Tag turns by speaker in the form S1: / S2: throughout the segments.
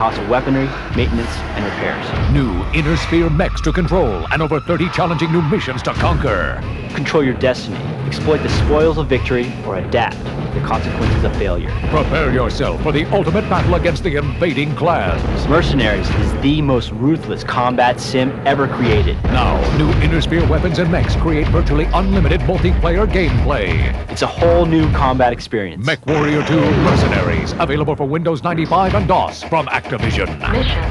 S1: cost of weaponry, maintenance, and repairs.
S2: New Inner Sphere mechs to control and over 30 challenging new missions to conquer.
S1: Control your destiny, exploit the spoils of victory, or adapt to the consequences of failure.
S2: Prepare yourself for the ultimate battle against the invading clans.
S1: Mercenaries is the most ruthless combat sim ever created.
S2: Now, new Inner Sphere weapons and mechs create virtually unlimited multiplayer gameplay.
S1: It's a whole new combat experience.
S2: MechWarrior 2 Mercenaries, available for Windows 95 and DOS from Activision.
S3: Mission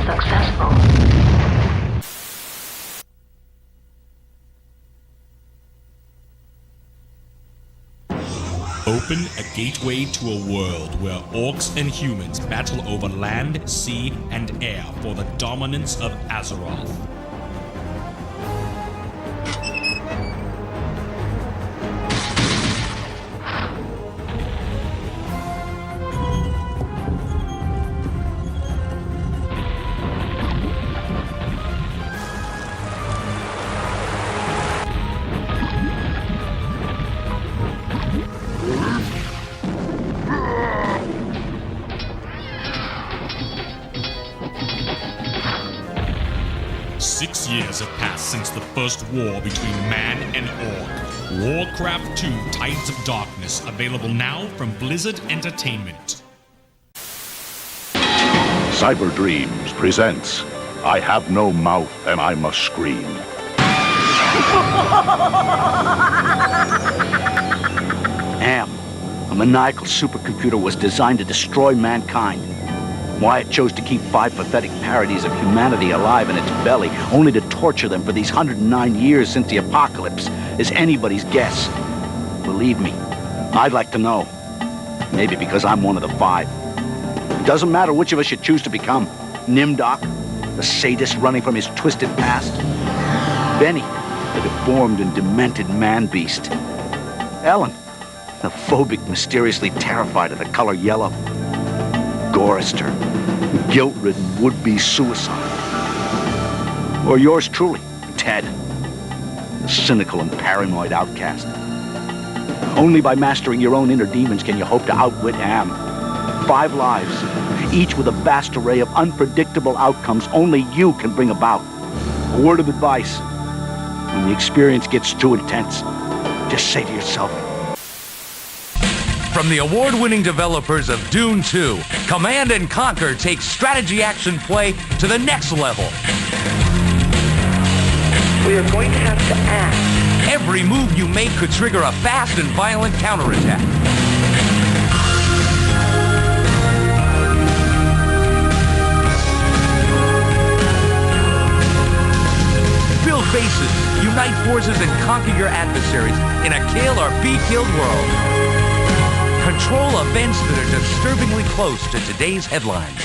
S3: successful.
S4: Open a gateway to a world where orcs and humans battle over land, sea, and air for the dominance of Azeroth. Years have passed since the first war between man and orc. Warcraft 2 Tides of Darkness, available now from Blizzard Entertainment.
S5: Cyber Dreams presents I Have No Mouth and I Must Scream.
S6: Am, a maniacal supercomputer, was designed to destroy mankind. Why it chose to keep 5 pathetic parodies of humanity alive in its belly, only to torture them for these 109 years since the apocalypse, is anybody's guess. Believe me, I'd like to know. Maybe because I'm one of the 5. It doesn't matter which of us you choose to become. Nimdok, the sadist running from his twisted past. Benny, the deformed and demented man-beast. Ellen, the phobic, mysteriously terrified of the color yellow. Gorister, guilt-ridden would-be suicide. Or yours truly, Ted, the cynical and paranoid outcast. Only by mastering your own inner demons can you hope to outwit Am. 5 lives, each with a vast array of unpredictable outcomes only you can bring about. A word of advice: when the experience gets too intense, just say to yourself,
S7: from the award-winning developers of Dune 2, Command & Conquer takes strategy action play to the next level.
S3: We are going to have to act.
S7: Every move you make could trigger a fast and violent counterattack. Build bases, unite forces, and conquer your adversaries in a kill or be killed world. Control events that are disturbingly close to today's headlines.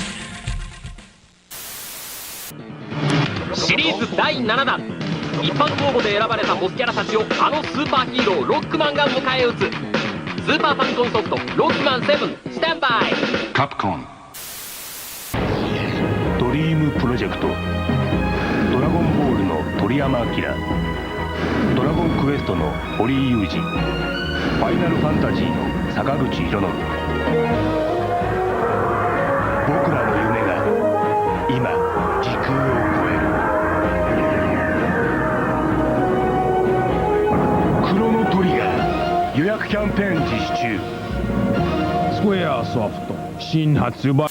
S8: シリーズ第7弾、一般公募で選ばれたボスキャラたちをあのスーパーヒーローロックマンが迎え撃つ。スーパーファミコンソフトロックマン7スタンバイ。
S5: カプコンドリームプロジェクト、ドラゴンボールの鳥山明、ドラゴンクエストの堀井雄二、ファイナルファンタジーの坂口裕信。僕らの夢が今時空を超える。クロノトリガー予約キャンペーン実施中。スクエアソフト新発売。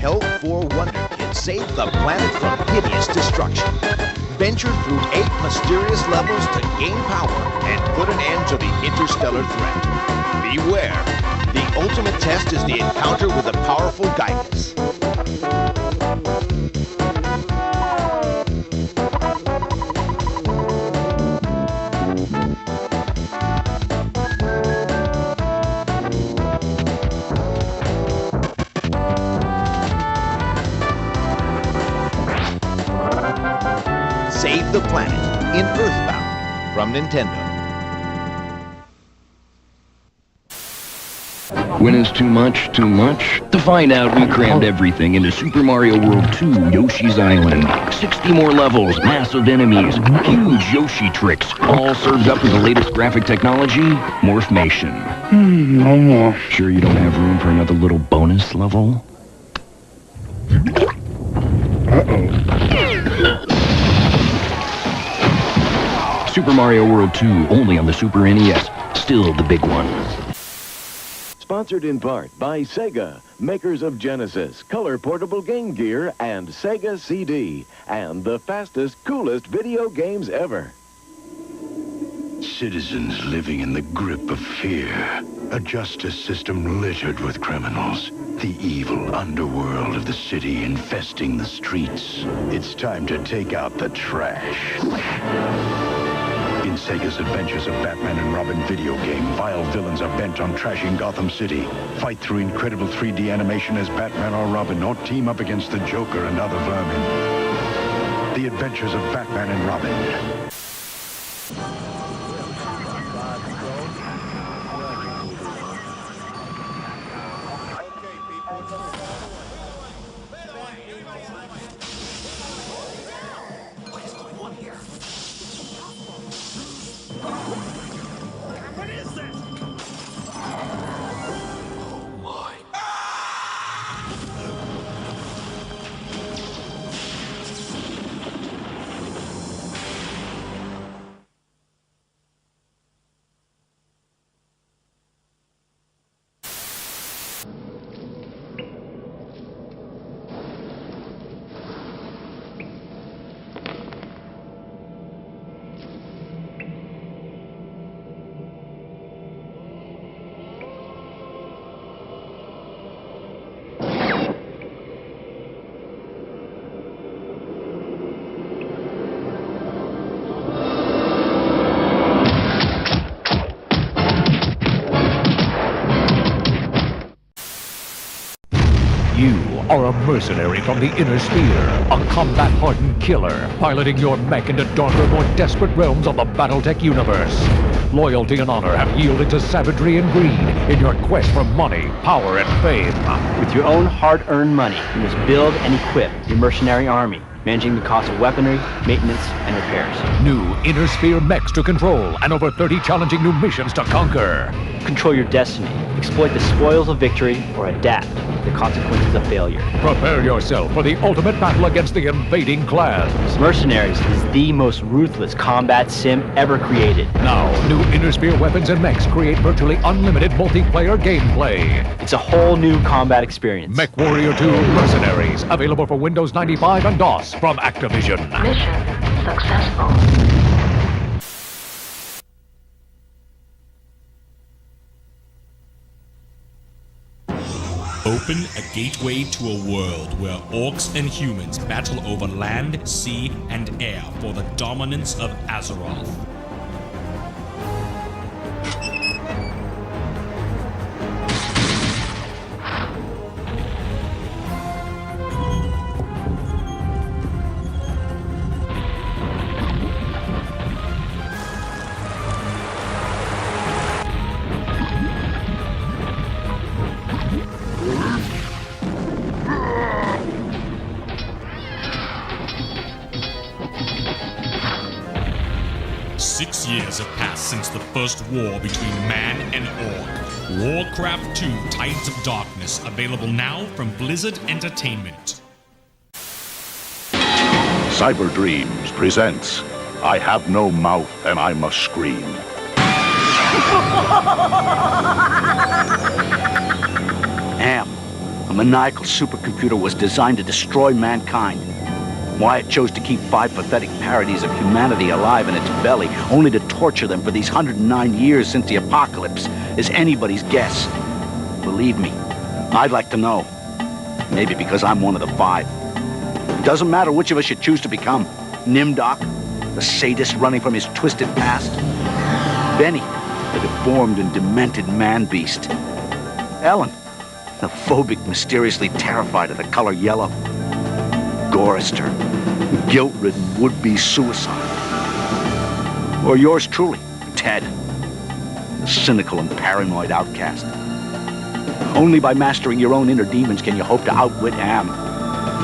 S9: Help for Wonder Kid save the planet from hideous destruction. Venture through 8 mysterious levels to gain power and put an end to the interstellar threat. Beware, the ultimate test is the encounter with a powerful guidance. Save the planet in Earthbound. from Nintendo.
S10: When is too much too much? To find out, we crammed everything into Super Mario World 2 Yoshi's Island. 60 more levels, massive enemies, huge Yoshi tricks, all served up with the latest graphic technology, Morphmation.
S11: No more.
S10: Sure you don't have room for another little bonus level? Super Mario World 2, only on the Super NES. Still the big one.
S12: Sponsored in part by Sega, makers of Genesis, color portable game gear, and Sega CD, and the fastest, coolest video games ever.
S13: Citizens living in the grip of fear. A justice system littered with criminals. The evil underworld of the city infesting the streets. It's time to take out the trash. In Sega's Adventures of Batman and Robin video game, vile villains are bent on trashing Gotham City. Fight through incredible 3D animation as Batman or Robin, or team up against the Joker and other vermin. The Adventures of Batman and Robin.
S2: You are a mercenary from the Inner Sphere, a combat-hardened killer, piloting your mech into darker, more desperate realms of the Battletech universe. Loyalty and honor have yielded to savagery and greed in your quest for money, power, and fame.
S1: With your own hard-earned money, you must build and equip your mercenary army, managing the cost of weaponry, maintenance, and repairs.
S2: New Inner Sphere mechs to control, and over 30 challenging new missions to conquer.
S1: Control your destiny, exploit the spoils of victory, or adapt the consequences of failure.
S2: Prepare yourself for the ultimate battle against the invading clans.
S1: Mercenaries is the most ruthless combat sim ever created.
S2: Now, new Inner Sphere weapons and mechs create virtually unlimited multiplayer gameplay.
S1: It's a whole new combat experience.
S2: MechWarrior 2 Mercenaries, available for Windows 95 and DOS from Activision.
S3: Mission successful.
S4: Open a gateway to a world where orcs and humans battle over land, sea, and air for the dominance of Azeroth. Six years have passed since the first war between man and orc. Warcraft 2 Tides of Darkness, available now from Blizzard Entertainment.
S6: Cyber Dreams presents I Have No Mouth and I Must Scream. Am, a maniacal supercomputer, was designed to destroy mankind. Why it chose to keep 5 pathetic parodies of humanity alive in its belly, only to torture them for these 109 years since the apocalypse, is anybody's guess. Believe me, I'd like to know. Maybe because I'm one of the 5. It doesn't matter which of us you choose to become. Nimdok, the sadist running from his twisted past. Benny, the deformed and demented man-beast. Ellen, the phobic, mysteriously terrified of the color yellow. Gorister, the guilt-ridden would-be suicide. Or yours truly, Ted, the cynical and paranoid outcast. Only by mastering your own inner demons can you hope to outwit Am.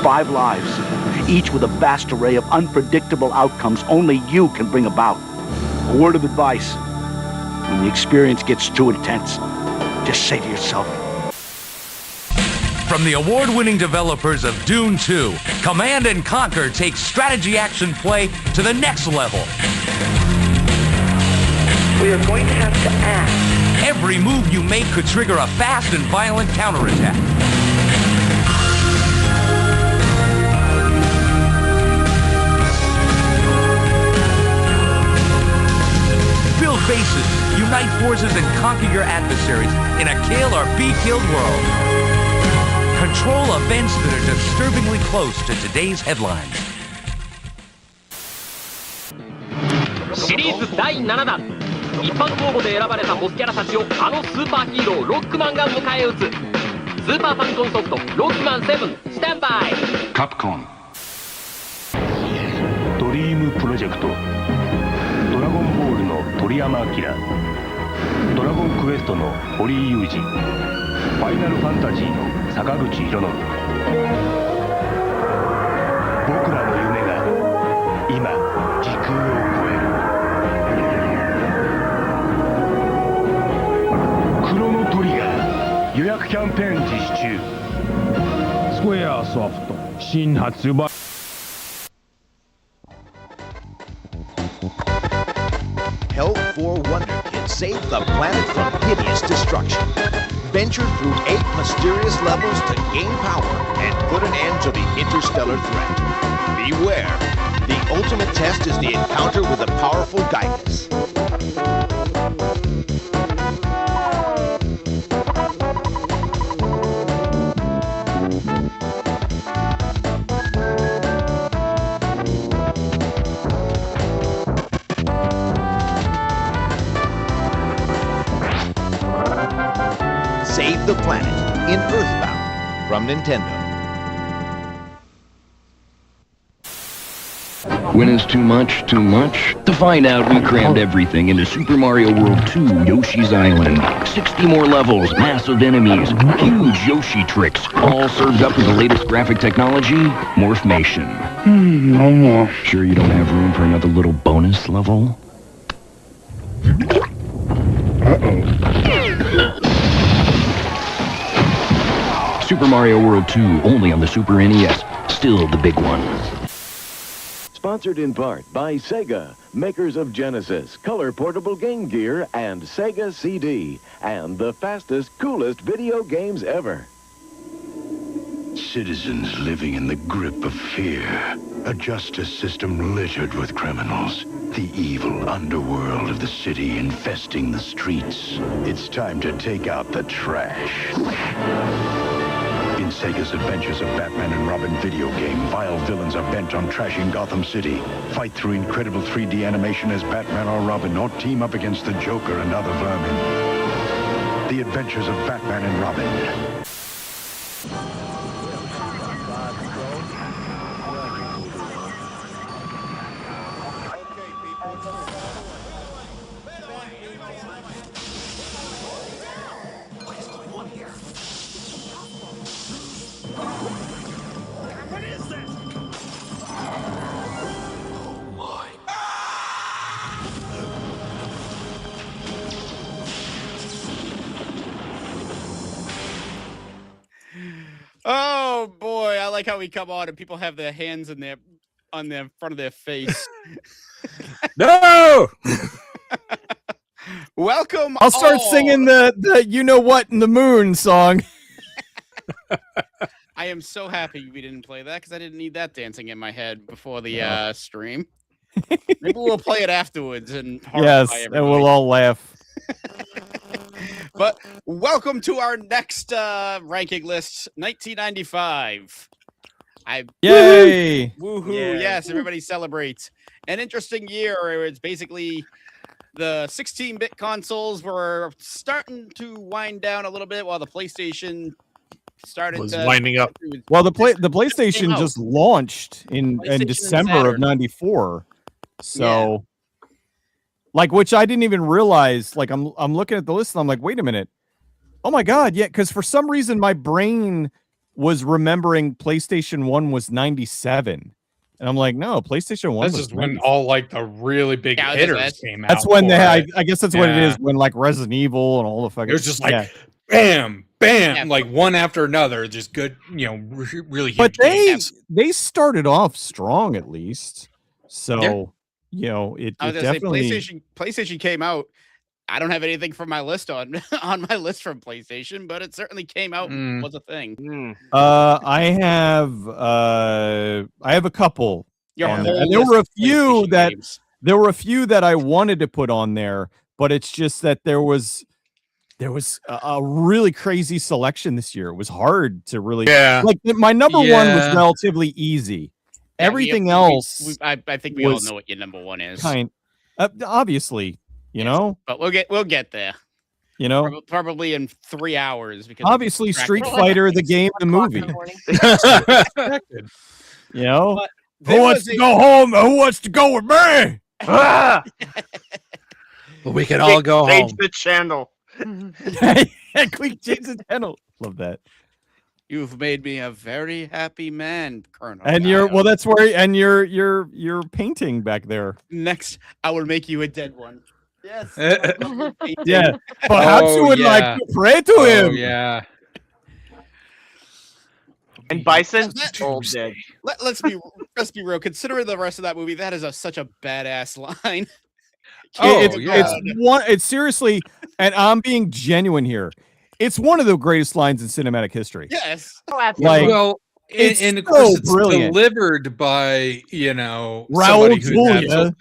S6: 5 lives, each with a vast array of unpredictable outcomes only you can bring about. A word of advice: when the experience gets too intense, just say to yourself,
S7: From the award-winning developers of Dune 2, Command & Conquer takes strategy action play to the next level.
S3: We are going to have to act.
S7: Every move you make could trigger a fast and violent counterattack. Build bases, unite forces, and conquer your adversaries in a kill or be killed world. Control events that are disturbingly close to today's headlines.
S8: シリーズ第7弾、一般公募で選ばれたボスキャラたちをあのスーパーヒーローロックマンが迎え撃つ。スーパーファミコンソフトロックマン7スタンバイ。
S10: カプコン。
S5: ドリームプロジェクト、ドラゴンボールの鳥山明、ドラゴンクエストの堀井雄二、ファイナルファンタジーの坂口裕信。僕らの夢が今時空を超える。クロノトリガー予約キャンペーン実施中。スクエアソフト新発売。
S9: Help for Wonder Kid save the planet from hideous destruction. Venture through 8 mysterious levels to gain power and put an end to the interstellar threat. Beware, the ultimate test is the encounter with a powerful Gygas. Save the planet in Earthbound from Nintendo.
S10: When is too much too much? To find out, we crammed everything into Super Mario World 2 Yoshi's Island. 60 more levels, massive enemies, huge Yoshi tricks, all served up with the latest graphic technology, Morphmation.
S13: No more.
S10: Sure you don't have room for another little bonus level? Super Mario World 2, only on the Super NES. Still the big one.
S12: Sponsored in part by Sega, makers of Genesis, color portable game gear, and Sega CD, and the fastest, coolest video games ever.
S13: Citizens living in the grip of fear. A justice system littered with criminals. The evil underworld of the city infesting the streets. It's time to take out the trash. In Sega's Adventures of Batman and Robin video game, vile villains are bent on trashing Gotham City. Fight through incredible 3D animation as Batman or Robin, or team up against the Joker and other vermin. The Adventures of Batman and Robin.
S11: Oh boy, I like how we come on and people have their hands in on the front of their face.
S14: No!
S11: Welcome.
S14: I'll start singing the you know what in the moon song.
S11: I am so happy we didn't play that because I didn't need that dancing in my head before the stream. Maybe we'll play it afterwards and
S14: yes, and we'll all laugh.
S11: But welcome to our next ranking list, 1995.
S14: Yay!
S11: Woohoo!
S14: Yeah.
S11: Yes, everybody celebrates. An interesting year. It's basically the 16-bit consoles were starting to wind down a little bit, while the PlayStation started
S14: winding up. Well, the PlayStation just launched in December of '94, so. Yeah. Like, which I didn't even realize. Like, I'm looking at the list and I'm like, wait a minute. Oh my God, yeah, because for some reason my brain was remembering PlayStation 1 was 97. And I'm like, no, PlayStation 1
S15: This
S14: was
S15: is when
S14: 94.
S15: all like the really big hitters came out.
S14: That's when they
S15: for
S14: had,
S15: it.
S14: I guess that's what it is, when like Resident Evil and all the fucking.
S15: It was just like
S14: yeah.
S15: bam, bam, like one after another, just good, really huge.
S14: But
S15: games.
S14: they started off strong at least. So, it
S11: I was gonna
S14: definitely.
S11: say PlayStation came out. I don't have anything from my list on my list from PlayStation, but it certainly came out and was a thing.
S14: I have a couple on there. And there were a few that I wanted to put on there, but it's just that there was a really crazy selection this year. It was hard to really like my number one was relatively easy.
S11: Yeah,
S14: everything else
S11: I think we all know what your number one is.
S14: Obviously,
S11: but we'll get there. Probably in 3 hours because
S14: obviously Street Fighter, the game, the movie. Who wants to go home? Who wants to go with me?
S15: We can all go home.
S16: Change the channel.
S14: Quick, change the channel. Love that.
S11: You've made me a very happy man, Colonel.
S14: And that's where, and you're painting back there.
S11: Next, I will make you a dead one. Yes.
S14: Yeah. Perhaps you would like to pray to him.
S15: Yeah.
S16: And Bison, all dead.
S11: Let's be real. Considering the rest of that movie, that is such a badass line.
S14: It's seriously, and I'm being genuine here. It's one of the greatest lines in cinematic history.
S11: Yes.
S17: Oh, absolutely.
S15: And of course, it's delivered by
S14: Raul Julia,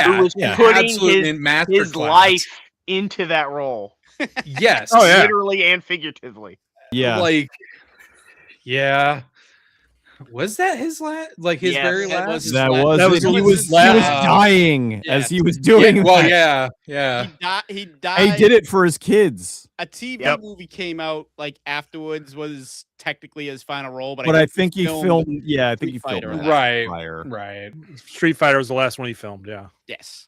S16: who was putting his life into that role.
S15: Yes.
S16: Literally and figuratively.
S14: Yeah.
S15: Was that his last? Like his very last?
S14: He was dying as he was doing that.
S15: Well, yeah.
S11: He died.
S14: He did it for his kids.
S11: A TV movie came out afterwards, was technically his final role, but
S14: I think he filmed. Yeah, I think he filmed
S15: Right.
S18: Street Fighter was the last one he filmed. Yeah.
S11: Yes.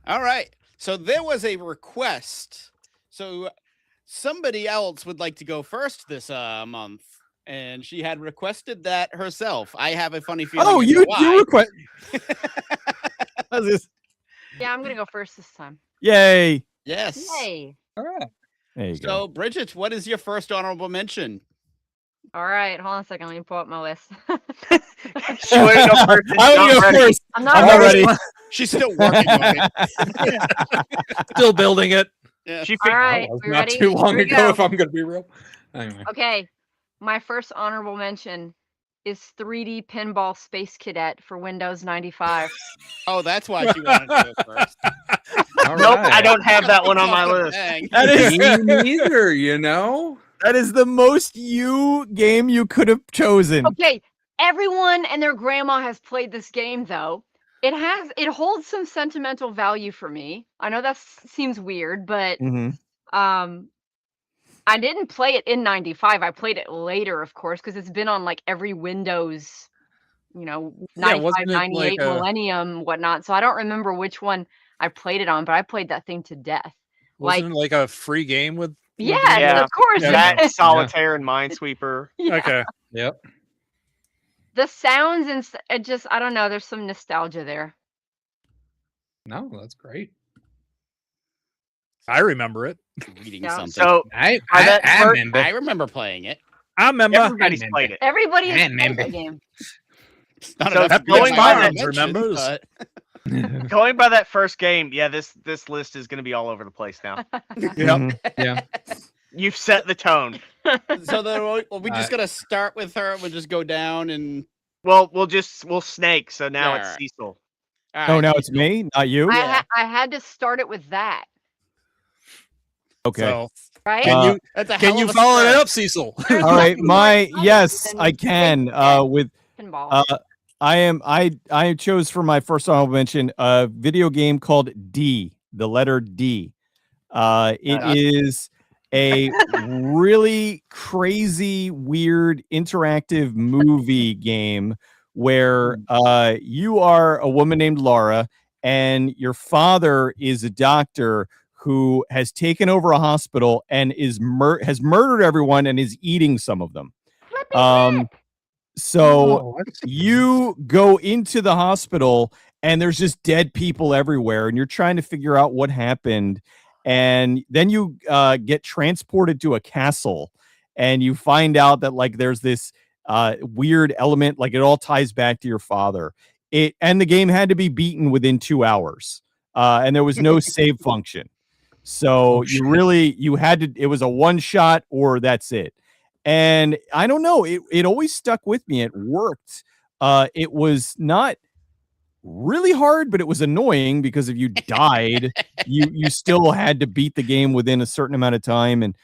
S11: All right. So there was a request. So somebody else would like to go first this month. And she had requested that herself. I have a funny feeling.
S14: Oh, you request.
S17: Yeah, I'm gonna go first this time.
S14: Yay!
S11: Yes.
S17: Yay!
S15: All right.
S14: There you
S11: So,
S14: go.
S11: Bridget, what is your first honorable mention?
S17: All right, hold on a second. Let me pull up my list.
S16: She wanted to go first.
S14: I want to go first.
S17: I'm not
S14: ready.
S11: She's still working on it.
S18: Still building it.
S11: Yeah.
S17: All right,
S15: That was
S17: we
S15: not
S17: ready?
S15: too long
S17: Here we
S15: ago,
S17: go.
S15: if I'm going to be real. Anyway.
S17: Okay, my first honorable mention is 3D Pinball Space Cadet for Windows 95.
S11: Oh, that's why she wanted to go first.
S16: Nope, I don't have that one on my list.
S14: That is
S15: Me neither,
S14: That is the most you game you could have chosen.
S17: Okay, everyone and their grandma has played this game though. It holds some sentimental value for me. I know that seems weird, but I didn't play it in 95. I played it later, of course, because it's been on like every Windows, 95,
S18: wasn't it
S17: 98,
S18: like a-
S17: Millennium, whatnot. So I don't remember which one I played it on, but I played that thing to death.
S18: Wasn't it like a free game with?
S17: Yeah, of course.
S16: That Solitaire and Minesweeper.
S17: Yeah.
S18: Okay.
S15: Yep.
S17: The sounds and it just, I don't know. There's some nostalgia there.
S15: No, that's great.
S18: I remember it.
S11: Reading
S17: Yeah.
S11: something.
S16: So
S15: I
S11: remember playing it.
S18: I remember.
S16: everybody's played it.
S17: Everybody has
S15: Man,
S17: played
S15: man.
S17: the game.
S11: Not
S16: So
S11: enough to be
S16: going
S11: on
S16: by
S11: my
S16: that-
S11: mention,
S18: remembers?
S11: but-
S16: Going by that first game, this list is going to be all over the place now.
S18: Yep.
S15: Yeah.
S16: You've set the tone.
S11: So then we just gonna start with her. We'll just go down and.
S16: Well, we'll snake. So now it's
S11: Alright.
S16: Cecil.
S14: Oh, now it's me, not you.
S17: I had to start it with that,
S14: Okay.
S18: So,
S17: right?
S11: Can
S18: you follow it up, Cecil?
S14: All right. My
S17: More
S14: yes,
S17: than
S14: I can. With
S17: Pinball.
S14: I chose for my first honorable mention a video game called D, the letter D. It is a really crazy, weird, interactive movie game where you are a woman named Laura and your father is a doctor who has taken over a hospital and has murdered everyone and is eating some of them. So you go into the hospital and there's just dead people everywhere, and you're trying to figure out what happened. And then you get transported to a castle, and you find out that like there's this weird element, like it all ties back to your father. And the game had to be beaten within 2 hours, and there was no save function. So you had to. It was a one shot or that's it. And I don't know. It always stuck with me. It worked. It was not really hard, but it was annoying because if you died, you still had to beat the game within a certain amount of time. And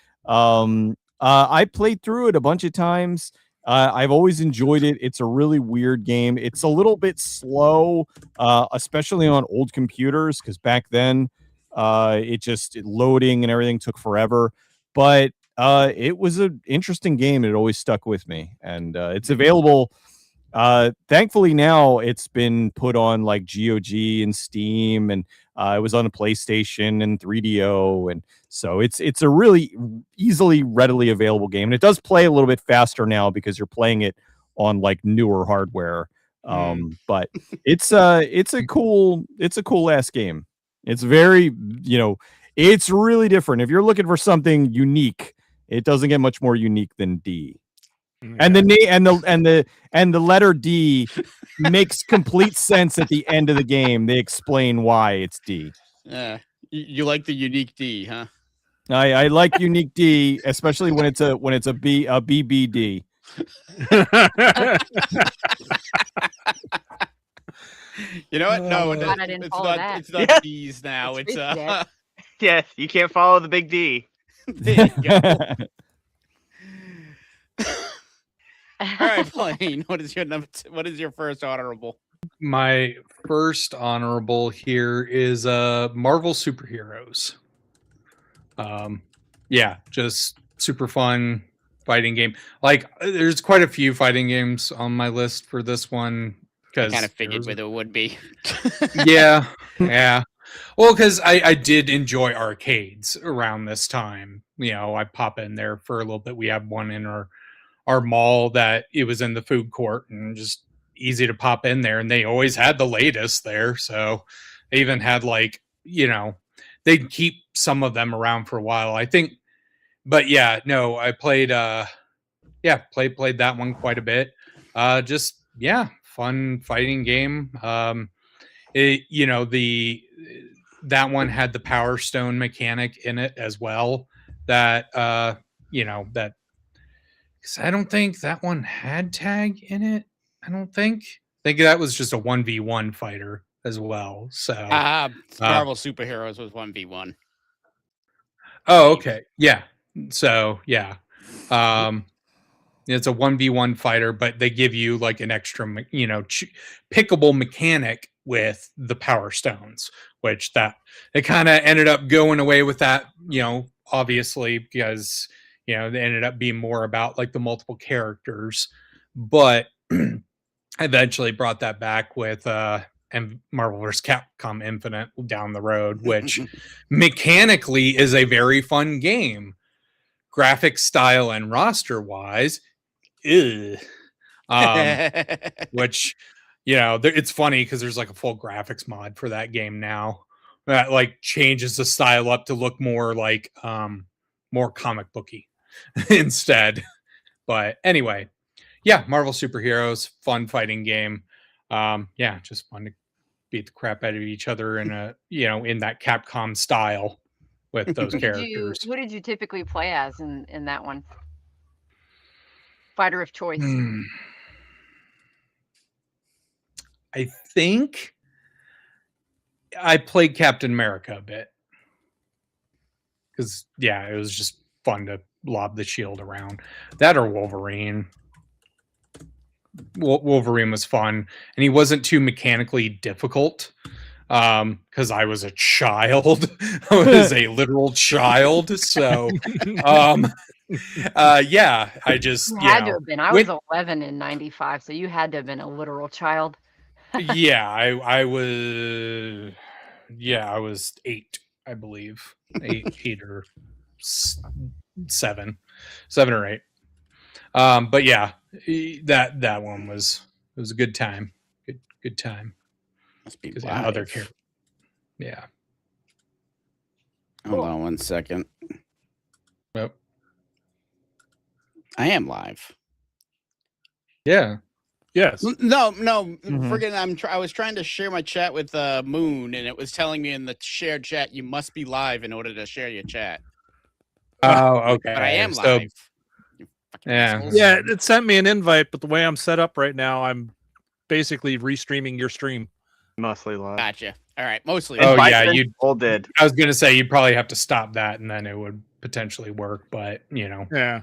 S14: I played through it a bunch of times. I've always enjoyed it. It's a really weird game. It's a little bit slow, especially on old computers, because back then loading and everything took forever. But it was an interesting game. It always stuck with me, and it's available. Thankfully now it's been put on like GOG and Steam, and it was on a PlayStation and 3DO, and so it's a really easily, readily available game. And it does play a little bit faster now because you're playing it on like newer hardware. But it's a cool ass game. It's very, it's really different. If you're looking for something unique, it doesn't get much more unique than D. And the letter D makes complete sense at the end of the game. They explain why it's D.
S11: Yeah, you like the unique D, huh?
S14: I like unique D, especially when it's a BBD.
S11: You know what? No, it's not D's now. It's
S16: Yes, you can't follow the big D.
S11: There you go. All right, Blaine, what is your first honorable?
S15: My first honorable here is Marvel Superheroes. Yeah, just super fun fighting game. Like, there's quite a few fighting games on my list for this one.
S11: I kind of figured it would be.
S15: Yeah. Well, because I did enjoy arcades around this time. I pop in there for a little bit. We have one in our mall that it was in the food court and just easy to pop in there. And they always had the latest there. So they even had they'd keep some of them around for a while, I think. But yeah, no, I played, played that one quite a bit. Fun fighting game. That one had the Power Stone mechanic in it as well. That because I don't think that one had tag in it. I think that was just a 1v1 fighter as well. So
S11: Marvel Superheroes was 1v1.
S15: Oh, okay. Yeah. So yeah. It's a 1v1 fighter, but they give you like an extra, pickable mechanic with the Power Stones, which it kind of ended up going away with that, obviously, because, they ended up being more about like the multiple characters. But I eventually brought that back with and Marvel vs. Capcom Infinite down the road, which mechanically is a very fun game. Graphic style and roster wise, which it's funny because there's like a full graphics mod for that game now that like changes the style up to look more like more comic booky instead. But anyway, yeah, Marvel Superheroes, fun fighting game. Just fun to beat the crap out of each other in in that Capcom style with those characters.
S17: Who did you typically play as in that one? Fighter of choice.
S15: I think I played Captain America a bit because it was just fun to lob the shield around. That or Wolverine. Wolverine was fun, and he wasn't too mechanically difficult because I was a child. I was a literal child. So I just
S17: you had to have been. I was 11 in 95, so you had to have been a literal child.
S15: I was 8. I believe 8 or 7 or 8. But yeah, that one was a good time. Good time.
S11: Must be
S15: other characters. Yeah.
S11: Hold on 1 second.
S15: Yep.
S11: I am live.
S15: Yeah.
S18: Yes.
S11: No. Friggin', I was trying to share my chat with Moon, and it was telling me in the shared chat you must be live in order to share your chat.
S15: Oh, okay.
S11: But I am
S15: So,
S11: live.
S15: Yeah.
S18: Yeah, it sent me an invite, but the way I'm set up right now, I'm basically restreaming your stream.
S16: Mostly live.
S11: Gotcha. All right, mostly.
S15: Oh yeah, you
S16: all did.
S15: I was gonna say you'd probably have to stop that, and then it would potentially work. But
S18: yeah,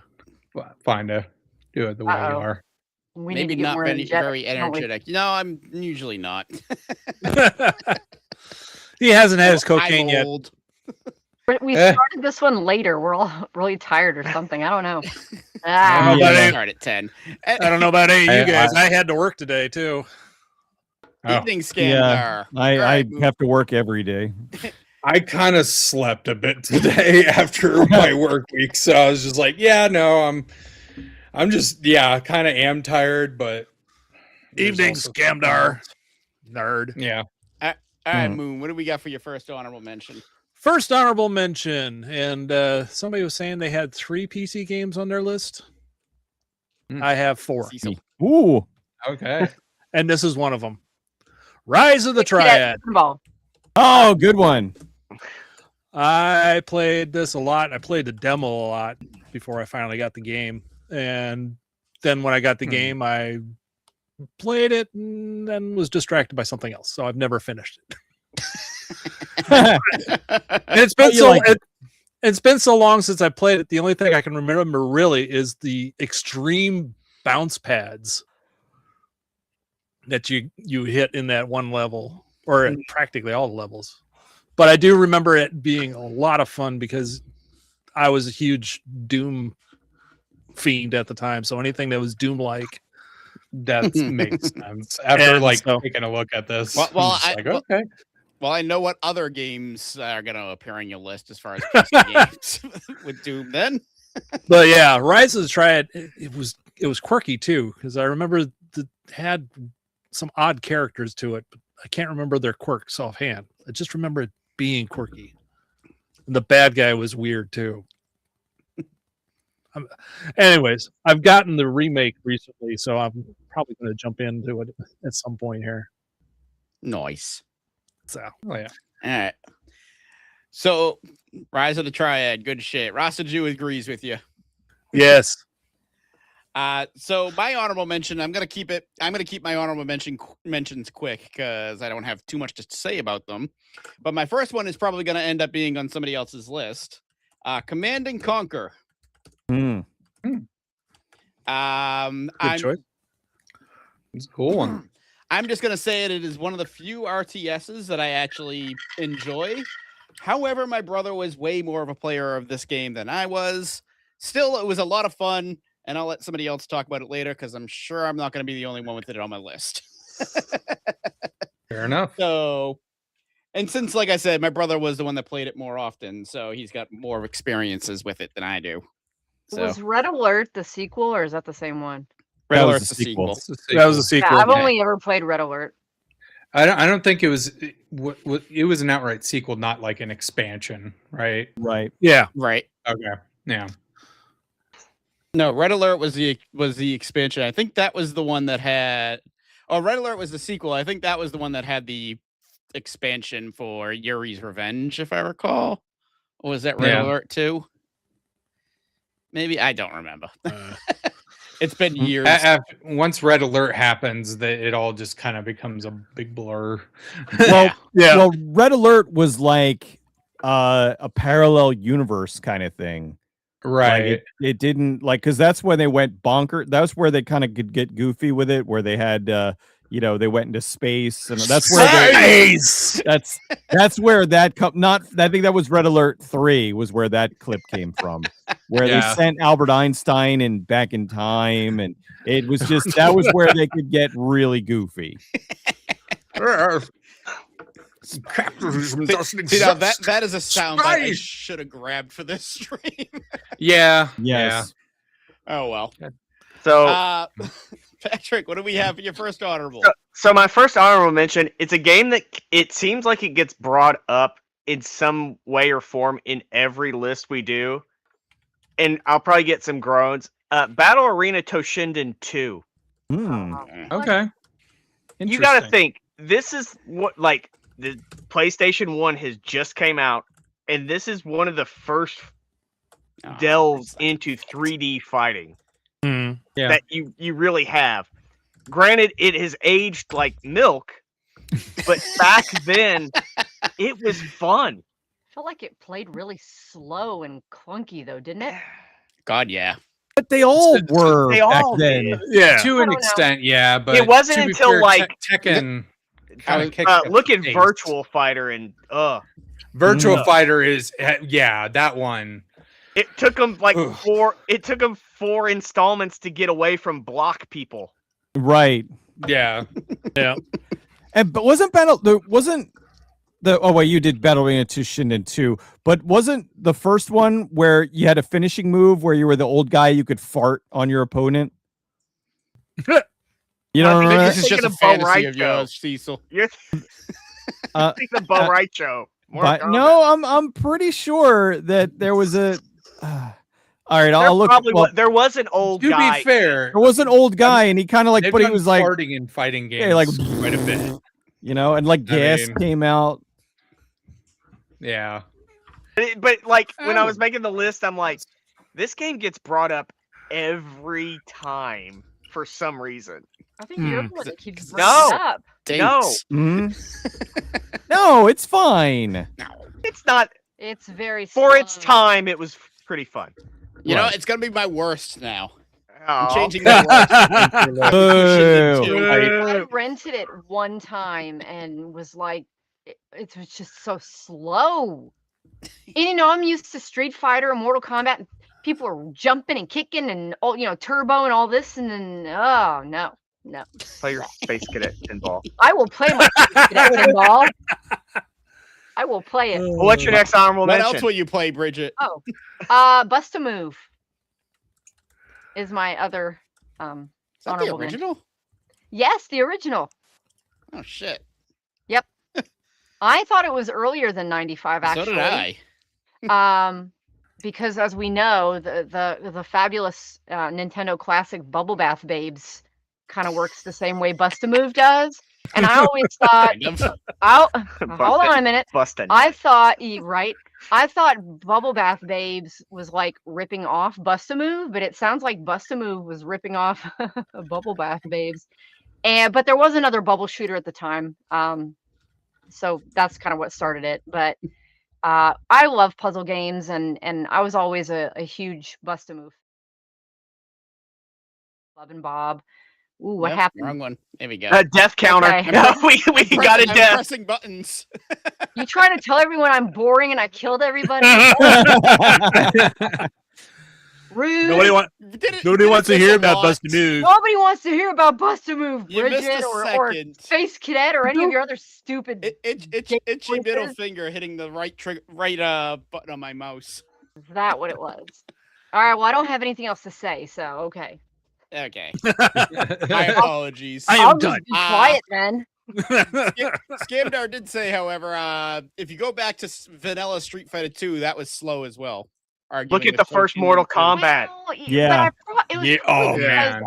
S15: fine to do it the way you are.
S17: We
S11: Maybe
S17: need to get
S11: not
S17: more
S11: very
S17: don't we?
S11: energetic. No, I'm usually not.
S18: He hasn't had his
S11: I'm
S18: cocaine yet.
S11: old.
S17: We started this one later. We're all really tired or something. I don't know.
S18: I don't know about
S11: Start at 10.
S18: I don't know about any of you guys. I had to work today too.
S11: Evening scam.
S14: Yeah, I have to work every day.
S15: I kind of slept a bit today after my work week, so I was just like, yeah, no, I'm just kind of am tired, but
S18: Evening scamdar. Nerd.
S15: Yeah.
S11: All right, Moon, what do we got for your first honorable mention?
S18: First honorable mention, and somebody was saying they had 3 PC games on their list. I have 4.
S14: Ooh.
S15: Okay.
S18: And this is one of them. Rise of the Triad.
S14: Oh, good one.
S18: I played this a lot. I played the demo a lot before I finally got the game. And then when I got the game, I played it and then was distracted by something else. So I've never finished it. It's been so long since I played it. The only thing I can remember really is the extreme bounce pads that you hit in that one level, or practically all the levels. But I do remember it being a lot of fun because I was a huge Doom fiend at the time. So anything that was Doom-like,
S15: that makes sense. After taking a look at this,
S11: okay. Well, I know what other games are going to appear on your list as far as PC games with Doom then.
S18: But yeah, Rise of the Triad, it was quirky too, because I remember it had some odd characters to it, but I can't remember their quirks offhand. I just remember it being quirky. And the bad guy was weird too. Anyways, I've gotten the remake recently, so I'm probably going to jump into it at some point here.
S11: Nice.
S18: So,
S11: All right. So, Rise of the Triad, good shit. Rasta Jew agrees with you.
S18: Yes.
S11: So my honorable mention, I'm gonna keep my honorable mentions quick because I don't have too much to say about them. But my first one is probably gonna end up being on somebody else's list. Command and Conquer.
S15: Good choice. It's a cool one.
S11: I'm just gonna say it is one of the few RTSs that I actually enjoy. However, my brother was way more of a player of this game than I was. Still, it was a lot of fun. And I'll let somebody else talk about it later because I'm sure I'm not going to be the only one with it on my list.
S15: Fair enough.
S11: So, and since, like I said, my brother was the one that played it more often, so he's got more experiences with it than I do. So.
S17: Was Red Alert the sequel, or is that the same one?
S11: Red Alert's the sequel.
S18: That was a sequel.
S17: Yeah, I've only ever played Red Alert.
S15: I don't think it was. It was an outright sequel, not like an expansion, right?
S14: Right.
S18: Yeah.
S11: Right.
S15: Okay. Yeah.
S11: No, Red Alert was the expansion. I think that was the one that had. Oh, Red Alert was the sequel. I think that was the one that had the expansion for Yuri's Revenge, if I recall. Or was that Red Alert 2? Maybe I don't remember. It's been years.
S15: Once Red Alert happens, it all just kind of becomes a big blur.
S14: Well, yeah. Well, Red Alert was like a parallel universe kind of thing.
S15: Right.
S14: Like it didn't because that's when they went bonkers. That's where they kind of could get goofy with it, where they had they went into space, and that's where that's where that I think that was Red Alert 3 was where that clip came from, where they sent Albert Einstein and back in time, and it was just that was where they could get really goofy.
S15: Capitalism doesn't
S11: See, now
S15: exist.
S11: that is a sound that I
S15: Space.
S11: should have grabbed for this stream.
S15: Yeah.
S14: Yes.
S11: Oh well.
S16: So,
S11: Patrick, what do we have for your first honorable?
S16: so my first honorable mention, it's a game that it seems like it gets brought up in some way or form in every list we do, and I'll probably get some groans. Battle Arena Toshinden 2.
S15: Okay.
S16: You got to think, this is what, like, the PlayStation 1 has just came out, and this is one of the first delves into 3D fighting that you really have. Granted, it has aged like milk, but back then, it was fun.
S17: I felt like it played really slow and clunky, though, didn't it?
S11: God, yeah.
S14: But they all were
S16: They
S14: back
S16: all
S14: then.
S16: did.
S18: Yeah.
S15: To an extent, yeah, but
S16: It wasn't
S15: to be
S16: until,
S15: fair,
S16: like,
S15: Tekken. kinda kicked up
S16: look at
S15: the pace.
S16: Virtual Fighter and
S15: Virtual Fighter is that one.
S16: It took them like four installments to get away from block people.
S14: Right.
S15: Yeah.
S18: Yeah.
S14: But oh wait, you did Battle Arena Toshinden 2, but wasn't the first one where you had a finishing move where you were the old guy, you could fart on your opponent? You know,
S11: I think
S14: remember
S11: this is
S14: that?
S11: just a
S16: Bo
S11: fantasy of
S16: Raicho.
S11: yours, Cecil.
S16: You're thinking of Bo Raicho.
S14: But no, I'm pretty sure that there was a. All right, I'll look.
S16: There was an old
S15: To
S16: guy.
S15: be fair,
S14: there was an old guy, and he kind of like,
S15: they've
S14: but he
S15: done
S14: was like
S15: farting in fighting games,
S14: like
S15: quite a bit.
S14: You know, and like gas came out.
S15: Yeah.
S16: But like when I was making the list, I'm like, this game gets brought up every time for some reason.
S17: I think you're the one that keeps bringing
S16: No.
S17: it up.
S16: No,
S14: No, it's fine.
S16: it's not.
S17: It's very
S16: For its
S17: slow.
S16: time, it was pretty fun.
S11: You know, it's gonna be my worst now. I'm
S16: Oh.
S11: changing my worst.
S17: I rented it one time and was like, it was just so slow. And you know, I'm used to Street Fighter and Mortal Kombat, and people are jumping and kicking and all, you know, turbo and all this, and then no.
S16: Play your Space Cadet pinball.
S17: I will play my Cadet pinball. I will play it.
S16: Well, what's your next honorable
S11: What
S16: mention?
S11: else will you play, Bridget?
S17: Bust a Move is my other
S11: Is that the
S17: honorable mention.
S11: original?
S17: Yes, the original.
S11: Oh shit.
S17: Yep. I thought it was earlier than 95 actually.
S11: So did I.
S17: Because as we know, the fabulous Nintendo classic Bubble Bath Babes kind of works the same way Bust a Move does. And I always thought, hold on a minute.
S16: Bustin'.
S17: I thought Bubble Bath Babes was like ripping off Bust a Move, but it sounds like Bust a Move was ripping off Bubble Bath Babes. But there was another bubble shooter at the time. So that's kind of what started it. But I love puzzle games, and I was always a huge Bust a Move. Bob and Bob. Ooh, what
S11: Nope,
S17: happened?
S11: Wrong one. There we go.
S16: Death counter.
S17: Okay.
S16: we got it
S11: I'm
S16: down.
S11: pressing buttons.
S17: You trying to tell everyone I'm boring and I killed everybody? Rude.
S18: Nobody wants to hear about Bust a Move.
S17: Nobody wants to hear about Bust a Move,
S11: You missed
S17: Bridget,
S11: a
S17: or
S11: second.
S17: Space Cadet, or any of your other stupid.
S11: Itchy middle
S17: choices.
S11: finger hitting the right button on my mouse.
S17: Is that what it was? All right. Well, I don't have anything else to say, so okay.
S11: Okay. My apologies.
S17: I'll just be quiet then.
S11: Scamdar did say, however, if you go back to vanilla Street Fighter 2, that was slow as well.
S16: Look at the first Mortal Kombat.
S14: Yeah.
S17: It was
S15: Yeah,
S17: probably
S15: man.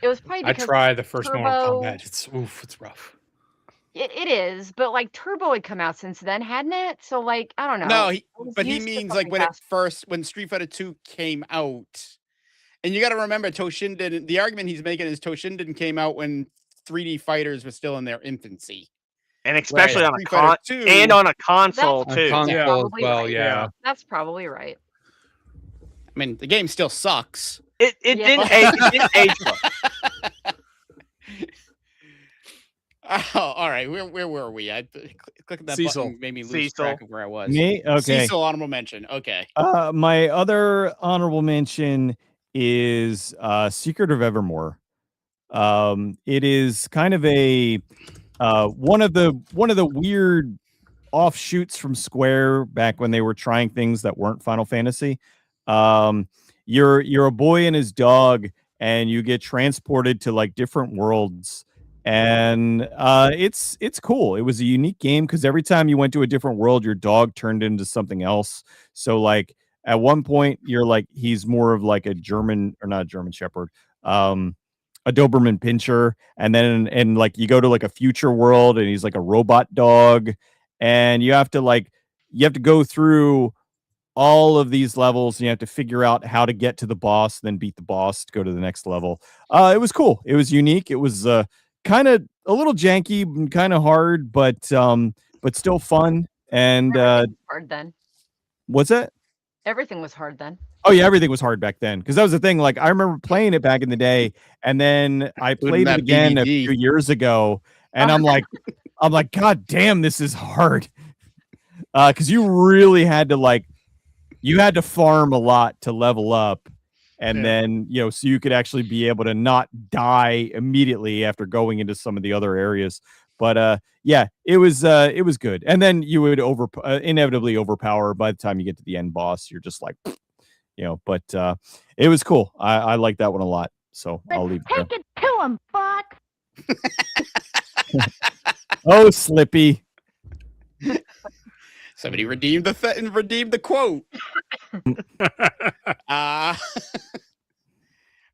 S17: it was probably
S15: I
S17: because
S15: tried the first
S17: Turbo,
S15: Mortal Kombat. It's rough.
S17: It is, but like Turbo had come out since then, hadn't it? So like I don't know.
S11: No,
S17: I was
S11: but he
S17: used to
S11: means like
S17: something
S11: when Street Fighter 2 came out. And you got to remember, Toshinden, the argument he's making is Toshinden came out when 3D fighters were still in their infancy.
S16: And especially
S11: Whereas
S16: on a
S11: Street Fighter 2
S16: and on a console
S17: That's
S16: too.
S15: console as
S17: probably
S15: well,
S17: right.
S15: yeah.
S17: That's probably right.
S11: I mean, the game still sucks.
S16: It
S17: Yeah.
S16: didn't age well.
S11: Oh, all right. Where were we? Clicking that
S18: Cecil.
S11: button made me lose
S16: Cecil.
S11: track of where I was.
S14: Me? Okay.
S11: Cecil, honorable mention. Okay.
S14: My other honorable mention is Secret of Evermore. It is kind of a one of the weird offshoots from Square back when they were trying things that weren't Final Fantasy. You're a boy and his dog, and you get transported to like different worlds, and it's cool. It was a unique game because every time you went to a different world, your dog turned into something else. So like at one point, you're like he's more of like a German or not a German Shepherd. A Doberman Pinscher, and then and like you go to like a future world and he's like a robot dog, and you have to go through all of these levels and you have to figure out how to get to the boss, then beat the boss to go to the next level. It was cool. It was unique. It was kind of a little janky and kind of hard, but still fun. And
S17: hard then.
S14: What's that?
S17: Everything was hard then.
S14: Oh yeah, everything was hard back then because that was the thing. Like I remember playing it back in the day, and then I played it again a few years ago, and I'm like, God damn, this is hard. Because you really had to farm a lot to level up, and then so you could actually be able to not die immediately after going into some of the other areas. But yeah, it was good. And then you would inevitably overpower by the time you get to the end boss. You're just like. But it was cool. I like that one a lot. So I'll leave it.
S17: Take it to him, fuck.
S14: Oh, Slippy.
S11: Somebody redeemed the quote. All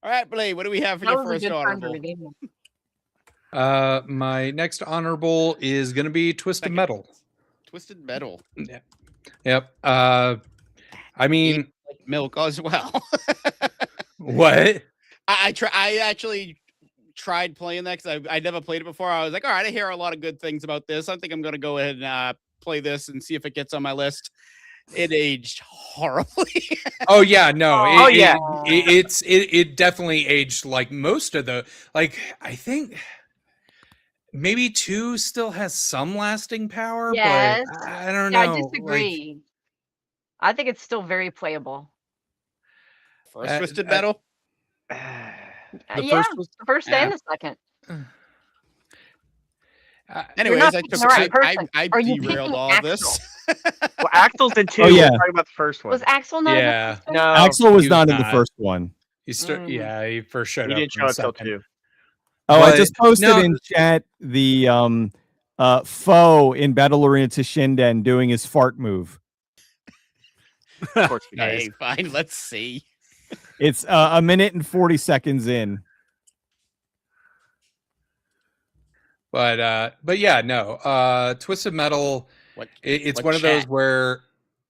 S11: right, Blade, what do we have for your first honorable?
S15: My next honorable is going to be Twisted Metal.
S11: Twisted Metal.
S15: Yeah. Yep. I mean,
S11: milk as well.
S15: What?
S11: I actually tried playing that because I never played it before. I was like, all right, I hear a lot of good things about this. I think I'm going to go ahead and play this and see if it gets on my list. It aged horribly.
S15: Oh yeah, no. It definitely aged like most of the I think maybe 2 still has some lasting power,
S17: Yes.
S15: but I don't know.
S17: I disagree. I think it's still very playable.
S11: First Twisted Metal?
S17: The first and the second.
S11: Anyways, I derailed all
S17: Axel?
S11: this.
S16: Well, Axel's in 2.
S14: Oh, yeah.
S16: We're talking about the first one.
S17: Was Axel not?
S15: Yeah.
S17: In the first one?
S16: No.
S14: Axel was
S15: he
S14: not
S15: was
S14: in the
S15: not.
S14: first one.
S15: He first showed
S16: He
S15: up.
S16: didn't show up till 2.
S14: Oh, I
S15: But
S14: just posted
S15: no.
S14: in chat the foe in Battle Arena Toshinden doing his fart move.
S16: Of course,
S11: Hey, fine. Let's see.
S14: It's a minute and 40 seconds in.
S15: But yeah, no. Twisted Metal. It's
S11: what
S15: one of those
S11: chat?
S15: where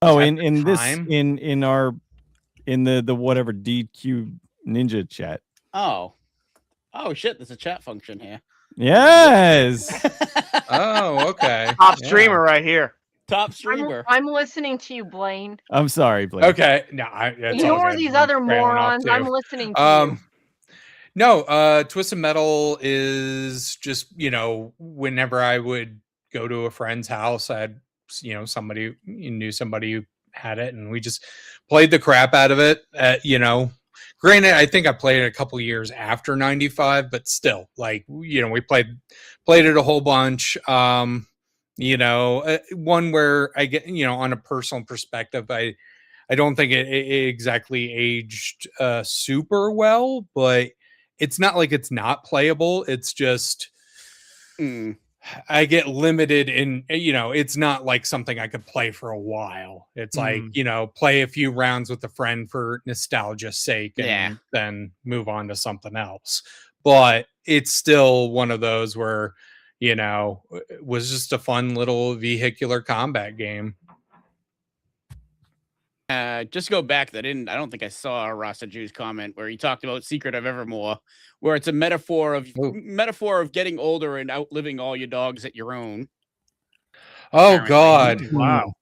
S14: Oh,
S15: at
S14: in
S15: the
S14: this
S15: time-
S14: in the whatever DQ Ninja chat.
S11: Oh shit! There's a chat function here.
S14: Yes.
S15: Oh, okay.
S16: Top streamer right here.
S11: Top streamer.
S17: I'm listening to you, Blaine.
S14: I'm sorry, Blake.
S15: Okay. No, it's all
S17: Ignore
S15: good.
S17: these
S15: I'm
S17: other
S15: trailing off,
S17: morons.
S15: too.
S17: I'm listening to you.
S15: No, Twisted Metal is just, whenever I would go to a friend's house, I had, somebody knew somebody who had it, and we just played the crap out of it. Granted, I think I played it a couple years after 95, but still, we played it a whole bunch. One where I get, on a personal perspective, I don't think it exactly aged super well, but it's not like it's not playable. It's just I get limited in, it's not like something I could play for a while. It's like, play a few rounds with a friend for nostalgia's sake and then move on to something else. But it's still one of those where, it was just a fun little vehicular combat game.
S11: Just to go back, I don't think I saw Rasta Jew's comment where he talked about Secret of Evermore, where it's a metaphor of getting older and outliving all your dogs at your own.
S15: Oh God!
S18: Wow.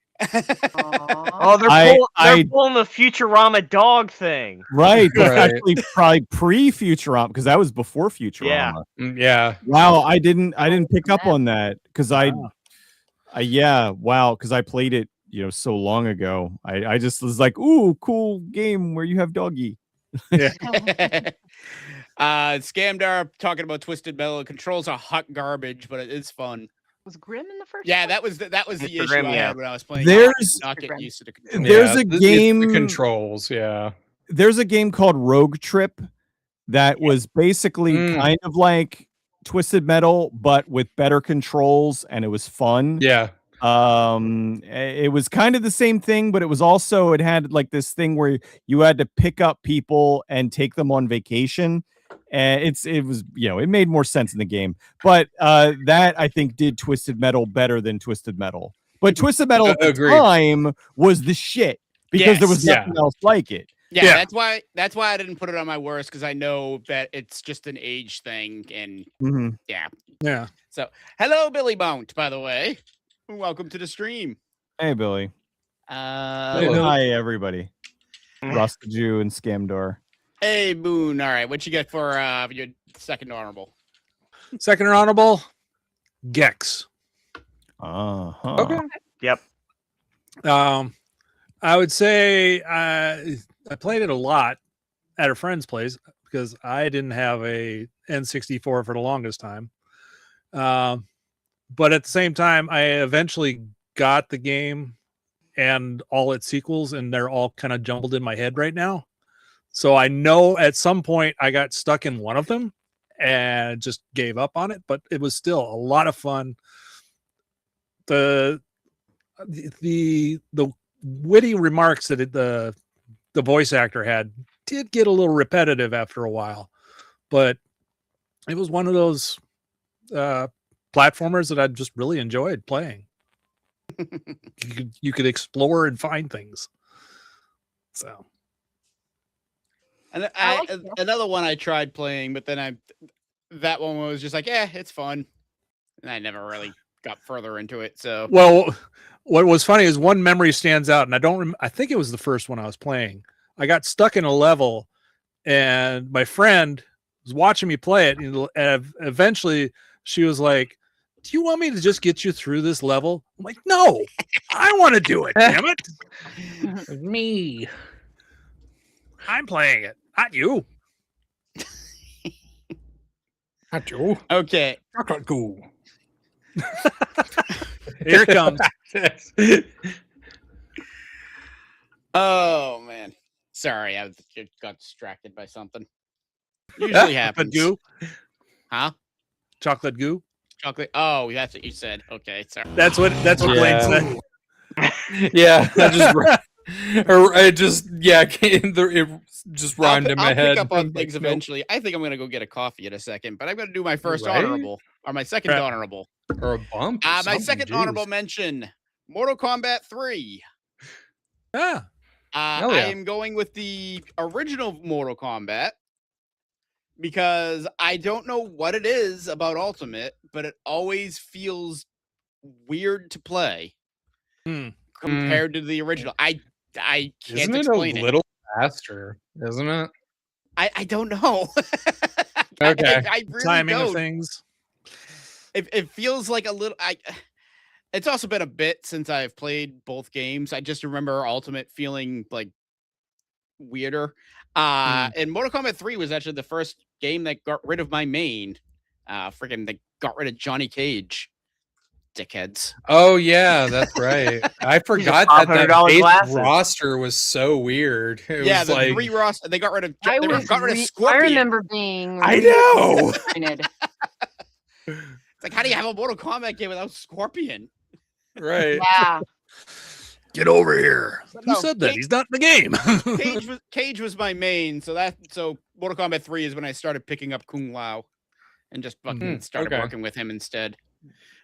S16: Oh, they're pulling the Futurama dog thing.
S14: Right. That's actually probably pre-Futurama because that was before Futurama.
S15: Yeah.
S14: Wow, I didn't pick up on that because because I played it so long ago. I just was like, ooh, cool game where you have doggy.
S11: Scamdar talking about Twisted Metal. Controls are hot garbage, but it is fun.
S17: Was Grimm in the first?
S11: Yeah, that was the issue
S16: Grimm,
S11: I
S16: yeah.
S11: had when I was playing.
S14: There's-
S11: I did not get used to the controls.
S14: There's a
S15: it's
S14: game
S15: the controls, yeah.
S14: There's a game called Rogue Trip that was basically kind of like Twisted Metal, but with better controls, and it was fun.
S15: Yeah.
S14: It was kind of the same thing, but it was also, it had like this thing where you had to pick up people and take them on vacation. And it was, it made more sense in the game. But that I think did Twisted Metal better than Twisted Metal. But Twisted Metal at the time was the shit because there was nothing else like it.
S11: Yeah, that's why I didn't put it on my worst, because I know that it's just an age thing, and
S18: yeah.
S11: So, hello, Billy Mount, by the way. Welcome to the stream.
S14: Hey, Billy.
S11: Hello.
S14: Hi, everybody. Ross the Jew and Scamdor.
S11: Hey, Boone. All right, what you got for your second honorable?
S18: Second honorable, Gex.
S14: Okay.
S16: Yep.
S18: I would say I played it a lot at a friend's place because I didn't have a N64 for the longest time. But at the same time, I eventually got the game and all its sequels, and they're all kind of jumbled in my head right now. So I know at some point I got stuck in one of them and just gave up on it, but it was still a lot of fun. The witty remarks that the voice actor had did get a little repetitive after a while, but it was one of those platformers that I just really enjoyed playing. you could explore and find things. So,
S11: and another one I tried playing, but then that one was just like, it's fun, and I never really got further into it. So,
S18: well, what was funny is one memory stands out, and I think it was the first one I was playing. I got stuck in a level, and my friend was watching me play it, and eventually she was like, "Do you want me to just get you through this level?" I'm like, "No, I want to do it. Damn it,
S15: me.
S18: I'm playing it, not you."
S15: Not you.
S11: Okay.
S15: Not cool.
S18: Here it comes.
S11: Oh man, sorry, I got distracted by something. Usually happens.
S18: Goo?
S11: Huh?
S18: Chocolate goo?
S11: Chocolate. Oh, that's what you said. Okay, sorry.
S18: That's what Blaine said.
S15: Yeah, it just rhymed in my head.
S11: I'll pick up on things eventually. I think I'm gonna go get a coffee in a second, but I'm gonna do my first honorable or my second honorable
S15: or a bump.
S11: My second honorable mention: Mortal Kombat 3.
S18: Yeah.
S11: I am going with the original Mortal Kombat because I don't know what it is about Ultimate, but it always feels weird to play compared to the original. I can't explain it.
S15: A little faster, isn't it?
S11: I don't know.
S15: Okay.
S11: I really
S18: timing
S11: don't.
S18: of things.
S11: It feels like a little. It's also been a bit since I've played both games. I just remember Ultimate feeling like weirder. And Mortal Kombat 3 was actually the first game that got rid of my main. They got rid of Johnny Cage. Dickheads.
S15: Oh yeah, that's right. I forgot that base roster was so weird. It
S11: yeah,
S15: was
S11: the
S15: like...
S11: 3 roster. They got rid of.
S17: Got rid of Scorpion. I remember being.
S15: I know.
S11: It's like, how do you have a Mortal Kombat game without Scorpion?
S15: Right.
S17: Yeah.
S18: Get over here. Who said that? He's not in the
S11: game. Cage was my main, so Mortal Kombat 3 is when I started picking up Kung Lao and just fucking started working with him instead.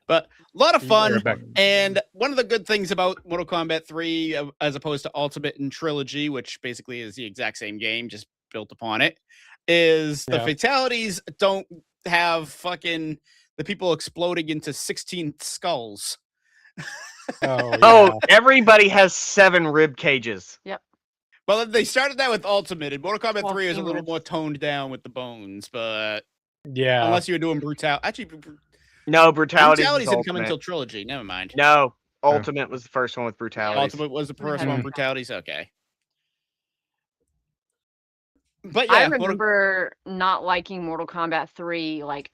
S11: But a lot of fun, and one of the good things about Mortal Kombat 3, as opposed to Ultimate and Trilogy, which basically is the exact same game, just built upon it, is the fatalities don't have fucking the people exploding into 16 skulls.
S16: Everybody has 7 rib cages.
S17: Yep.
S11: Well, they started that with Ultimate, and Mortal Kombat 3 is a little more toned down with the bones, but unless you're doing brutality. Actually,
S16: no, brutality's
S11: didn't come until Trilogy. Never mind.
S16: No, Ultimate was the first one with brutality.
S11: Ultimate was the first one. Brutality's okay. But
S17: I remember not liking Mortal Kombat 3 like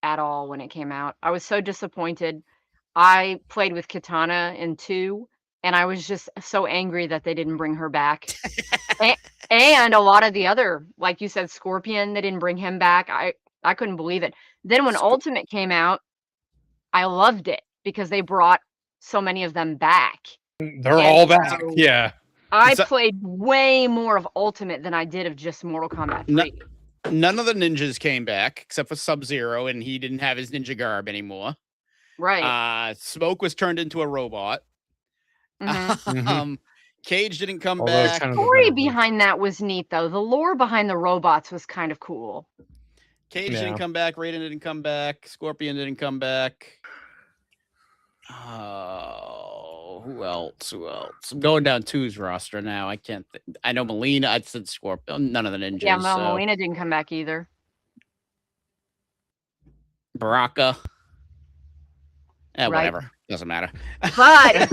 S17: at all when it came out. I was so disappointed. I played with Kitana in 2, and I was just so angry that they didn't bring her back. And a lot of the other, like you said, Scorpion, they didn't bring him back. I couldn't believe it. Then when Ultimate came out, I loved it because they brought so many of them back.
S15: They're all back. Yeah.
S17: I played way more of Ultimate than I did of just Mortal Kombat 3.
S11: None of the ninjas came back except for Sub-Zero, and he didn't have his ninja garb anymore.
S17: Right.
S11: Smoke was turned into a robot.
S17: Mhm.
S11: Cage didn't come back.
S17: The story behind that was neat, though. The lore behind the robots was kind of cool.
S11: Cage didn't come back. Raiden didn't come back. Scorpion didn't come back. Who else? I'm going down 2's roster now. I can't. I know Melina. I said Scorpion. None of the ninjas.
S17: Yeah, Melina didn't come back either.
S11: Baraka.
S17: Right.
S11: Whatever. Doesn't matter.
S17: But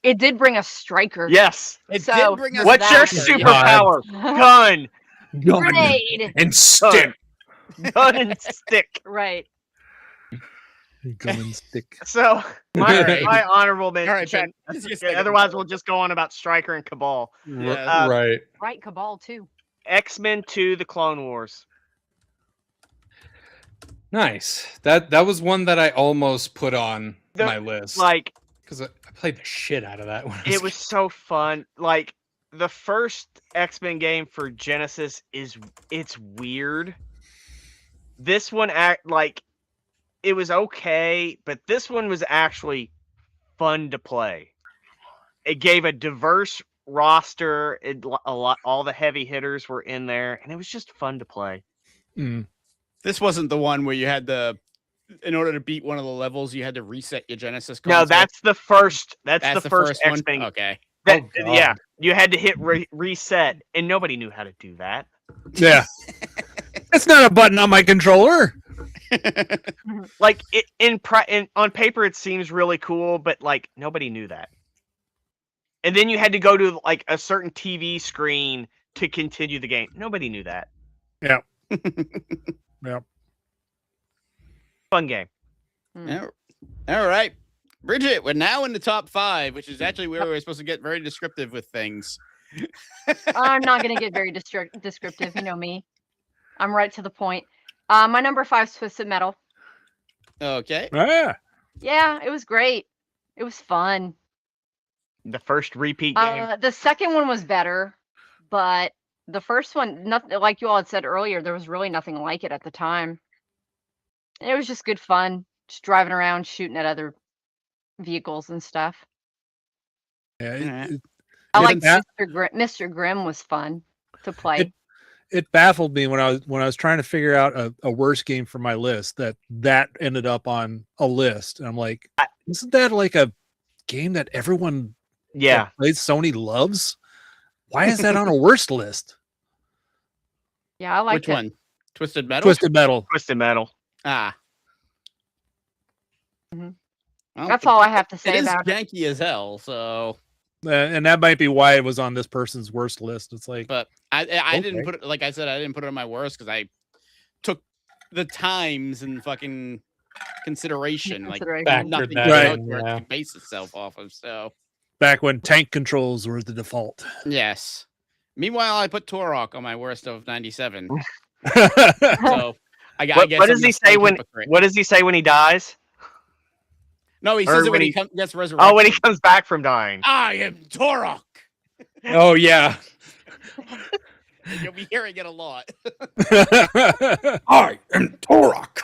S17: it did bring a striker.
S16: Yes.
S11: It
S17: So,
S11: did bring us
S16: What's your superpower? Gun.
S17: Grenade.
S15: And stick.
S16: Gun and stick.
S17: Right.
S18: Gun and stick.
S16: So my honorable mention.
S11: All right, Ben, let's just take a
S16: Otherwise, we'll just go on about Stryker and Cabal.
S15: Right.
S17: Right, Cabal too.
S16: X-Men 2: The Clone Wars.
S15: Nice. That was one that I almost put on my list.
S16: Like,
S15: because I played the shit out of that one.
S16: it was so fun. Like, the first X-Men game for Genesis it's weird. This one it was okay, but this one was actually fun to play. It gave a diverse roster. All the heavy hitters were in there, and it was just fun to play.
S11: This wasn't the one where you had in order to beat one of the levels, you had to reset your Genesis console.
S16: No, that's the first. That's the first
S11: one?
S16: X-Men.
S11: Okay.
S16: Yeah, you had to hit reset, and nobody knew how to do that.
S18: Yeah. That's not a button on my controller.
S16: Like on paper, it seems really cool, but like nobody knew that. And then you had to go to like a certain TV screen to continue the game. Nobody knew that.
S18: Yeah. Yeah.
S16: Fun game.
S11: All right. Bridget, we're now in the top 5, which is actually where we're supposed to get very descriptive with things.
S17: I'm not going to get very descriptive. You know me. I'm right to the point. My number 5 is Twisted Metal.
S11: Okay.
S17: Yeah, it was great. It was fun.
S16: The first repeat game.
S17: The second one was better, but the first one, nothing like you all had said earlier, there was really nothing like it at the time. It was just good fun, just driving around, shooting at other vehicles and stuff.
S18: Yeah,
S17: I like Mr. Grimm was fun to play.
S18: It baffled me when I was trying to figure out a worse game for my list that ended up on a list, and I'm like, isn't that like a game that everyone that plays Sony loves? Why is that on a worst list?
S17: Yeah, I like
S11: Which one? Twisted Metal?
S18: Twisted Metal.
S16: Twisted Metal.
S17: That's all I have to say about
S11: it. It is janky as hell, so.
S18: And that might be why it was on this person's worst list. It's like,
S11: but I didn't put it, like I said, I didn't put it on my worst because I took the times and fucking consideration, like nothing to base itself off of. So
S18: back when tank controls were the default.
S11: Yes. Meanwhile, I put Turok on my worst of 97. So I guess.
S16: What does he say when? What does he say when he dies?
S11: No, he says it when he gets resurrected.
S16: Oh, when he comes back from dying.
S11: I am Turok.
S15: Oh yeah.
S11: You'll be hearing it a lot.
S15: I am Turok.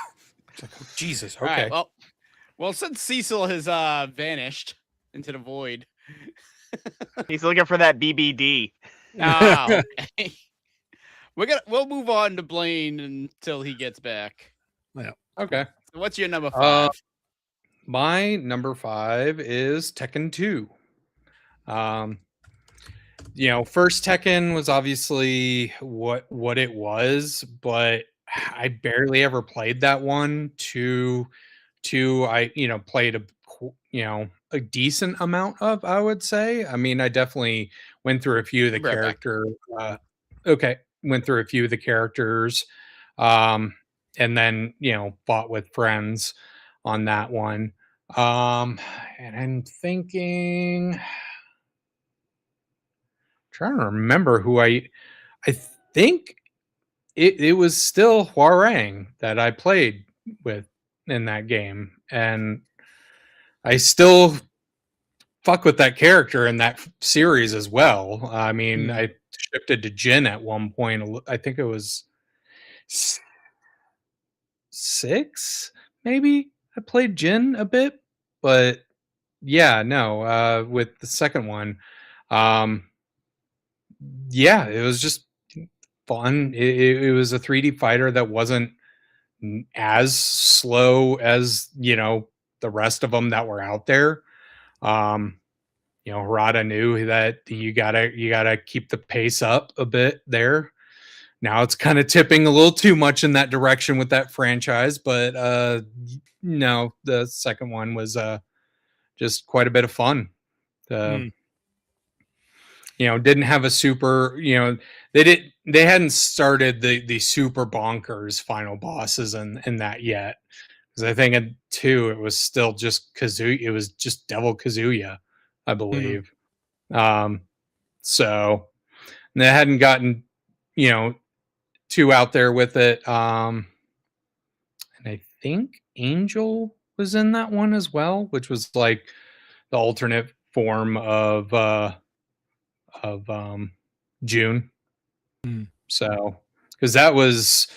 S15: It's like, oh, Jesus. Okay.
S11: Right, well, since Cecil has vanished into the void,
S16: he's looking for that BBD.
S11: Okay. We'll move on to Blaine until he gets back.
S18: Yeah.
S15: Okay.
S11: So what's your number 5?
S15: My number 5 is Tekken 2. First Tekken was obviously what it was, but I barely ever played that one. Two, I played a decent amount of, I would say. I mean, I definitely went through a few of the characters. Went through a few of the characters. and then fought with friends on that one. And I'm thinking, trying to remember who I think it was still Hwoarang that I played with in that game, and I still fuck with that character in that series as well. I mean, I shifted to Jin at one point. I think it was 6, maybe. I played Jin a bit, but yeah, no. With the second one, yeah, it was just fun. It was a 3D fighter that wasn't as slow as the rest of them that were out there. Harada knew that you gotta keep the pace up a bit there. Now it's kind of tipping a little too much in that direction with that franchise, but no, the second one was just quite a bit of fun. Didn't have a super, they hadn't started the super bonkers final bosses in that yet. Because I think in 2 it was still just Kazuya. It was just Devil Kazuya, I believe. So they hadn't gotten too out there with it. And I think Angel was in that one as well, which was like the alternate form of June. So because that was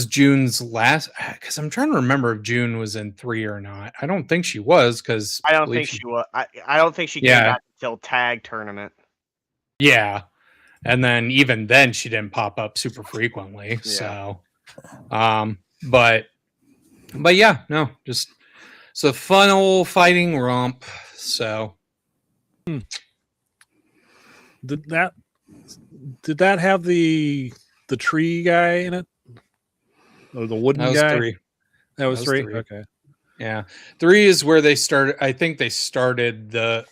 S15: June's last, because I'm trying to remember if June was in 3 or not. I don't think she was, because
S16: I don't think she was. I don't think she came back until tag tournament.
S15: Yeah. And then even then she didn't pop up super frequently. So but yeah, no, just it's a fun old fighting romp. So
S18: did that have the tree guy in it? Or the wooden guy?
S15: 3.
S18: That was 3? Okay.
S15: Yeah. 3 is where they started. I think they started they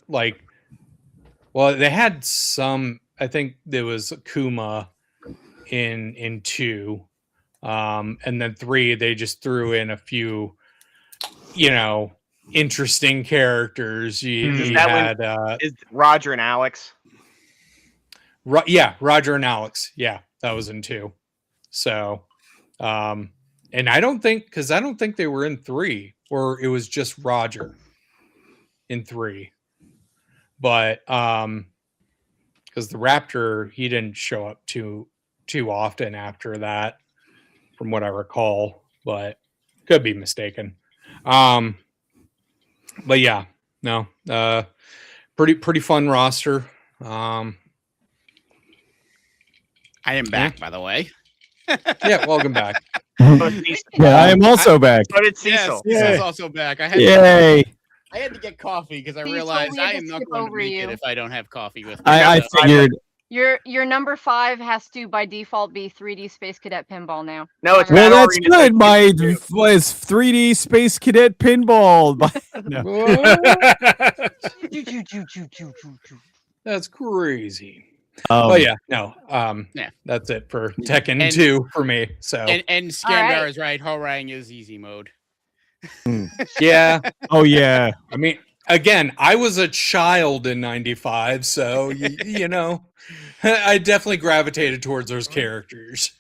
S15: had some, I think there was Kuma in 2. And then 3, they just threw in a few, interesting characters. You had
S16: is Roger and Alex.
S15: Yeah, Roger and Alex. Yeah, that was in 2. So and I don't think they were in 3, or it was just Roger in 3. But because the Raptor, he didn't show up too often after that, from what I recall, but could be mistaken. But yeah, no, pretty fun roster.
S11: I am back, by the way.
S15: Yeah, welcome back.
S14: Yeah, I am also back.
S16: So did Cecil.
S11: Yes, Cecil's also back. I had to get coffee because I realized I am not going to make it if I don't have coffee with me.
S14: I figured.
S17: Your number 5 has to by default be 3D Space Cadet Pinball now.
S16: No, it's
S14: well, that's good. My was 3D Space Cadet Pinball.
S15: That's crazy.
S14: Oh
S15: yeah, no. That's it for Tekken 2 for me. So
S11: and Scandar is right. Hwoarang is easy mode.
S15: Yeah.
S14: Oh yeah.
S15: I mean, again, I was a child in '95, so I definitely gravitated towards those characters.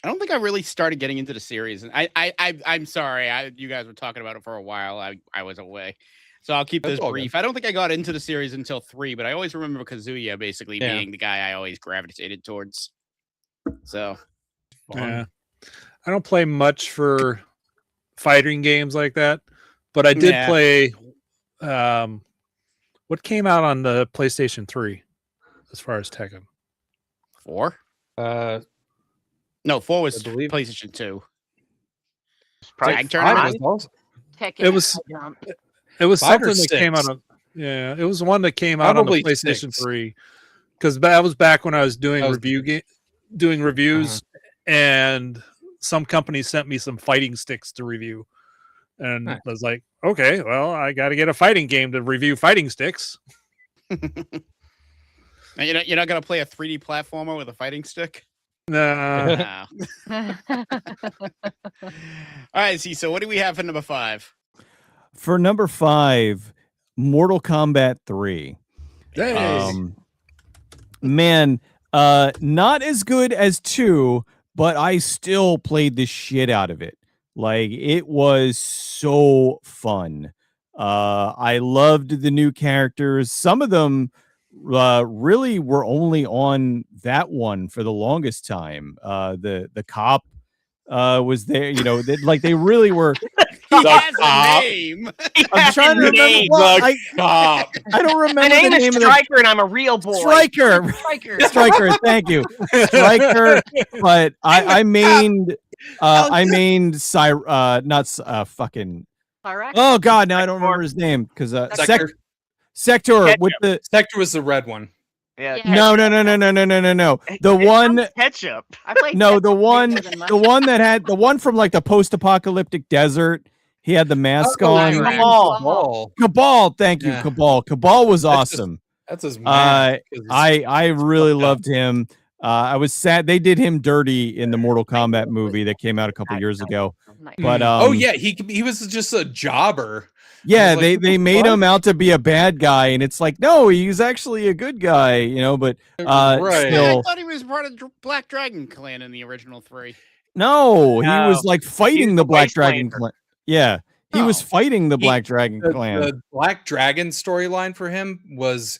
S11: I don't think I really started getting into the series, and I'm sorry. You guys were talking about it for a while. I was away. So I'll keep this brief. I don't think I got into the series until 3, but I always remember Kazuya basically being the guy I always gravitated towards. So,
S18: yeah, I don't play much for fighting games like that, but I did play. What came out on the PlayStation 3 as far as Tekken?
S11: 4? No, 4 was PlayStation 2.
S17: Tag
S18: tournament. It was something that came out of it was one that came out on the PlayStation 3, because that was back when I was doing reviews, and some company sent me some fighting sticks to review, and I was like, okay, well, I got to get a fighting game to review fighting sticks.
S11: And you're not gonna play a 3D platformer with a fighting stick? No. All right, see. So what do we have for number 5?
S14: For number 5, Mortal Kombat 3. Man, not as good as 2, but I still played the shit out of it. Like, it was so fun. I loved the new characters. Some of them really were only on that one for the longest time. The cop was there, you know, they really were.
S11: He has a name.
S14: I'm trying to remember. Well, I don't remember.
S16: My name
S14: the
S16: is
S14: name
S16: Stryker, and I'm a real boy.
S14: Stryker. Stryker. Thank you, Stryker. But I mained fucking.
S17: Cyrax?
S14: Oh God, now I don't remember his name because Sector with the
S15: Sector was the red one.
S16: Yeah.
S14: No. The one
S16: ketchup.
S14: the one from like the post-apocalyptic desert. He had the mask on. Cabal. Thank you, Cabal. Cabal was awesome.
S15: That's his mask.
S14: I really loved him. I was sad they did him dirty in the Mortal Kombat movie that came out a couple years ago. But
S15: oh yeah, he was just a jobber.
S14: Yeah,
S15: like,
S14: they made him out to be a bad guy, and it's like, no, he's actually a good guy, you know. But
S11: I
S14: still,
S11: thought he was part of Black Dragon Clan in the original 3.
S14: no, he was like
S16: He's
S14: fighting the Black
S16: Wastelander.
S14: Dragon Clan. Yeah, he was fighting the Black Dragon
S15: The
S14: Clan.
S15: Black Dragon storyline for him was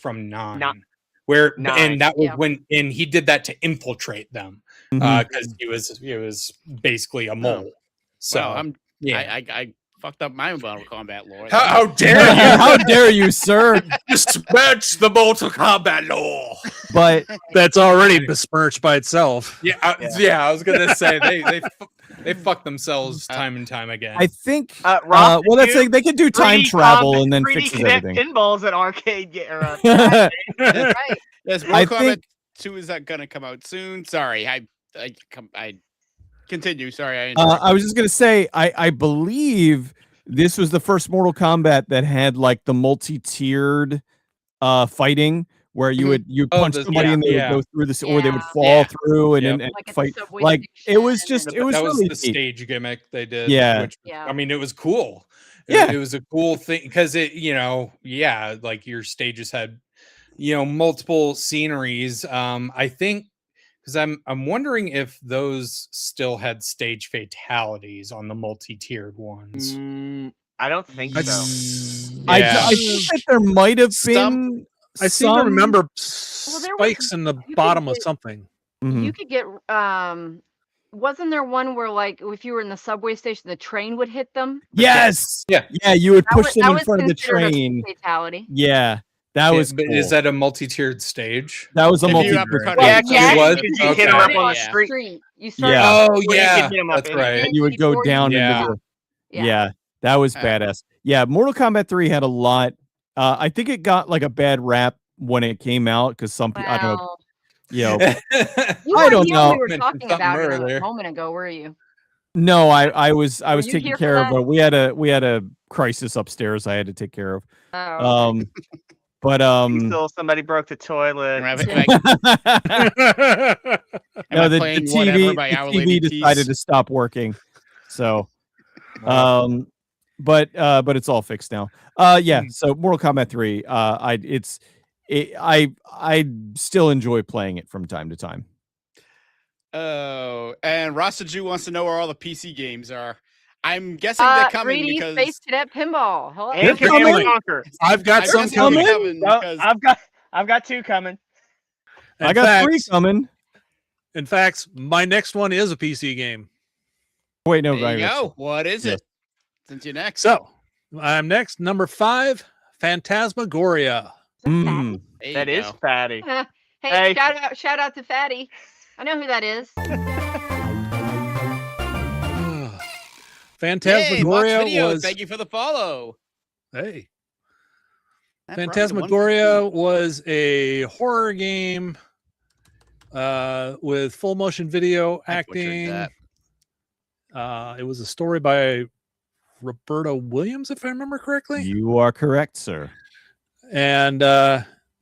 S15: from 9. Where
S16: 9.
S15: and that was when he did that to infiltrate them because he was basically a mole. So
S11: Well, I fucked up my Mortal Kombat lore.
S15: How dare you?
S14: How dare you, sir?
S15: Besmirch the Mortal Kombat lore.
S14: But
S18: that's already besmirched by itself.
S15: Yeah, I was gonna say they fuck themselves time and time again.
S14: I think
S16: Ross,
S14: well, that's like they could do time
S16: 3D
S14: travel and then
S16: 3D
S14: fixes
S16: Connect
S14: everything.
S16: pinballs at arcade.
S17: Right.
S11: Yes,
S14: I
S11: Mortal Kombat
S14: think-
S11: 2 is going to come out soon. Sorry, I continue. Sorry,
S14: I was just gonna say, I believe this was the first Mortal Kombat that had like the multi-tiered fighting where you would punch somebody and they would go through this, or they would fall through and then fight. Like it was just
S15: that
S14: was
S15: was
S14: really
S15: the
S14: neat.
S15: stage gimmick they did.
S14: Yeah.
S15: which, I mean, it was cool.
S14: Yeah.
S15: It was a cool thing because like your stages had multiple sceneries. I think because I'm wondering if those still had stage fatalities on the multi-tiered ones.
S16: I don't think so.
S14: I think that there might have been.
S18: I seem to
S14: some-
S18: remember
S17: there was-
S18: spikes in the
S17: you
S18: bottom
S17: could
S18: of
S17: get-
S18: something.
S14: Mhm.
S17: You could get wasn't there one where like if you were in the subway station the train would hit them?
S14: Yes.
S15: Yeah.
S14: Yeah, you would
S17: That
S14: push
S17: was-
S14: them
S17: that
S14: in
S17: was
S14: front of the
S17: considered a
S14: train.
S17: fatality.
S14: Yeah, that was.
S15: But
S14: Cool.
S15: is that a multi-tiered stage?
S14: That was a
S11: If you
S14: multi.
S11: have to cut
S16: Yeah,
S11: out
S16: yeah,
S15: it was?
S16: because you hit them up
S15: Okay.
S16: on the
S11: Yeah.
S16: street.
S17: You start
S14: Yeah.
S15: Oh
S16: Or you could
S15: yeah,
S16: hit 'em up
S15: that's
S16: in-
S15: right.
S14: You would go
S17: before you-
S14: down
S15: Yeah.
S14: into the.
S17: Yeah.
S14: Yeah, that was badass. Yeah, Mortal Kombat 3 had a lot. I think it got like a bad rap when it came out because some people, I don't know,
S17: Well,
S14: you know,
S17: you
S14: I
S17: weren't
S14: don't
S17: here
S14: know.
S17: when we were
S15: Mentioned
S17: talking
S15: something
S17: about it
S15: earlier.
S17: a moment ago, were you?
S14: No, I was
S17: you
S14: taking
S17: here for
S14: care of
S17: that?
S14: we had a crisis upstairs I had to take care of.
S17: Oh,
S14: But
S16: Still, somebody broke the toilet.
S14: no, the
S11: playing
S14: TV,
S11: Whatever by
S14: the
S11: Our
S14: TV
S11: Lady
S14: decided
S11: Peace?
S14: to stop working. So but it's all fixed now. Yeah, so Mortal Kombat 3, I still enjoy playing it from time to time.
S11: Oh, and Rasta Jew wants to know where all the PC games are. I'm guessing they're coming
S17: 3D
S11: because
S17: Space Cadet Pinball. Hello.
S16: And
S14: They're
S16: Command
S14: coming.
S16: and Conquer.
S18: I've got
S11: I'm
S18: some
S11: guessing they're
S18: coming.
S11: because
S16: I've got 2 coming.
S14: I
S18: In
S14: got
S18: fact-
S14: 3 coming.
S18: In fact, my next one is a PC game.
S14: Wait, no,
S11: there you
S14: I-
S11: go. What is
S14: Yes.
S11: it? Since you're next.
S18: So I'm next. Number 5, Phantasmagoria.
S14: Mm.
S11: There you
S16: That is
S11: go.
S16: fatty.
S17: Hey,
S16: Hey.
S17: shout out to Fatty. I know who that is.
S11: Yay, Mox
S18: Phantasmagoria
S11: Video,
S18: was
S11: thank you for the follow.
S18: hey.
S11: That brought me to
S18: Phantasmagoria was a horror game with full motion video
S11: I butchered
S18: acting.
S11: that.
S18: It was a story by Roberta Williams, if I remember correctly.
S14: You are correct, sir.
S18: And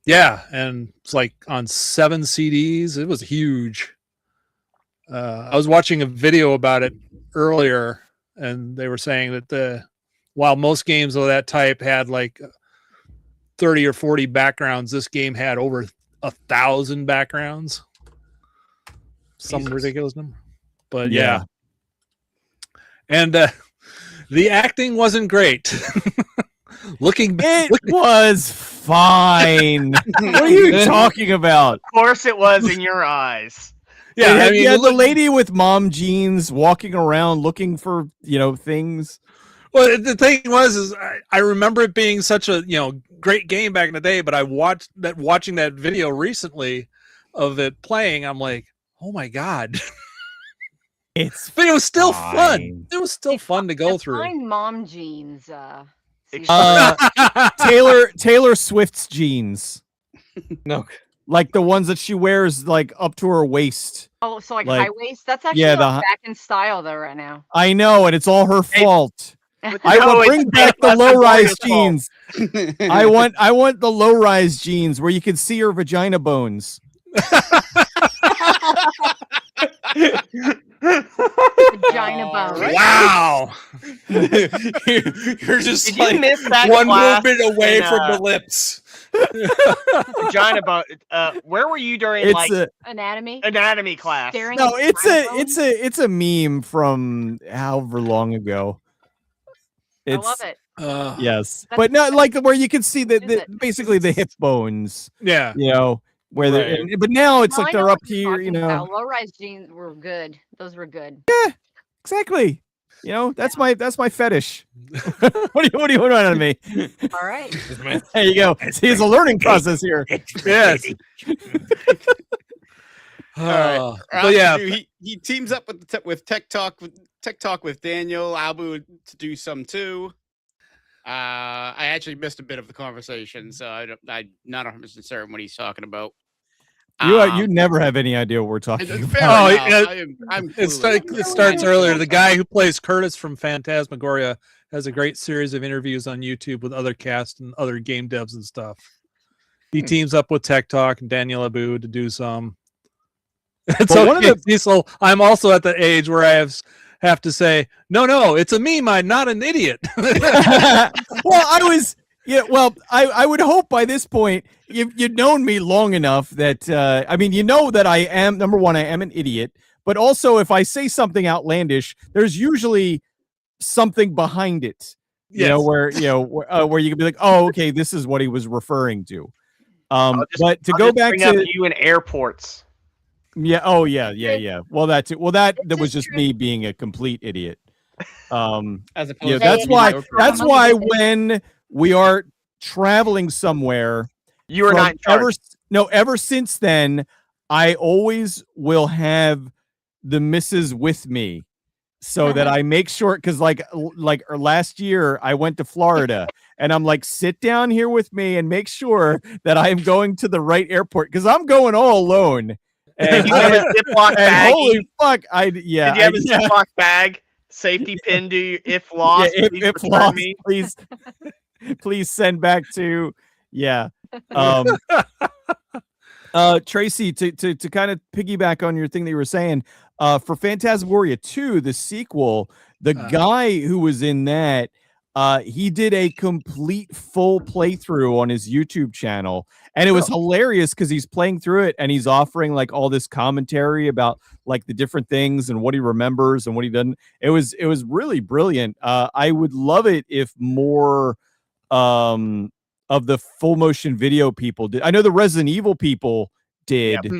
S18: Yeah, and it's like on 7 CDs. It was huge. I was watching a video about it earlier, and they were saying that while most games of that type had like 30 or 40 backgrounds, this game had over 1,000 backgrounds. Some ridiculous number. But yeah. And the acting wasn't great.
S14: It was fine. What are you talking about?
S16: Of course it was in your eyes.
S14: Yeah, I mean, the lady with mom jeans walking around looking for, things.
S18: Well, the thing was, I remember it being such a, great game back in the day, but watching that video recently of it playing, I'm like, oh my God. But it was still fun. It was still fun to go through.
S17: Find mom jeans.
S14: Taylor Swift's jeans.
S11: No.
S14: Like the ones that she wears like up to her waist.
S17: Oh, so like high waist? That's actually back in style though right now.
S14: I know, and it's all her fault. I will bring back the low-rise jeans. I want the low-rise jeans where you can see her vagina bones.
S17: Vagina bones.
S15: Wow. You're just
S16: Did
S15: like
S16: you miss that
S15: one
S16: class
S15: movement away
S16: in,
S15: from the lips.
S16: Vagina bone. Where were you during anatomy class?
S17: Staring
S14: No,
S17: at
S14: it's a meme from however long ago.
S17: I love it.
S14: Yes, but not like where you can see basically the hip bones.
S18: Yeah,
S14: where they. But now it's
S17: No,
S14: like
S17: I know
S14: they're
S17: what
S14: up
S17: you're
S14: here.
S17: talking about. Low-rise jeans were good. Those were good.
S14: Yeah, exactly. That's my fetish. What do you want out of me?
S17: All right.
S14: There you go. See, it's a learning process here.
S18: Yes.
S11: All right.
S18: But yeah,
S11: he teams up with Tech Talk with Daniel Abu to do some too. I actually missed a bit of the conversation, so I'm not 100% certain what he's talking about.
S14: You never have any idea what we're talking about.
S11: It
S18: starts earlier. The guy who plays Curtis from Phantasmagoria has a great series of interviews on YouTube with other cast and other game devs and stuff. He teams up with Tech Talk and Daniel Abu to do some. So one of Cecil, I'm also at the age where I have to say, no, it's a meme. I'm not an idiot.
S14: Well, I would hope by this point you've known me long enough that that I am, number one, I am an idiot, but also if I say something outlandish, there's usually something behind it. Where you can be like, oh, okay, this is what he was referring to. But to go back to
S16: you in airports.
S14: Yeah. Oh, yeah. Well, that's it. Well, that was just me being a complete idiot.
S11: As opposed
S14: that's why when we are traveling somewhere,
S16: you are not
S14: ever since then, I always will have the missus with me so that I make sure, because like last year I went to Florida and I'm like, sit down here with me and make sure that I am going to the right airport because I'm going all alone. And
S16: you have a Ziploc bag.
S14: Holy fuck!
S16: Did you have a Ziploc bag? Safety pin to if lost.
S14: If lost, please send back to Tracy, to kind of piggyback on your thing that you were saying, for Phantasmagoria 2, the sequel, the guy who was in that, he did a complete full playthrough on his YouTube channel, and it was hilarious because he's playing through it and he's offering like all this commentary about like the different things and what he remembers and what he doesn't. It was really brilliant. I would love it if more of the full motion video people did. I know the Resident Evil people did. Yep.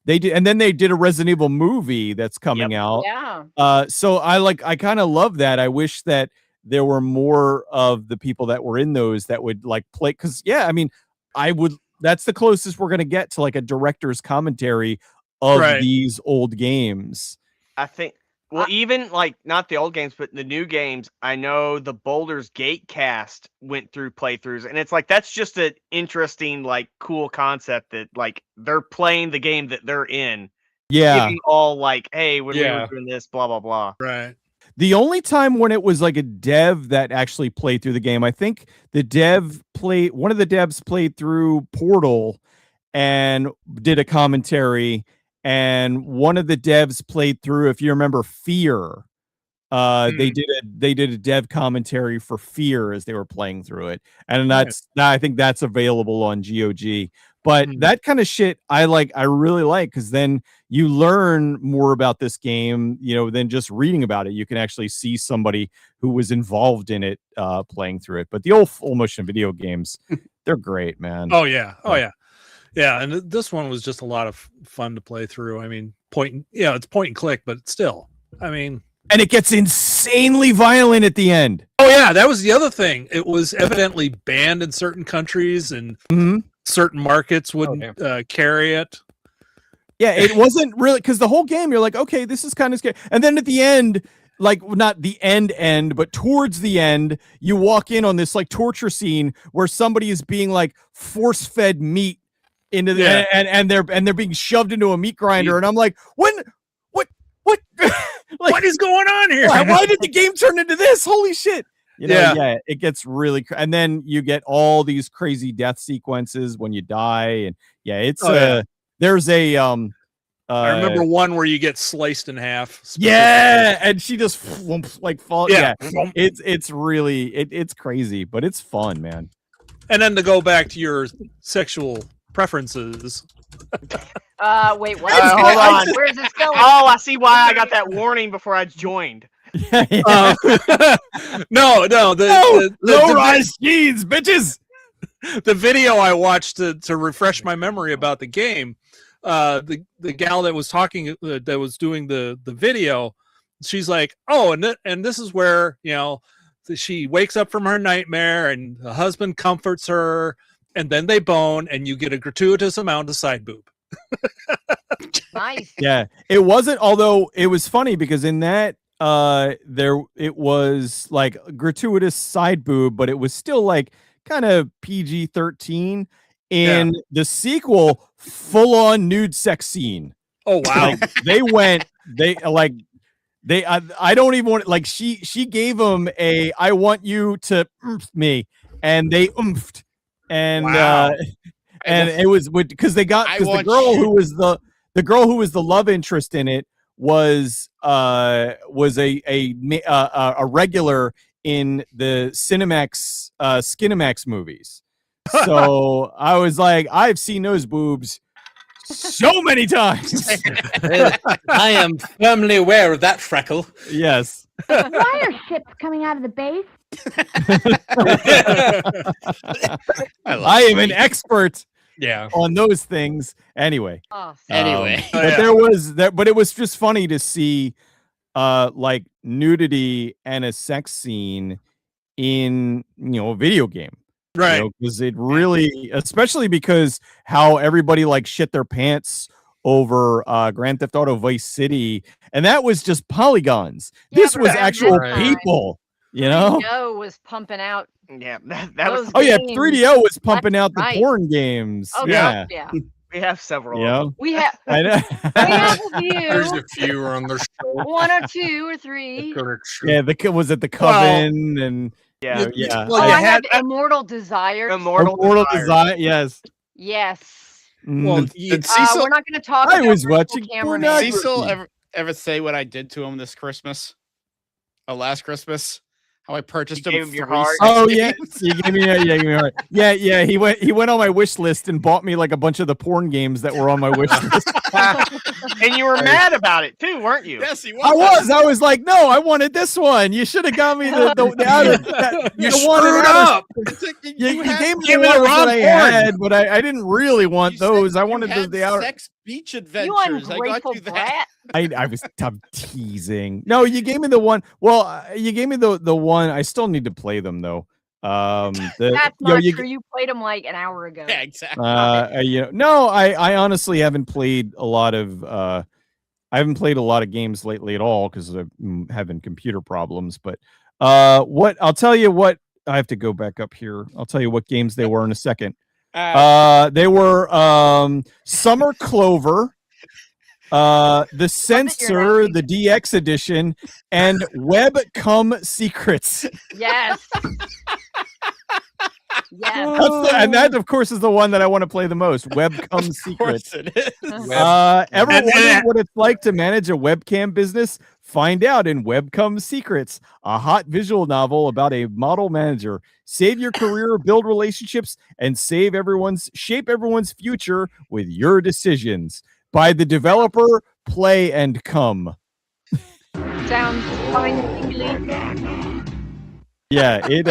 S14: They did, and then they did a Resident Evil movie that's coming out.
S17: Yeah.
S14: So I kind of love that. I wish that there were more of the people that were in those that would like play, because that's the closest we're going to get to like a director's commentary of these old games.
S16: I think, even like not the old games, but the new games, I know the Baldur's Gate cast went through playthroughs, and it's like, that's just an interesting, like cool concept that like they're playing the game that they're in.
S14: Yeah.
S16: Giving all like, hey, when we were doing this, blah, blah, blah.
S18: Right.
S14: The only time when it was like a dev that actually played through the game, I think one of the devs played through Portal and did a commentary, and one of the devs played through, if you remember, Fear. They did a dev commentary for Fear as they were playing through it, and I think that's available on GOG. But that kind of shit I really like, because then you learn more about this game, than just reading about it. You can actually see somebody who was involved in it playing through it. But the old full motion video games, they're great, man.
S18: Oh yeah. Yeah, and this one was just a lot of fun to play through. I mean, it's point and click, but still, I mean,
S14: and it gets insanely violent at the end.
S18: Oh yeah, that was the other thing. It was evidently banned in certain countries, and certain markets wouldn't carry it.
S14: Yeah, it wasn't really, because the whole game you're like, okay, this is kind of scary, and then at the end, like not the end, but towards the end, you walk in on this like torture scene where somebody is being like force fed meat into the and they're being shoved into a meat grinder, and I'm like, what like,
S18: what is going on here?
S14: Why did the game turn into this? Holy shit. It gets really and then you get all these crazy death sequences when you die, and it's there's a
S18: I remember one where you get sliced in half.
S14: And she just like falls. It's really it's crazy, but it's fun, man.
S18: And then to go back to your sexual preferences.
S17: Wait, what? Hold on. Where's this going?
S16: Oh, I see why I got that warning before I joined.
S18: No, the
S14: low-rise skis, bitches.
S18: The video I watched to refresh my memory about the game, the gal that was talking, that was doing the video, she's like, oh, and this is where she wakes up from her nightmare, and the husband comforts her, and then they bone, and you get a gratuitous amount of side boob.
S17: Nice.
S14: Yeah, it wasn't. Although it was funny because in that it was like gratuitous side boob, but it was still like kind of PG-13. In the sequel, full on nude sex scene.
S18: Oh wow!
S14: I don't even want, like, she gave him a I want you to me, and they oomphed, and and it was because the girl who was the love interest in it was a regular in the Cinemax Skinemax movies. So I was like, I've seen those boobs so many times.
S15: I am firmly aware of that, Freckle.
S14: Yes.
S19: Why are ships coming out of the base?
S14: I am an expert on those things. Anyway.
S17: Oh,
S14: but there was that, but it was just funny to see like nudity and a sex scene in a video game.
S18: Right.
S14: Because it really, especially because how everybody like shit their pants over Grand Theft Auto Vice City, and that was just polygons. This was actual people,
S17: 3DO was pumping out.
S16: Yeah, that was.
S14: Oh yeah, 3DO was pumping out the porn games.
S17: Oh
S14: yeah.
S16: We have several.
S14: Yeah.
S17: We have.
S14: I know.
S17: We have a few.
S15: There's a few on their show.
S17: 1 or 2 or 3.
S14: Yeah, was it the Coven and.
S16: Yeah.
S17: Well, I had Immortal Desire.
S14: Immortal Desire. Yes.
S17: Yes.
S18: Well,
S11: did Cecil,
S17: we're not going to talk.
S14: I was watching.
S11: Cecil ever say what I did to him this Christmas? Last Christmas, how I purchased him
S16: your heart.
S14: Oh yeah, you gave me my heart. Yeah. He went on my wish list and bought me like a bunch of the porn games that were on my wish list.
S16: And you were mad about it too, weren't you?
S11: Yes, he was.
S14: I was like, no, I wanted this one. You should have got me the
S18: you screwed up.
S14: You gave me the one that I had, but I didn't really want those. I wanted the outer
S11: sex beach adventures.
S17: You ungrateful brat.
S14: I'm teasing. No, you gave me the one. Well, you gave me the one. I still need to play them though.
S17: That's not true. You played them like an hour ago.
S11: Yeah, exactly.
S14: No, I honestly haven't played a lot of. I haven't played a lot of games lately at all because I'm having computer problems. But what I'll tell you what I have to go back up here. I'll tell you what games they were in a second. They were Summer Clover. The Sensor, the DX edition, and Webcom Secrets.
S17: Yes. Yes.
S14: And that, of course, is the one that I want to play the most. Webcom Secrets.
S11: It is.
S14: Ever wondered what it's like to manage a webcam business? Find out in Webcom Secrets, a hot visual novel about a model manager. Save your career, build relationships, and shape everyone's future with your decisions. By the developer Play and Come.
S17: Sounds fine.
S14: Yeah, it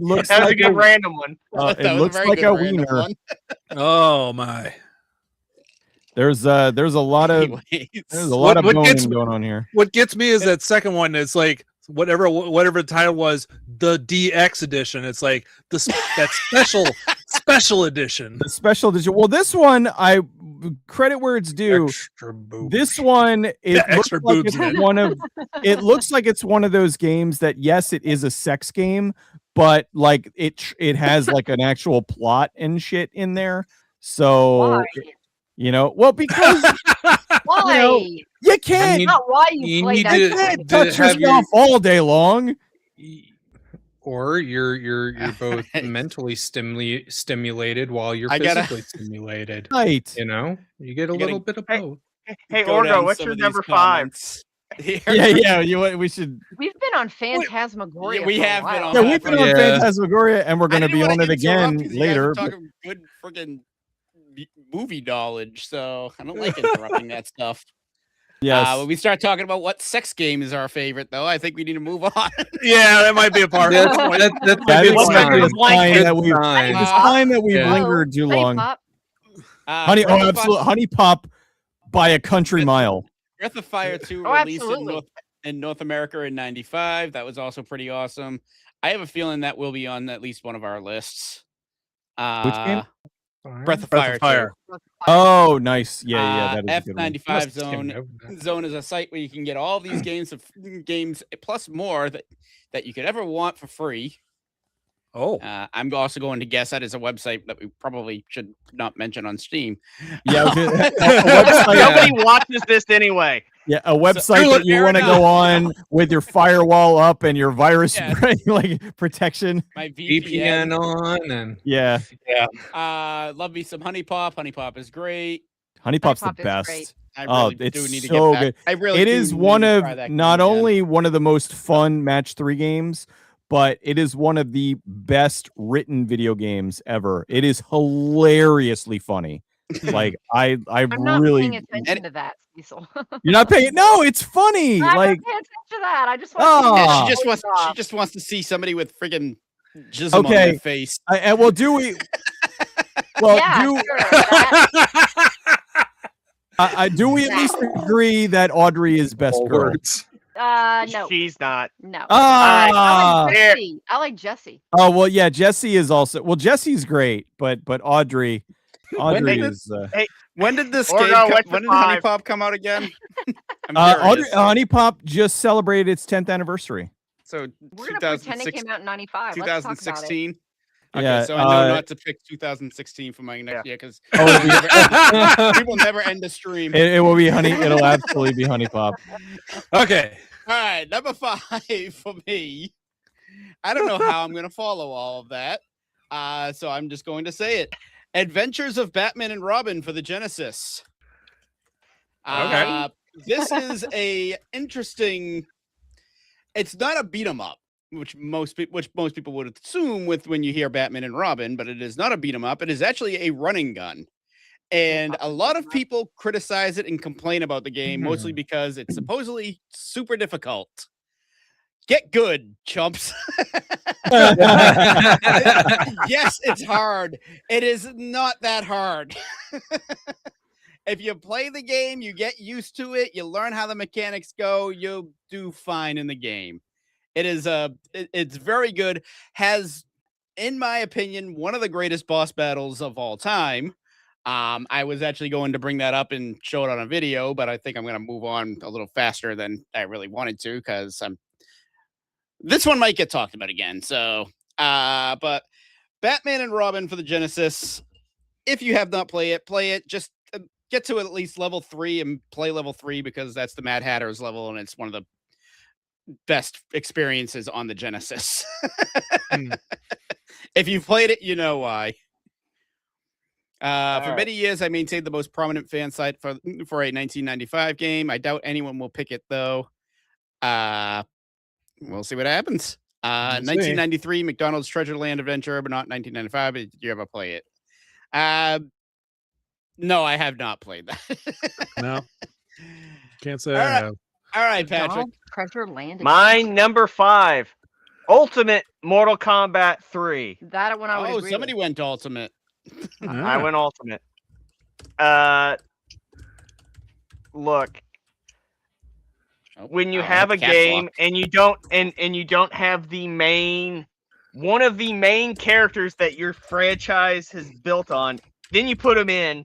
S14: looks
S16: That was
S14: like
S16: a good random one.
S14: It looks like a wiener.
S18: Oh my!
S14: There's a lot of boning going on here.
S18: What gets me is that second one. It's like whatever the title was, the DX edition. It's like that special edition.
S14: The special edition. Well, this one, I credit where it's due. This one, it looks like it's one of those games that, yes, it is a sex game, but like it has like an actual plot and shit in there. So, well, because
S17: why?
S14: You can't.
S17: Not why you play that.
S14: Touch yourself all day long.
S15: Or you're both mentally stimulated while you're physically stimulated.
S14: Right.
S15: You get a little bit of both.
S16: Hey, Orgo, what's your number 5?
S14: Yeah. We should.
S17: We've been on Phantasmagoria.
S11: We have been on.
S14: Yeah, we've been on Phantasmagoria, and we're going to be on it again later.
S11: Talking good freaking movie knowledge, so I don't like interrupting that stuff.
S14: Yes.
S11: When we start talking about what sex game is our favorite, though, I think we need to move on.
S18: Yeah, that might be a part.
S14: It's fine that we've lingered too long. Honey Pop by a country mile.
S11: Breath of Fire 2 released in North America in '95. That was also pretty awesome. I have a feeling that will be on at least one of our lists.
S14: Which game?
S11: Breath of Fire.
S14: Oh, nice. Yeah.
S11: That is F95 Zone. Zone is a site where you can get all these games plus more that you could ever want for free.
S18: Oh,
S11: I'm also going to guess that is a website that we probably should not mention on Steam.
S14: Yeah,
S16: nobody watches this anyway.
S14: Yeah, a website that you want to go on with your firewall up and your virus protection.
S11: My VPN
S15: on and
S14: yeah.
S11: Love me some Honey Pop. Honey Pop is great.
S14: Honey Pop's the best.
S11: I really
S14: it's
S11: do need to
S14: so
S11: get back.
S14: good.
S11: I really
S14: it is one of not only one of the most fun match 3 games, but it is one of the best written video games ever. It is hilariously funny. Like I'm not
S17: really
S14: paying
S17: attention to that, Cecil.
S14: You're not paying. No, it's funny.
S17: I'm
S14: like
S17: not paying attention to that. I just want
S11: she just wants to see somebody with friggin' jism on their face.
S14: And well, do we? Well, do we at least agree that Audrey is best girl?
S17: No.
S16: She's not.
S17: No. I like Jessie.
S14: Oh well, yeah, Jessie is also. Well, Jessie's great, but Audrey is.
S11: When did this game? When did Honey Pop come out again?
S14: Honey Pop just celebrated its 10th anniversary.
S11: So
S17: we're gonna pretend it came out in '95.
S11: 2016. Okay,
S14: yeah,
S11: so I know not to pick 2016 for my next year because people never end the stream.
S14: It will be Honey. It'll absolutely be Honey Pop.
S18: Okay.
S11: All right, number 5 for me. I don't know how I'm going to follow all of that, so I'm just going to say it. Adventures of Batman and Robin for the Genesis.
S18: Okay.
S11: This is a interesting. It's not a beat 'em up, which most people would assume with when you hear Batman and Robin, but it is not a beat 'em up. It is actually a running gun. And a lot of people criticize it and complain about the game, mostly because it's supposedly super difficult. Get good, chumps. Yes, it's hard. It is not that hard. If you play the game, you get used to it, you learn how the mechanics go, you'll do fine in the game. It is it's very good. Has, in my opinion, one of the greatest boss battles of all time. I was actually going to bring that up and show it on a video, but I think I'm going to move on a little faster than I really wanted to because this one might get talked about again. So, but Batman and Robin for the Genesis. If you have not played it, play it. Just get to at least level 3 and play level 3 because that's the Mad Hatter's level and it's one of the best experiences on the Genesis. If you've played it, you know why. For many years, I maintained the most prominent fan site for a 1995 game. I doubt anyone will pick it, though. We'll see what happens. 1993, McDonald's Treasure Land Adventure, but not 1995. Did you ever play it? No, I have not played that.
S18: No. Can't say I have.
S11: All right, Patrick.
S17: Treasure Land.
S16: My number 5, Ultimate Mortal Kombat 3.
S17: That one I would agree
S11: somebody
S17: with.
S11: went Ultimate.
S16: I went Ultimate. Look, when you have a game and you don't and you don't have the main one of the main characters that your franchise has built on, then you put them in,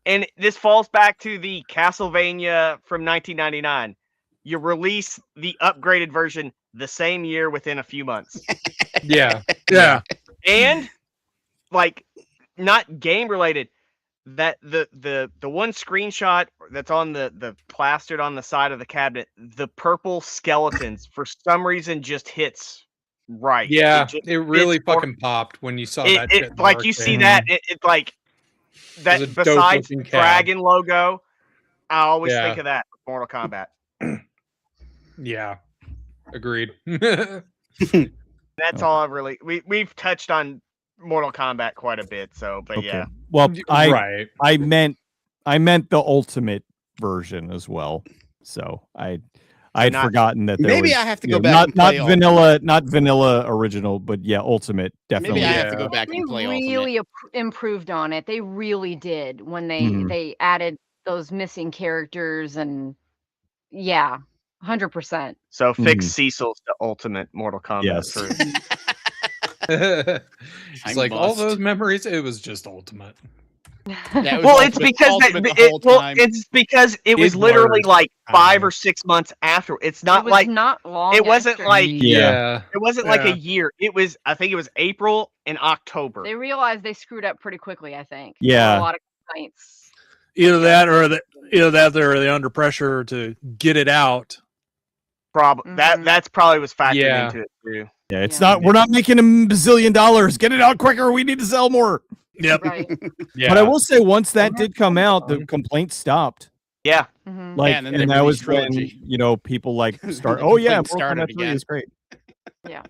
S16: and this falls back to the Castlevania from 1999. You release the upgraded version the same year within a few months.
S15: Yeah.
S16: And like, not game related, that the one screenshot that's on the plastered on the side of the cabinet, the purple skeletons for some reason just hits right.
S15: Yeah, it really fucking popped when you saw that shit.
S16: Like, you see that, it's like that besides the dragon logo, I always think of that with Mortal Kombat.
S15: Yeah, agreed.
S16: That's all I really we've touched on Mortal Kombat quite a bit, so but yeah.
S14: Well, I meant the Ultimate version as well. So I'd forgotten that there
S11: maybe
S14: was,
S11: I have to go back and
S14: not
S11: play
S14: vanilla, not vanilla original, but yeah, Ultimate definitely.
S11: Maybe I have to go back and play
S17: They really
S11: Ultimate.
S17: improved on it. They really did when they added those missing characters and 100%.
S16: So fix Cecil's the Ultimate Mortal Kombat.
S14: Yes.
S15: It's like all those memories. It was just Ultimate.
S16: Well, it's because it's because it was literally like 5 or 6 months after. It's not like
S17: not long.
S16: It wasn't
S17: after.
S16: like
S15: it
S16: wasn't like a year. It was, I think it was April and October.
S17: They realized they screwed up pretty quickly. I think.
S14: Yeah.
S17: There were a lot of complaints.
S18: Either that or they're under pressure to get it out.
S16: That's probably was factored into it too.
S14: Yeah, it's not. We're not making $1 bazillion. Get it out quicker. We need to sell more.
S18: Yep.
S17: Right.
S14: But I will say, once that did come out, the complaints stopped.
S16: Yeah.
S14: Like,
S11: and then
S14: and
S11: they
S14: that was
S11: released
S14: when people like start. Oh yeah,
S11: Complaints started
S14: Mortal Kombat 3
S11: again.
S14: is great.
S17: Yeah.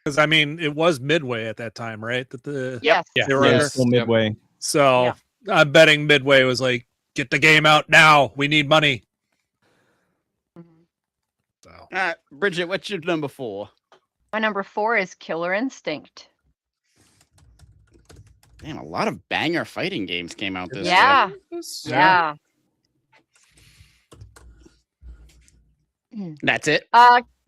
S18: Because I mean, it was Midway at that time, right? That the
S17: Yes.
S18: they were
S14: Yeah,
S18: under.
S14: still Midway.
S18: So I'm betting Midway was like, get the game out now. We need money.
S11: All right, Bridget, what's your number 4?
S17: My number 4 is Killer Instinct.
S11: Damn, a lot of banger fighting games came out this
S17: Yeah.
S11: year.
S17: Yeah.
S11: That's it.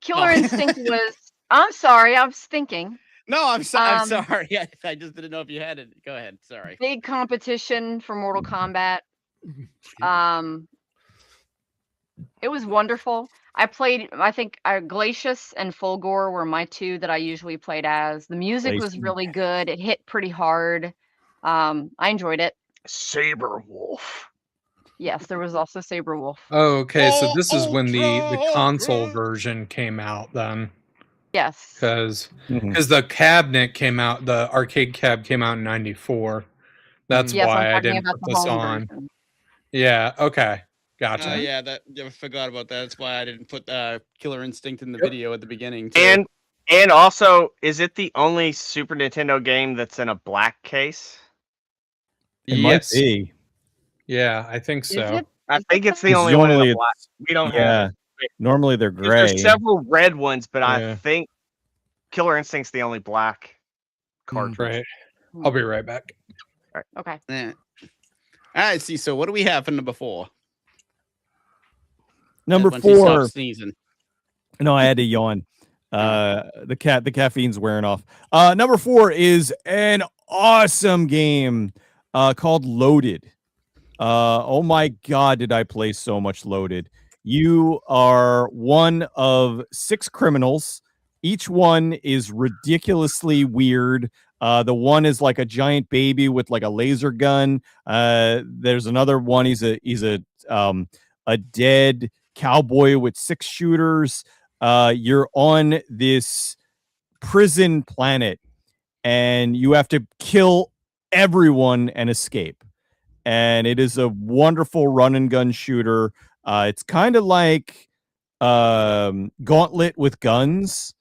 S17: Killer Instinct was. I'm sorry, I was thinking.
S11: No, I'm sorry. I just didn't know if you had it. Go ahead. Sorry.
S17: Big competition for Mortal Kombat. It was wonderful. I played, I think Glacius and Fulgore were my 2 that I usually played as. The music was really good. It hit pretty hard. I enjoyed it.
S16: Saber Wolf.
S17: Yes, there was also Saber Wolf.
S15: Oh, okay. So this is when the console version came out then.
S17: Yes.
S15: Because the cabinet came out, the arcade cab came out in 94. That's
S17: Yes,
S15: why
S17: I'm
S15: I
S17: talking
S15: didn't
S17: about
S15: put
S17: the
S15: this
S17: home
S15: on.
S17: version.
S15: Yeah, okay. Gotcha.
S11: Yeah, I forgot about that. That's why I didn't put Killer Instinct in the video at the beginning. Too.
S16: And also, is it the only Super Nintendo game that's in a black case?
S14: It might be.
S15: Yeah, I think so.
S16: I think it's the only one in
S14: Normally
S16: a black. We don't have.
S14: Normally they're gray.
S16: There's several red ones, but I think Killer Instinct's the only black cartridge.
S15: Right. I'll be right back.
S16: All right.
S17: Okay.
S11: Yeah. All right, see. So what do we have for number 4?
S14: Number
S11: Once he stopped
S14: 4.
S11: Sneezing.
S14: No, I had to yawn. The caffeine's wearing off. Number 4 is an awesome game called Loaded. Oh my God, did I play so much Loaded? You are one of 6 criminals. Each one is ridiculously weird. The one is like a giant baby with like a laser gun. There's another one. He's a dead cowboy with 6 shooters. You're on this prison planet, and you have to kill everyone and escape. And it is a wonderful run and gun shooter. It's kind of like Gauntlet with guns,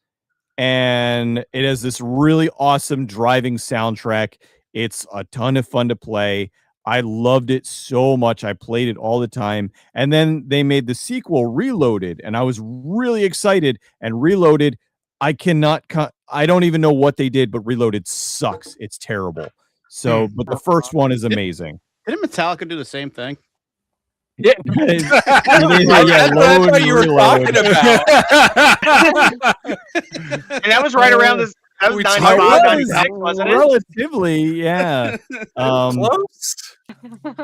S14: and it has this really awesome driving soundtrack. It's a ton of fun to play. I loved it so much. I played it all the time. And then they made the sequel, Reloaded, and I was really excited. And Reloaded, I don't even know what they did, but Reloaded sucks. It's terrible. So, but the first one is amazing.
S11: Didn't Metallica do the same thing?
S14: Yeah,
S15: That's what you were talking about.
S16: And that was right around this. That was 95, 96, wasn't it?
S14: Relatively, yeah.
S15: Close.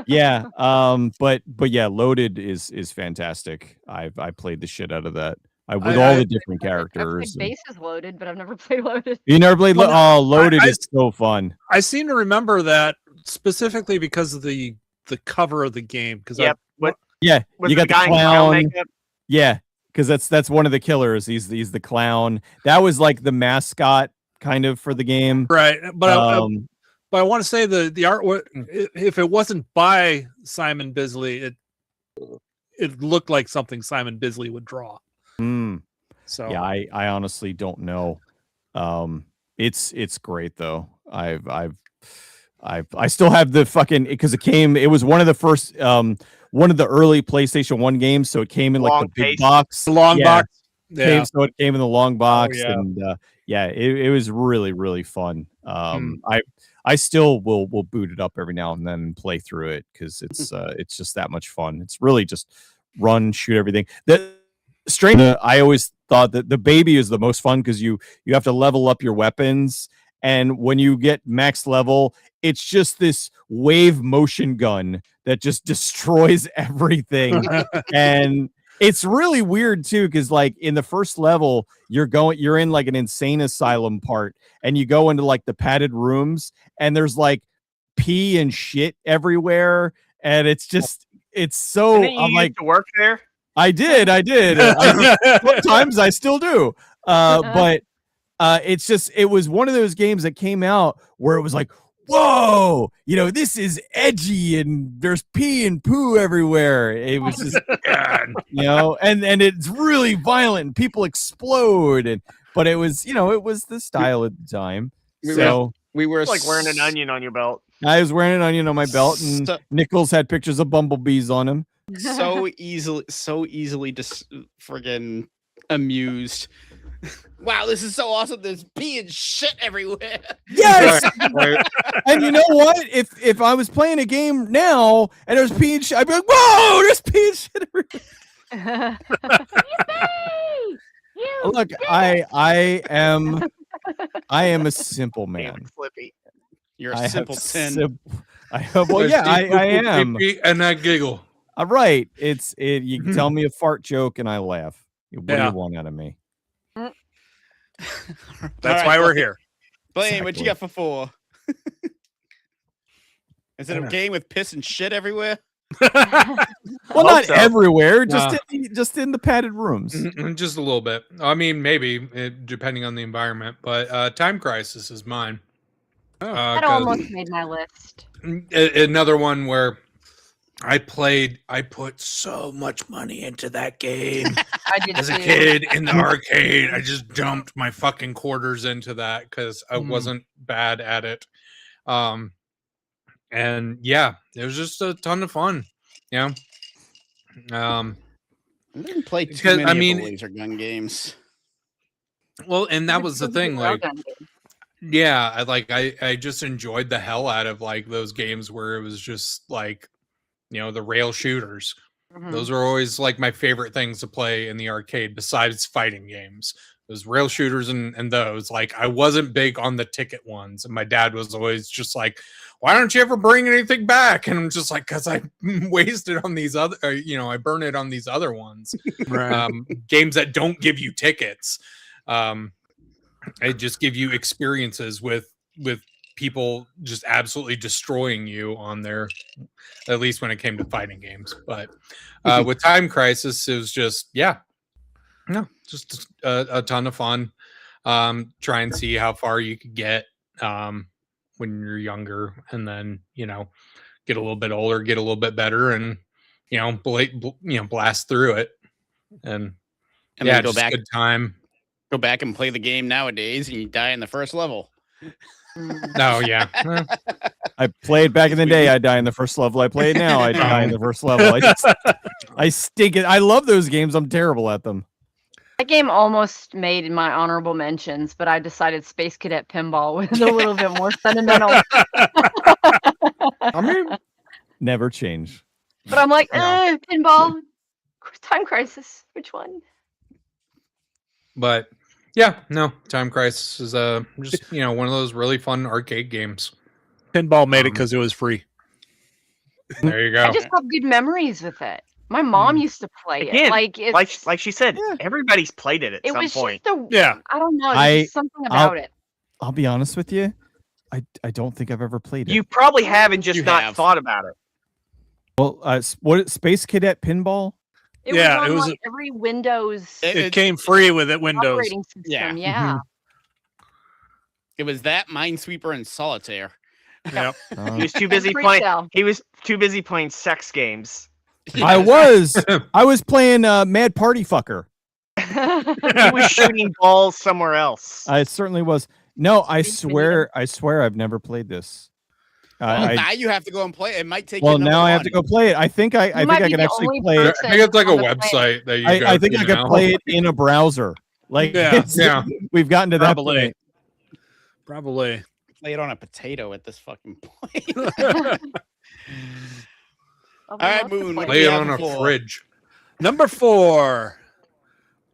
S14: Yeah, but yeah, Loaded is fantastic. I played the shit out of that. With all the different characters.
S17: I've played Bases Loaded, but I've never played Loaded.
S14: You never played Loaded is so fun.
S18: I seem to remember that specifically because of the cover of the game. Because
S14: you got the clown. Yeah, because that's one of the killers. He's the clown. That was like the mascot kind of for the game,
S18: right? But I want to say the artwork, if it wasn't by Simon Bisley, it looked like something Simon Bisley would draw. So
S14: yeah, I honestly don't know. It's great though. I still have the fucking, because it was one of the first one of the early PlayStation 1 games, so it came in like the big box.
S18: The long box. Yeah.
S14: So it came in the long box, and it was really, really fun. I still will boot it up every now and then and play through it because it's just that much fun. It's really just run, shoot everything. I always thought that the baby is the most fun because you have to level up your weapons, and when you get max level, it's just this wave motion gun that just destroys everything. And it's really weird too, because like in the first level, you're in like an insane asylum part, and you go into like the padded rooms, and there's like pee and shit everywhere, and it's so. I'm like,
S16: to work there.
S14: I did. Sometimes I still do. But it was one of those games that came out where it was like, whoa, this is edgy and there's pee and poo everywhere. It was just, and it's really violent and people explode. But it was, it was the style at the time.
S11: We were
S16: like wearing an onion on your belt.
S14: I was wearing an onion on my belt, and Nichols had pictures of bumblebees on him.
S11: So easily just friggin' amused. Wow, this is so awesome. There's pee and shit everywhere.
S14: Yes. And you know what? If I was playing a game now and there's pee and shit, I'd be like, whoa, there's pee and shit everywhere. Look, I am a simple man.
S16: Flippy.
S11: You're a simpleton.
S14: I am.
S15: And I giggle.
S14: All right. You can tell me a fart joke and I laugh. What do you want out of me?
S18: That's why we're here.
S11: Blaine, what you got for 4? Is it a game with piss and shit everywhere?
S14: Well, not everywhere, just in the padded rooms.
S15: Just a little bit. I mean, maybe depending on the environment, but Time Crisis is mine.
S17: That almost made my list.
S15: Another one where I put so much money into that game.
S17: I did
S15: as a kid in the arcade. I just dumped my fucking quarters into that because I wasn't bad at it. And yeah, it was just a ton of fun. I
S11: didn't play too many of the laser gun games.
S15: Well, and that was the thing, like. Yeah, I just enjoyed the hell out of like those games where it was just like, the rail shooters. Mm-hmm. Those are always like my favorite things to play in the arcade besides fighting games. Those rail shooters and those. Like I wasn't big on the ticket ones, and my dad was always just like, "Why don't you ever bring anything back?" And I'm just like, "Cause I wasted on these other, I burn it on these other ones."
S18: Right.
S15: Games that don't give you tickets. I just give you experiences with with people just absolutely destroying you on there, at least when it came to fighting games. But with Time Crisis, it was just just a ton of fun. Try and see how far you could get when you're younger, and then get a little bit older, get a little bit better, and blast through it. And
S11: then go
S15: just
S11: back.
S15: Good time.
S11: Go back and play the game nowadays, and you die in the first level.
S15: Oh yeah.
S14: I played back in the day. I die in the first level. I play it now. I die in the first level. I stink it. I love those games. I'm terrible at them.
S17: That game almost made my honorable mentions, but I decided Space Cadet Pinball was a little bit more sentimental.
S14: I mean, never change.
S17: But I'm like, Pinball, Time Crisis. Which one?
S15: But Time Crisis is just one of those really fun arcade games.
S18: Pinball made it because it was free.
S15: There you go.
S17: I just have good memories with it. My mom used to play
S16: Again,
S17: it.
S16: Like she said, everybody's played it at some point.
S17: I don't know. There's just something about it.
S14: I'll be honest with you. I don't think I've ever played it.
S16: You probably haven't just not thought about it.
S14: Well, what Space Cadet Pinball?
S17: It was on like every Windows.
S18: It came free with it. Windows
S17: operating system. Yeah.
S11: It was that Minesweeper and Solitaire.
S18: Yep.
S16: He was too busy playing. He was too busy playing sex games.
S14: I was playing Mad Party Fucker.
S16: He was shooting balls somewhere else.
S14: I certainly was. No, I swear I've never played this.
S11: Now you have to go and play it. It might take.
S14: Well, now I have to go play it. I think I can actually play it.
S15: I think it's like a website that you.
S14: I think I could play it in a browser. Like we've gotten to that point.
S18: Probably
S11: play it on a potato at this fucking point. All right, Moon.
S15: Play it on a fridge.
S18: Number 4,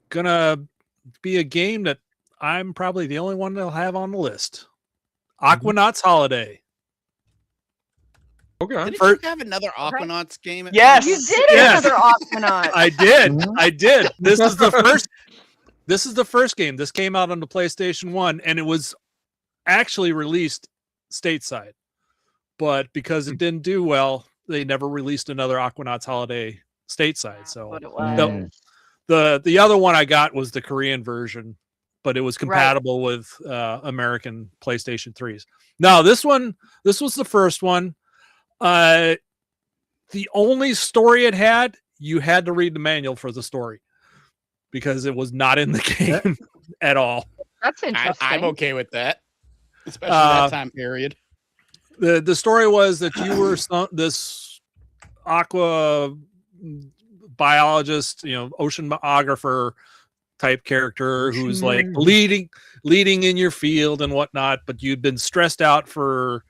S18: gonna be a game that I'm probably the only one that'll have on the list. Aquanauts Holiday.
S11: Okay. Did you have another Aquanauts game?
S16: Yes,
S17: you did another Aquanauts.
S18: I did. This is the first. This is the first game. This came out on the PlayStation 1, and it was actually released stateside, but because it didn't do well, they never released another Aquanauts Holiday stateside. So the other one I got was the Korean version, but it was compatible with American PlayStation 3s. Now this was the first one. The only story it had, you had to read the manual for the story because it was not in the game at all.
S17: That's interesting.
S11: I'm okay with that, especially that time period.
S18: The story was that you were this aqua biologist, oceanographer type character who's like leading in your field and whatnot, but you'd been stressed out for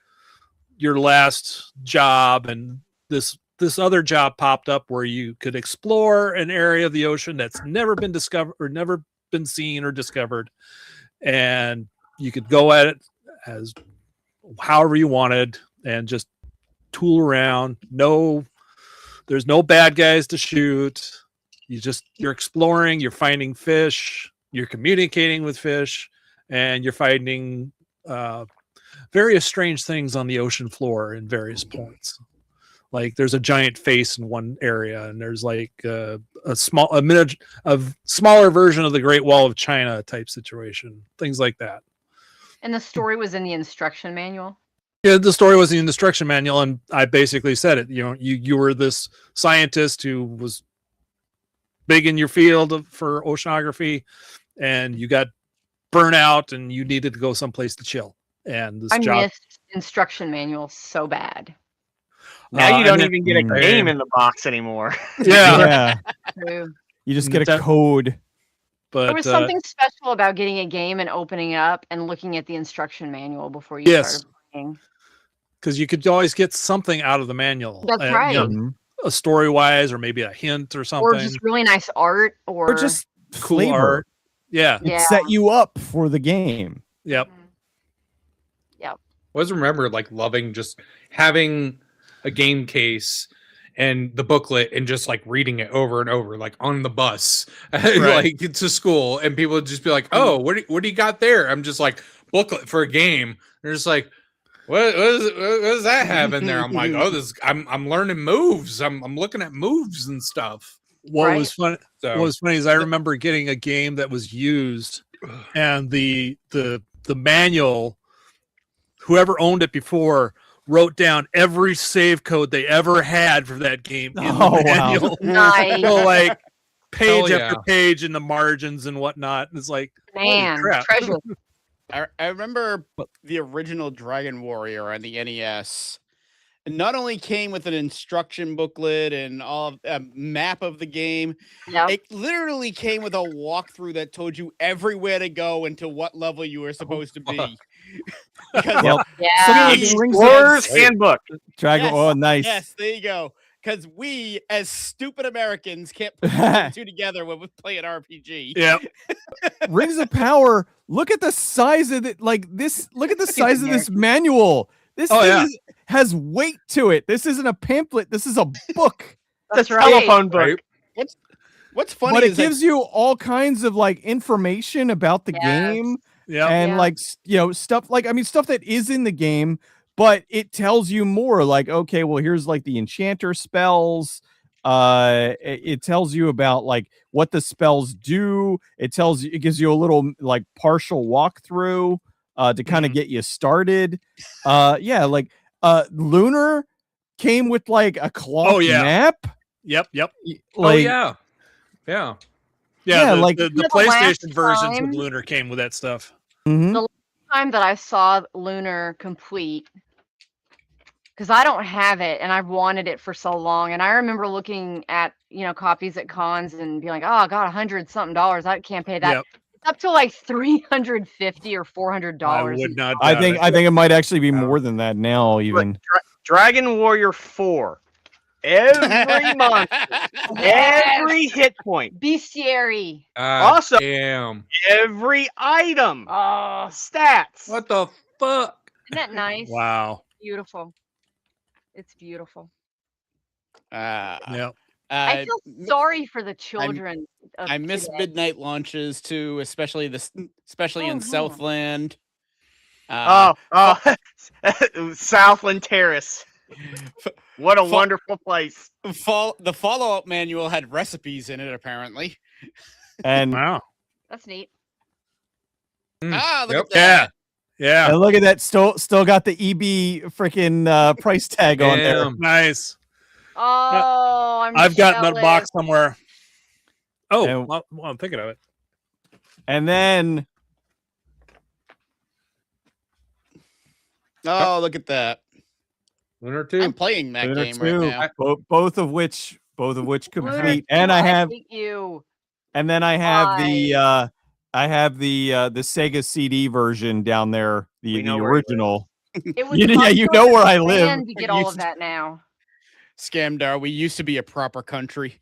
S18: your last job, and this other job popped up where you could explore an area of the ocean that's never been discovered or never been seen or discovered, and you could go at it as however you wanted and just tool around. There's no bad guys to shoot. You're exploring, you're finding fish, you're communicating with fish, and you're finding various strange things on the ocean floor in various points. Like there's a giant face in one area, and there's like a smaller version of the Great Wall of China type situation, things like that.
S17: And the story was in the instruction manual.
S18: Yeah, the story was in the instruction manual, and I basically said it. You were this scientist who was big in your field for oceanography, and you got burnt out, and you needed to go someplace to chill. And this job
S17: missed instruction manual so bad.
S16: Now you don't even get a game in the box anymore.
S18: Yeah.
S17: True.
S14: You just get a code.
S18: But
S17: there was something special about getting a game and opening it up and looking at the instruction manual before you started playing.
S18: Because you could always get something out of the manual.
S17: That's right.
S18: A story-wise, or maybe a hint or something.
S17: Or just really nice art, or
S14: just
S18: cool
S14: flavor.
S18: Art. Yeah.
S14: It set you up for the game.
S18: Yep.
S15: I always remember loving just having a game case and the booklet and just reading it over and over, on the bus, to school, and people would just be like, "Oh, what do you got there?" I'm just like, booklet for a game. They're just like, what does that have in there? I'm like, oh, I'm learning moves. I'm looking at moves and stuff.
S18: What was funny? What was funny is I remember getting a game that was used, and the manual, whoever owned it before, wrote down every save code they ever had for that game in the manual.
S17: Nice.
S18: So like page
S15: Hell
S18: after page in the margins and whatnot. It's like,
S17: Man,
S18: holy crap.
S17: treasure.
S11: I remember the original Dragon Warrior on the NES. It not only came with an instruction booklet and a map of the game, it literally came with a walkthrough that told you everywhere to go and to what level you were supposed to be. Because
S16: Explorer's Handbook.
S14: Dragon. Oh, nice.
S11: Yes, there you go. Because we, as stupid Americans, can't put the two together when we play an RPG.
S18: Yeah.
S14: Rings of Power. Look at the size of it. Like this. Look at the size of this manual. This thing has weight to it. This isn't a pamphlet. This is a book.
S16: That's a telephone book.
S11: What's funny
S14: but it
S11: is
S14: gives you all kinds of like information about the game.
S18: Yeah.
S14: And like, stuff like, I mean, stuff that is in the game, but it tells you more like, okay, well, here's like the enchanter spells. It tells you about like what the spells do. It gives you a little like partial walkthrough to kind of get you started. Lunar came with like a cloth map.
S18: Yep.
S14: Like,
S15: yeah.
S18: The PlayStation versions of Lunar came with that stuff.
S14: Mm-hmm.
S17: The last time that I saw Lunar complete, because I don't have it and I've wanted it for so long, and I remember looking at copies at cons and being like, oh god, $100-something, I can't pay that.
S14: Yep.
S17: It's up to like $350 or $400.
S18: I would not.
S14: I think it might actually be more than that now. Even
S16: Dragon Warrior 4. Every monster, every hit point,
S17: bestiary.
S16: Also,
S15: damn.
S16: Every item, stats.
S15: What the fuck?
S17: Isn't that nice?
S18: Wow.
S17: Beautiful. It's beautiful.
S18: Yeah.
S17: I feel sorry for the children.
S11: I miss midnight launches too, especially in Southland.
S16: Southland Terrace. What a wonderful place.
S11: The follow-up manual had recipes in it, apparently.
S14: And
S18: wow,
S17: that's neat.
S11: Look at that.
S18: Yeah.
S14: And look at that. Still got the EB freaking price tag on there.
S18: Nice.
S17: Oh,
S18: I've got that box somewhere. Oh, well, I'm thinking of it.
S14: And then,
S11: look at that.
S15: Lunar 2.
S11: I'm playing that
S14: Lunar
S11: game
S14: 2,
S11: right now.
S14: both of which complete. And I have
S17: you.
S14: And then I have the Sega CD version down there, the original.
S17: It was
S14: you know where I live.
S17: To get all of that now.
S11: Scamdar, we used to be a proper country.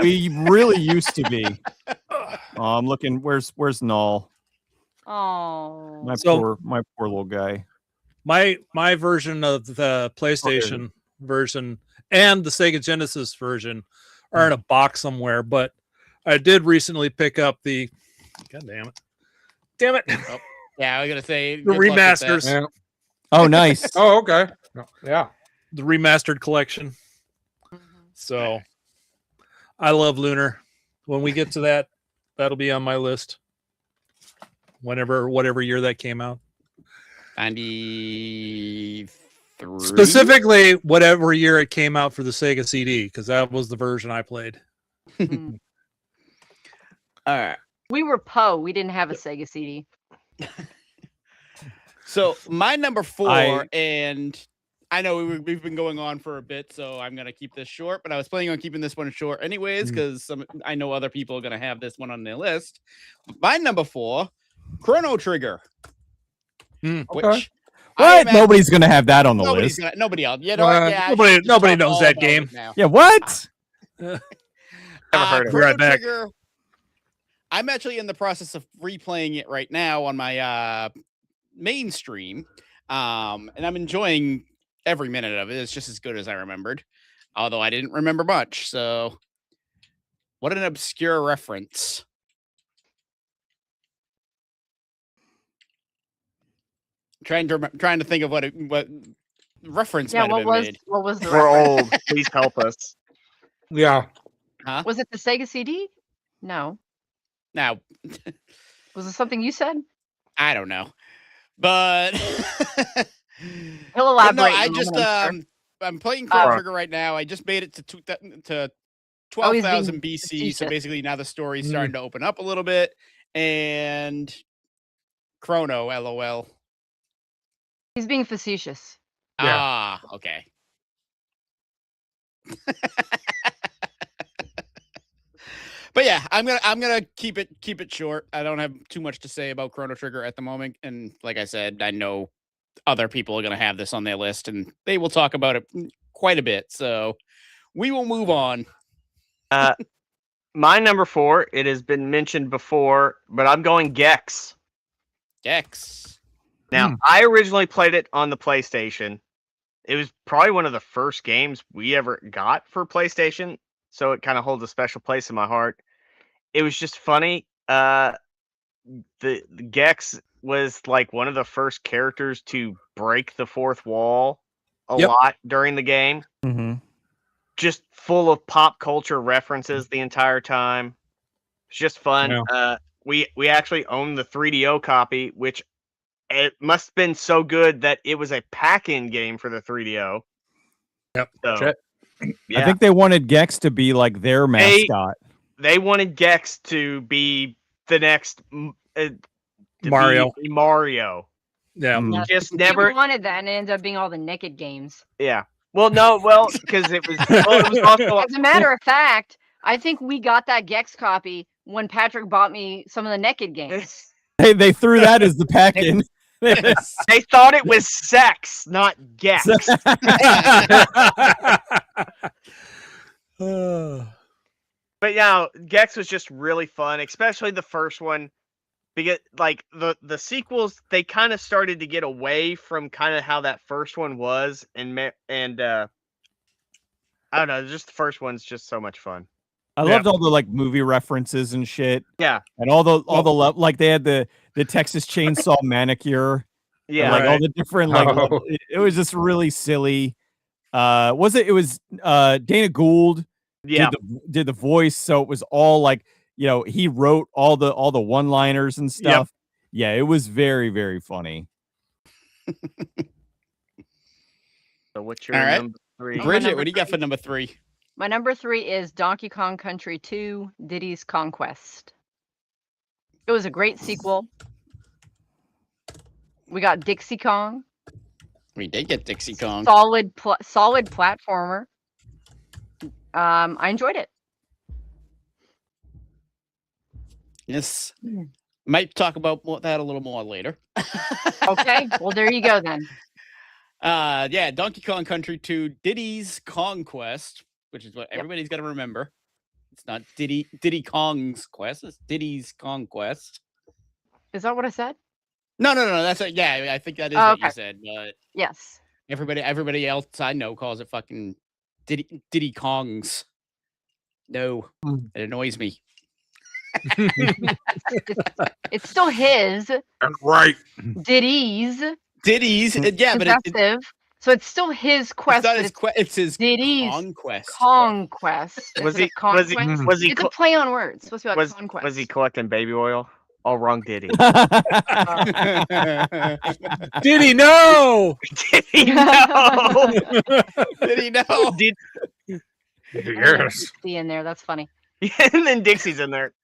S14: We really used to be. I'm looking. Where's Null?
S17: Oh,
S14: my poor little guy.
S18: My version of the PlayStation version and the Sega Genesis version are in a box somewhere, but I did recently pick up the. God damn it!
S11: Oh, yeah, I was gonna say
S18: the remasters.
S15: Yeah.
S14: Oh, nice.
S15: Oh, okay. Yeah,
S18: the remastered collection. So, I love Lunar. When we get to that, that'll be on my list. Whatever year that came out.
S11: 93.
S18: Specifically, whatever year it came out for the Sega CD, because that was the version I played.
S11: All right.
S17: We were Poe. We didn't have a Sega CD.
S11: So my number 4, and I know we've been going on for a bit, so I'm gonna keep this short. But I was planning on keeping this one short anyways, because I know other people are gonna have this one on their list. My number 4, Chrono Trigger. Which
S14: Nobody's gonna have that on the list.
S11: Nobody else.
S18: Nobody knows that game.
S14: Yeah, what?
S18: Never heard of it.
S11: Chrono Trigger. I'm actually in the process of replaying it right now on my main stream, and I'm enjoying every minute of it. It's just as good as I remembered, although I didn't remember much. So, what an obscure reference. Trying to think of what reference might have been made.
S17: What was the
S16: We're
S17: reference?
S16: old. Please help us.
S15: Yeah.
S11: Huh?
S17: Was it the Sega CD? No.
S11: Now,
S17: Was it something you said?
S11: I don't know, but
S17: He'll
S11: but
S17: elaborate.
S11: no,
S17: in
S11: I
S17: a
S11: just
S17: moment, I'm
S11: I'm playing Chrono Trigger right now. I just made it to 12,000
S17: being
S11: BC. So
S17: facetious.
S11: basically now the story's starting to open up a little bit, and Chrono, LOL.
S17: He's being facetious.
S11: Ah, okay. But yeah, I'm gonna keep it short. I don't have too much to say about Chrono Trigger at the moment, and like I said, I know other people are gonna have this on their list, and they will talk about it quite a bit. So we will move on.
S16: My number 4. It has been mentioned before, but I'm going Gex.
S11: Gex.
S16: Now, I originally played it on the PlayStation. It was probably one of the first games we ever got for PlayStation, so it kind of holds a special place in my heart. It was just funny. The Gex was like one of the first characters to break the fourth wall a lot during the game.
S14: Mm-hmm.
S16: Just full of pop culture references the entire time. It's just fun.
S15: Yeah.
S16: We actually own the 3DO copy, which it must have been so good that it was a pack-in game for the 3DO.
S15: Yep.
S16: So,
S14: I think they wanted Gex to be like their mascot.
S16: They wanted Gex to be the next
S18: Mario.
S16: Mario.
S18: Yeah.
S17: Yeah,
S16: Just
S17: people
S16: never.
S17: wanted that, and it ended up being all the naked games.
S16: Yeah. Well, no. Well, because it was. Well, it was also.
S17: As a matter of fact, I think we got that Gex copy when Patrick bought me some of the naked games.
S14: They threw that as the pack-in.
S16: They thought it was sex, not Gex. But yeah, Gex was just really fun, especially the first one, because like the sequels, they kind of started to get away from kind of how that first one was, and I don't know, just the first one's just so much fun.
S14: I loved all the like movie references and shit.
S16: Yeah,
S14: and all the like they had the Texas Chainsaw Manicure.
S16: Yeah,
S14: and, like all the different like it was just really silly. It was Dana Gould did the voice, so it was all like, you know, he wrote all the one-liners and stuff. Yeah, it was very, very funny.
S16: So what's your
S11: All right,
S16: number 3?
S11: Bridget, what do you got for number 3?
S17: My number 3 is Donkey Kong Country 2: Diddy's Conquest. It was a great sequel. We got Dixie Kong.
S11: We did get Dixie Kong.
S17: Solid platformer. I enjoyed it.
S11: Yes. Might talk about that a little more later.
S17: Okay, well there you go then.
S11: Yeah, Donkey Kong Country 2: Diddy's Conquest, which is what everybody's got to remember. It's not Diddy Kong's Quest. It's Diddy's Conquest.
S17: Is that what I said?
S11: No. That's it. Yeah, I think that is what you said. But
S17: yes,
S11: everybody else I know calls it fucking Diddy Kong's. No, it annoys me.
S17: it's still his.
S15: Right.
S11: Diddy's, yeah, but
S17: so it's still his quest.
S11: It's his
S17: Diddy's
S11: conquest.
S17: Conquest.
S16: Was
S17: he? It's a play on words. It's supposed to be about conquest.
S16: Was he collecting baby oil? All wrong, Diddy.
S18: Diddy, no!
S16: Diddy, no!
S11: Diddy, no!
S15: Yes.
S17: Dixie in there. That's funny.
S16: And then Dixie's in there.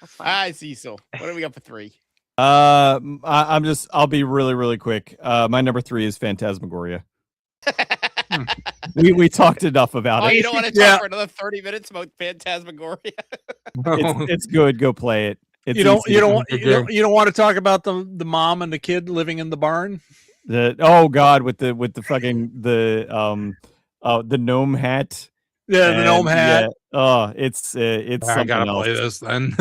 S17: That's funny.
S11: All right, Cecil. What do we got for 3?
S14: I'll be really, really quick. My number 3 is Phantasmagoria. we talked enough about it.
S11: You don't want to talk for another 30 minutes about Phantasmagoria?
S14: It's good. Go play it. It's
S18: you don't want to talk about the mom and the kid living in the barn?
S14: Oh God, with the fucking the gnome hat.
S18: Yeah, the gnome hat.
S14: Yeah. It's
S15: I
S14: something
S15: gotta
S14: else.
S15: play this then.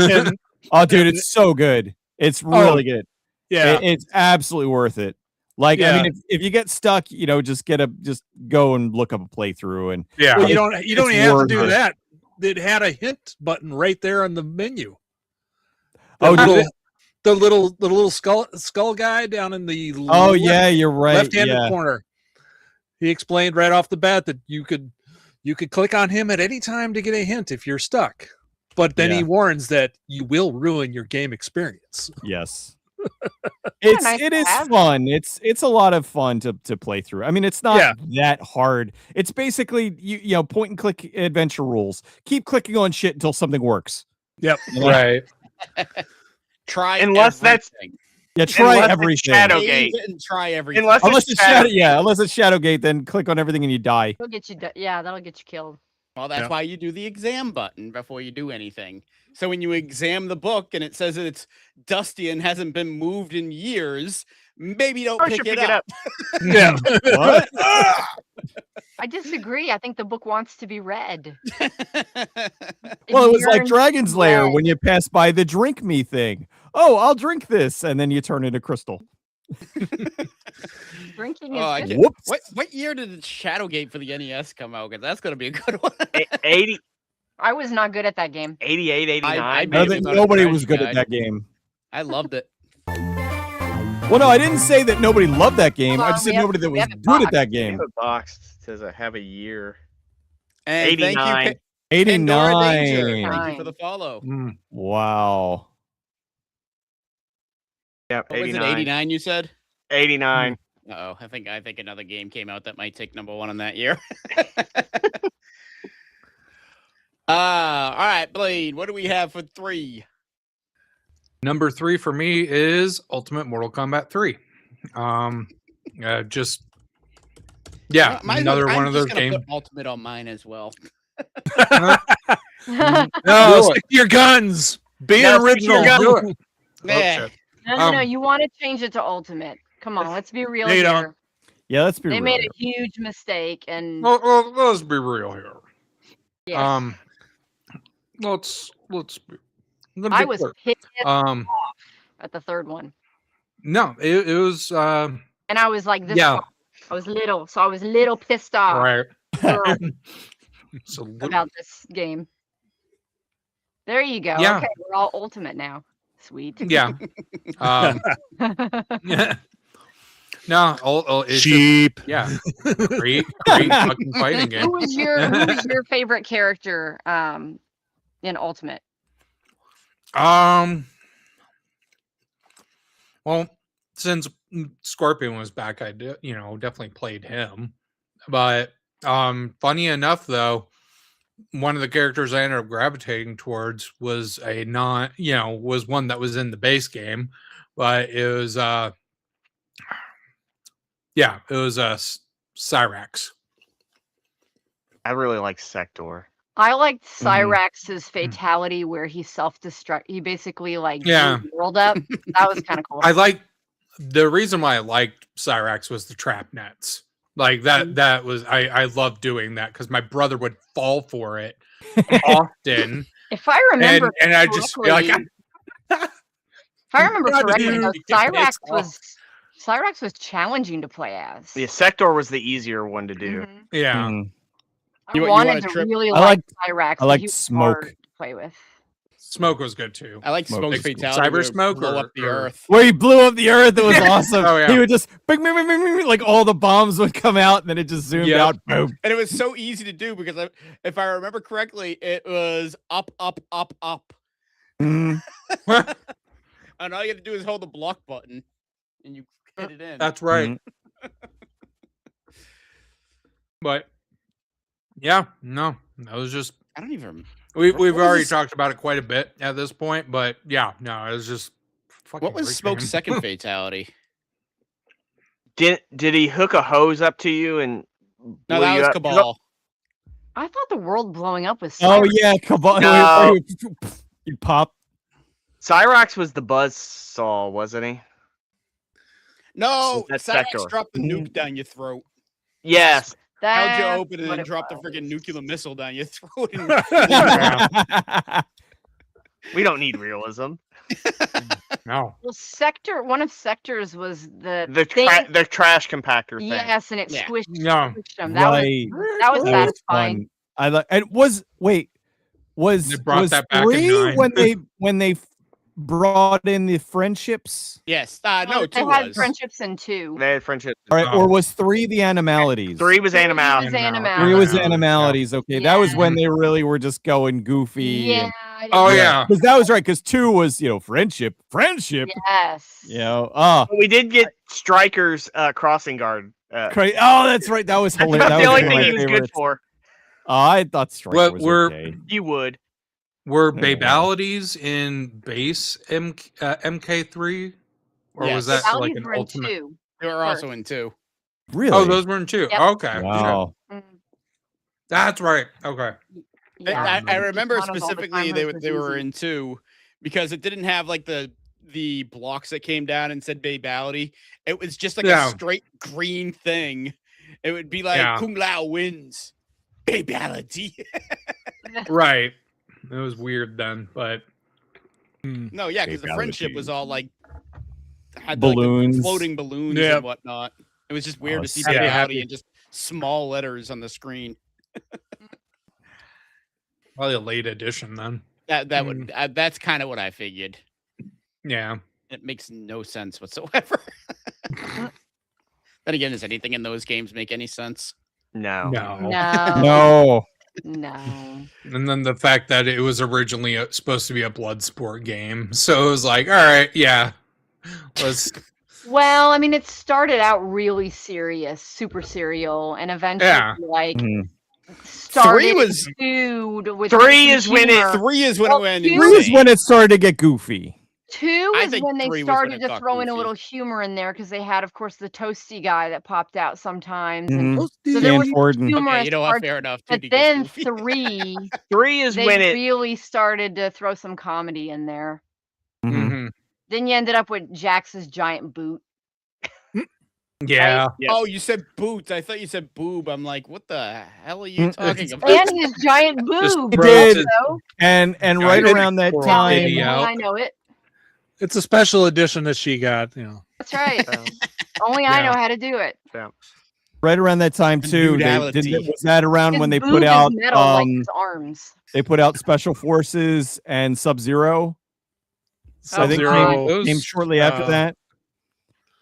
S14: Oh, dude, it's so good. It's really good.
S18: Yeah,
S14: it's absolutely worth it. Like, I mean, if you get stuck, you know, just go and look up a playthrough, and
S18: well, you don't even have to do that. It had a hint button right there on the menu. the little skull guy down in the
S14: yeah, you're right.
S18: left-handed corner. He explained right off the bat that you could click on him at any time to get a hint if you're stuck. But then he warns that you will ruin your game experience.
S14: Yes. It is fun. It's a lot of fun to play through. I mean, it's not that hard. It's basically you know, point and click adventure rules. Keep clicking on shit until something works.
S18: Yep.
S14: You know?
S15: Right.
S11: Try
S16: unless
S11: everything.
S14: Try everything.
S11: Shadowgate. And try everything.
S14: Unless it's Shadowgate, then click on everything and you die.
S17: That'll get you. That'll get you killed.
S11: Well, that's why you do the exam button before you do anything. So when you exam the book and it says that it's dusty and hasn't been moved in years, maybe don't pick it up.
S18: Yeah.
S14: What?
S17: I disagree. I think the book wants to be read.
S14: Well, it was like Dragon's Lair when you pass by the drink me thing. Oh, I'll drink this, and then you turn into crystal.
S17: Drinking
S11: is
S17: good.
S14: Whoops.
S11: What year did Shadowgate for the NES come out? Because that's going to be a good one.
S16: 80.
S17: I was not good at that game.
S16: 88, 89.
S11: I
S14: think nobody was good at that game.
S11: I loved it.
S14: Well, no, I didn't say that nobody loved that game. I just said nobody that was good at that game.
S16: The box says I have a year.
S11: And
S16: 89.
S11: Thank you,
S14: 89.
S11: Thank you for the follow.
S14: Wow.
S16: Yep,
S11: What was
S16: 89.
S11: it, 89 you said?
S16: 89.
S11: Uh-oh, I think another game came out that might take number one on that year. All right, Blade, what do we have for 3?
S15: Number 3 for me is Ultimate Mortal Kombat 3. Another one of those games.
S11: Ultimate on mine as well.
S18: No, stick to your guns. Be original.
S17: No. You want to change it to Ultimate. Come on, let's be real here.
S14: Yeah, let's be
S17: They
S14: real.
S17: made a huge mistake, and
S15: let's be real here.
S17: yes.
S15: Let's be.
S17: I was pissed
S15: off
S17: at the third one.
S15: No, it was.
S17: And I was like this. Yeah. I was little, so I was a little pissed off.
S15: Right.
S17: About this game. There you go.
S15: Yeah.
S17: Okay, we're all Ultimate now. Sweet.
S15: Yeah. No, it's
S18: cheap.
S15: Great fucking fighting game.
S17: Who was your favorite character in Ultimate?
S15: Well, since Scorpion was back, I did, definitely played him. But funny enough, though, one of the characters I ended up gravitating towards was was one that was in the base game, but it was Cyrax.
S16: I really like Sector.
S17: I liked Cyrax's fatality where he self-destruct. He basically blew the world up. That was kind of cool.
S15: The reason why I liked Cyrax was the trap nets. Like that was I loved doing that because my brother would fall for it often.
S17: If I remember,
S15: and I just feel like
S17: if I remember correctly, Cyrax was challenging to play as.
S16: Yeah, Sector was the easier one to do.
S15: Yeah.
S17: I wanted to really like Cyrax.
S14: I like Smoke
S17: to play with.
S15: Smoke was good too.
S11: I like Smoke's fatality.
S15: Cyber Smoke
S11: blow up the earth.
S14: Where he blew up the earth, it was awesome.
S15: Oh, yeah.
S14: He would just like all the bombs would come out, and then it just zoomed out. Boom.
S11: And it was so easy to do because if I remember correctly, it was up, up, up, up. And all you have to do is hold the block button, and you hit it in.
S15: That's right. But yeah, no, that was just.
S11: I don't even.
S15: We've already talked about it quite a bit at this point, but yeah, no, it was just.
S11: What was Smoke's second fatality?
S16: Did he hook a hose up to you and?
S11: No, that was Cabal.
S17: I thought the world blowing up was.
S14: Oh yeah, Cabal.
S16: No.
S14: You pop.
S16: Cyrax was the buzzsaw, wasn't he?
S11: No,
S16: That's
S11: Cyrax
S16: Sector.
S11: dropped the nuke down your throat.
S16: Yes.
S11: How'd you open it and drop the freaking nuclear missile down your throat?
S16: We don't need realism.
S15: No.
S17: Well, one of Sector's was the
S16: trash compactor thing.
S17: Yes, and it squished them.
S14: That
S17: was satisfying.
S14: I like. And was
S15: They brought that back in
S14: 3
S15: 9.
S14: when they brought in the friendships?
S11: Yes. No,
S17: they
S11: 2
S17: had
S11: was.
S17: friendships in 2.
S16: They had friendships.
S14: All right, or was 3 the animalities?
S16: 3 was animalities.
S14: 3 was animalities. Okay, that was when they really were just going goofy.
S17: Yeah.
S14: Because that was right. Because 2 was friendship.
S17: Yes.
S16: We did get Striker's crossing guard.
S14: Oh, that's right. That was
S16: That's
S14: hilarious.
S16: about
S14: That
S16: the
S14: was
S16: only
S14: one of
S16: thing
S14: my
S16: he was good
S14: favorites.
S16: for.
S14: I thought Striker was okay.
S16: You would.
S15: Were Babalities in base MK3? Or was that
S11: Babalities
S15: like an
S17: were in
S15: ultimate?
S17: 2.
S11: They were also in 2.
S14: Really?
S15: Oh, those were in 2.
S17: Yep.
S15: Okay.
S14: Wow.
S15: That's right. Okay.
S11: I remember
S17: Each one of all the
S11: specifically
S17: timers
S11: they
S17: was
S11: were
S17: easy.
S11: in 2 because it didn't have like the blocks that came down and said Babality. It was just like
S15: Yeah.
S11: a straight green thing. It would be like
S15: Yeah.
S11: Kung Lao wins. Babality.
S15: Right. It was weird then, but
S11: No, yeah, because the friendship
S14: Babality.
S11: was all like had
S14: Balloons.
S11: like, floating balloons
S18: Yeah.
S11: and whatnot. It was just weird to see
S15: happy,
S11: Babality
S15: happy.
S11: and just small letters on the screen.
S15: probably a late edition then.
S11: That would that's kind of what I figured.
S15: Yeah.
S11: It makes no sense whatsoever. Then again, does anything in those games make any sense?
S16: No.
S14: No.
S17: No.
S15: And then the fact that it was originally supposed to be a blood sport game. So it was like, all right, yeah. Let's
S17: Well, I mean, it started out really serious, super serial, and eventually, like, started
S11: 3 was
S17: with
S16: 3 is when it-
S17: humor.
S11: 3 is when
S17: Well,
S11: it went
S17: 2
S14: 3 is when it started to get goofy.
S17: 2
S11: I
S17: is
S11: think
S17: when they
S11: 3 was when
S17: started
S11: it
S17: to
S11: got
S17: throw in a
S11: goofy.
S17: little humor in there because they had, of course, the toasty guy that popped out sometimes.
S14: Mhm.
S17: And so there was
S14: Stanford and-
S17: humorous
S11: Okay, you know what?
S17: parts,
S11: Fair enough.
S17: but
S11: 2D gets
S17: then
S11: goofy.
S16: 3 is
S17: they
S16: when it.
S17: really started to throw some comedy in there.
S15: Mhm.
S17: Then you ended up with Jax's giant boot.
S15: Yeah.
S11: Oh, you said boots. I thought you said boob. I'm like, what the hell are you
S14: Mm,
S11: talking about?
S17: And his giant
S15: Just
S17: boob.
S14: It
S15: Bro,
S14: did.
S17: So,
S14: And
S15: Yeah,
S14: right
S15: it's
S14: around that
S15: for
S14: time,
S15: Diddy out.
S17: I know it.
S18: It's a special edition that she got.
S17: That's right. Only I
S15: Yeah.
S17: know how to do it.
S14: right around that time too,
S11: Nudality.
S14: was that around
S17: His
S14: when they
S17: boob
S14: put
S17: is
S14: out
S17: metal like his arms.
S14: they put out Special Forces and Sub-Zero? I think
S15: Sub-Zero.
S14: came shortly after that.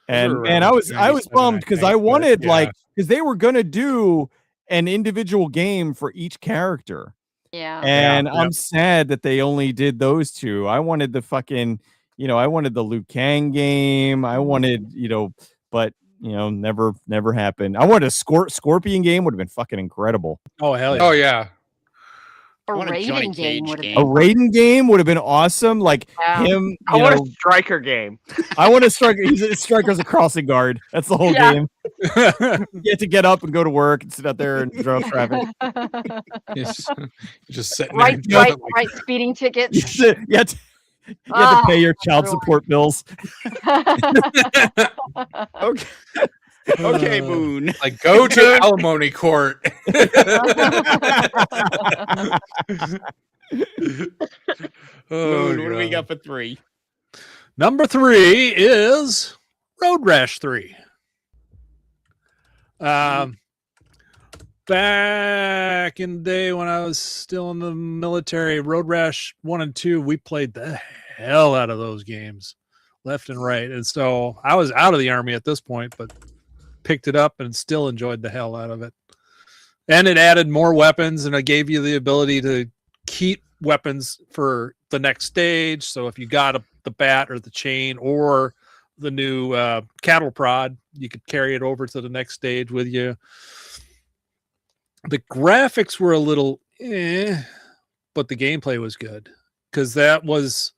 S14: And
S15: were
S14: man,
S15: around
S14: I was
S15: 97,
S14: bummed because I
S15: think, but
S14: wanted
S15: yeah.
S14: because they were gonna do an individual game for each character.
S17: Yeah.
S14: And
S18: Yeah,
S14: I'm
S18: yep.
S14: sad that they only did those 2. I wanted the fucking, I wanted the Liu Kang game. I wanted, but never happened. I wanted a Scorpion game, would have been fucking incredible.
S18: Oh hell yeah!
S15: Oh yeah.
S17: A
S11: want a Johnny
S17: Raiden game
S11: Cage
S17: would have
S11: game.
S14: A
S17: been.
S14: Raiden game would have been awesome. Like
S17: Yeah.
S14: him,
S16: I want a striker game.
S14: I want to strike. Striker's a crossing guard. That's the whole
S17: Yeah.
S14: game. You have to get up and go to work and sit out there and drove traffic.
S15: Just sitting
S17: Right,
S15: there.
S17: right, speeding tickets.
S14: You have to pay your child support bills.
S11: Okay. Okay, Moon.
S15: Like, go to alimony court.
S11: Moon, what do we got for 3?
S18: Number 3 is Road Rash 3. Back in the day when I was still in the military, Road Rash 1 and 2, we played the hell out of those games, left and right. And so I was out of the army at this point, but picked it up and still enjoyed the hell out of it. And it added more weapons, and it gave you the ability to keep weapons for the next stage. So if you got the bat or the chain or the new cattle prod, you could carry it over to the next stage with you. The graphics were a little but the gameplay was good, because that was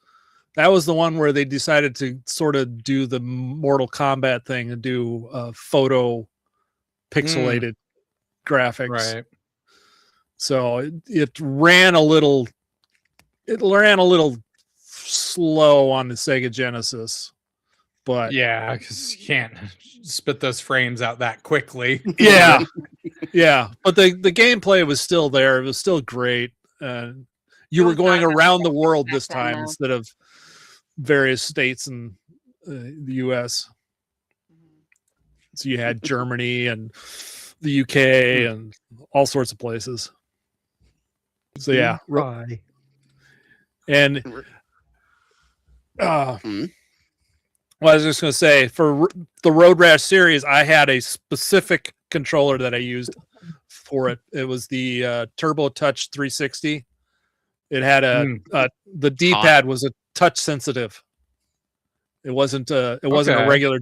S18: the one where they decided to sort of do the Mortal Kombat thing and do photo pixelated graphics.
S15: Right.
S18: So it ran a little slow on the Sega Genesis, but
S15: Yeah, because you can't spit those frames out that quickly.
S18: yeah, yeah. But the gameplay was still there. It was still great. You were going around the world this time instead of various states in the U.S. So you had Germany and the U.K. and all sorts of places. So yeah, and Well, I was just going to say, for the Road Rash series, I had a specific controller that I used for it. It was the Turbo Touch 360. It had the D-pad was a touch sensitive. It wasn't a regular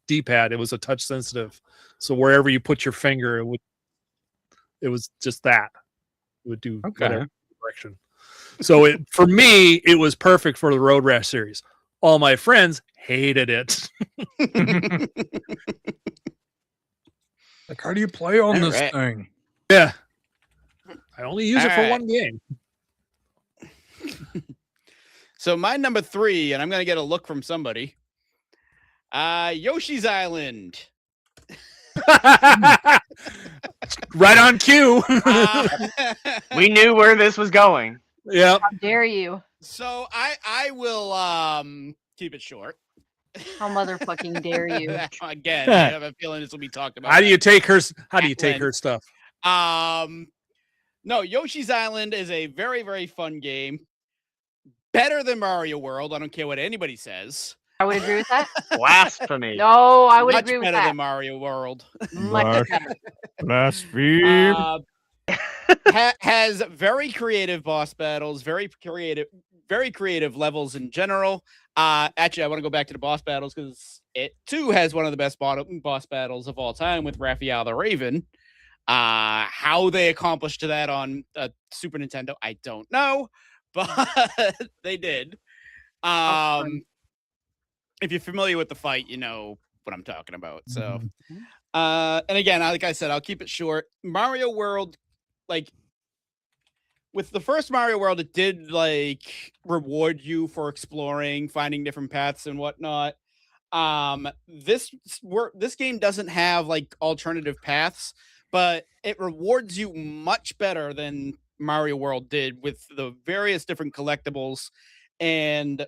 S18: D-pad. It was a touch sensitive. So wherever you put your finger, it was just that. It would do whatever direction. So for me, it was perfect for the Road Rash series. All my friends hated it.
S15: Like, how do you play on this thing?
S18: Yeah. I only use it for one game.
S11: So my number 3, and I'm going to get a look from somebody. Yoshi's Island.
S18: Right on cue.
S16: We knew where this was going.
S18: Yeah.
S17: How dare you?
S11: So I will keep it short.
S17: How motherfucking dare you?
S11: Again, I have a feeling this will be talked about.
S18: How do you take her stuff?
S11: No, Yoshi's Island is a very, very fun game. Better than Mario World. I don't care what anybody says.
S17: I would agree with that.
S16: Blasphemy.
S17: No, I would
S11: Much
S17: agree with
S11: better
S17: that.
S11: than Mario World.
S17: Much better.
S14: Blaspheme.
S11: Has very creative boss battles, very creative levels in general. Actually, I want to go back to the boss battles because it too has one of the best boss battles of all time with Raphael the Raven. How they accomplished that on Super Nintendo, I don't know, but they did. If you're familiar with the fight, you know what I'm talking about. So, and again, like I said, I'll keep it short. Mario World, like with the first Mario World, it did like reward you for exploring, finding different paths and whatnot. This game doesn't have like alternative paths, but it rewards you much better than Mario World did with the various different collectibles and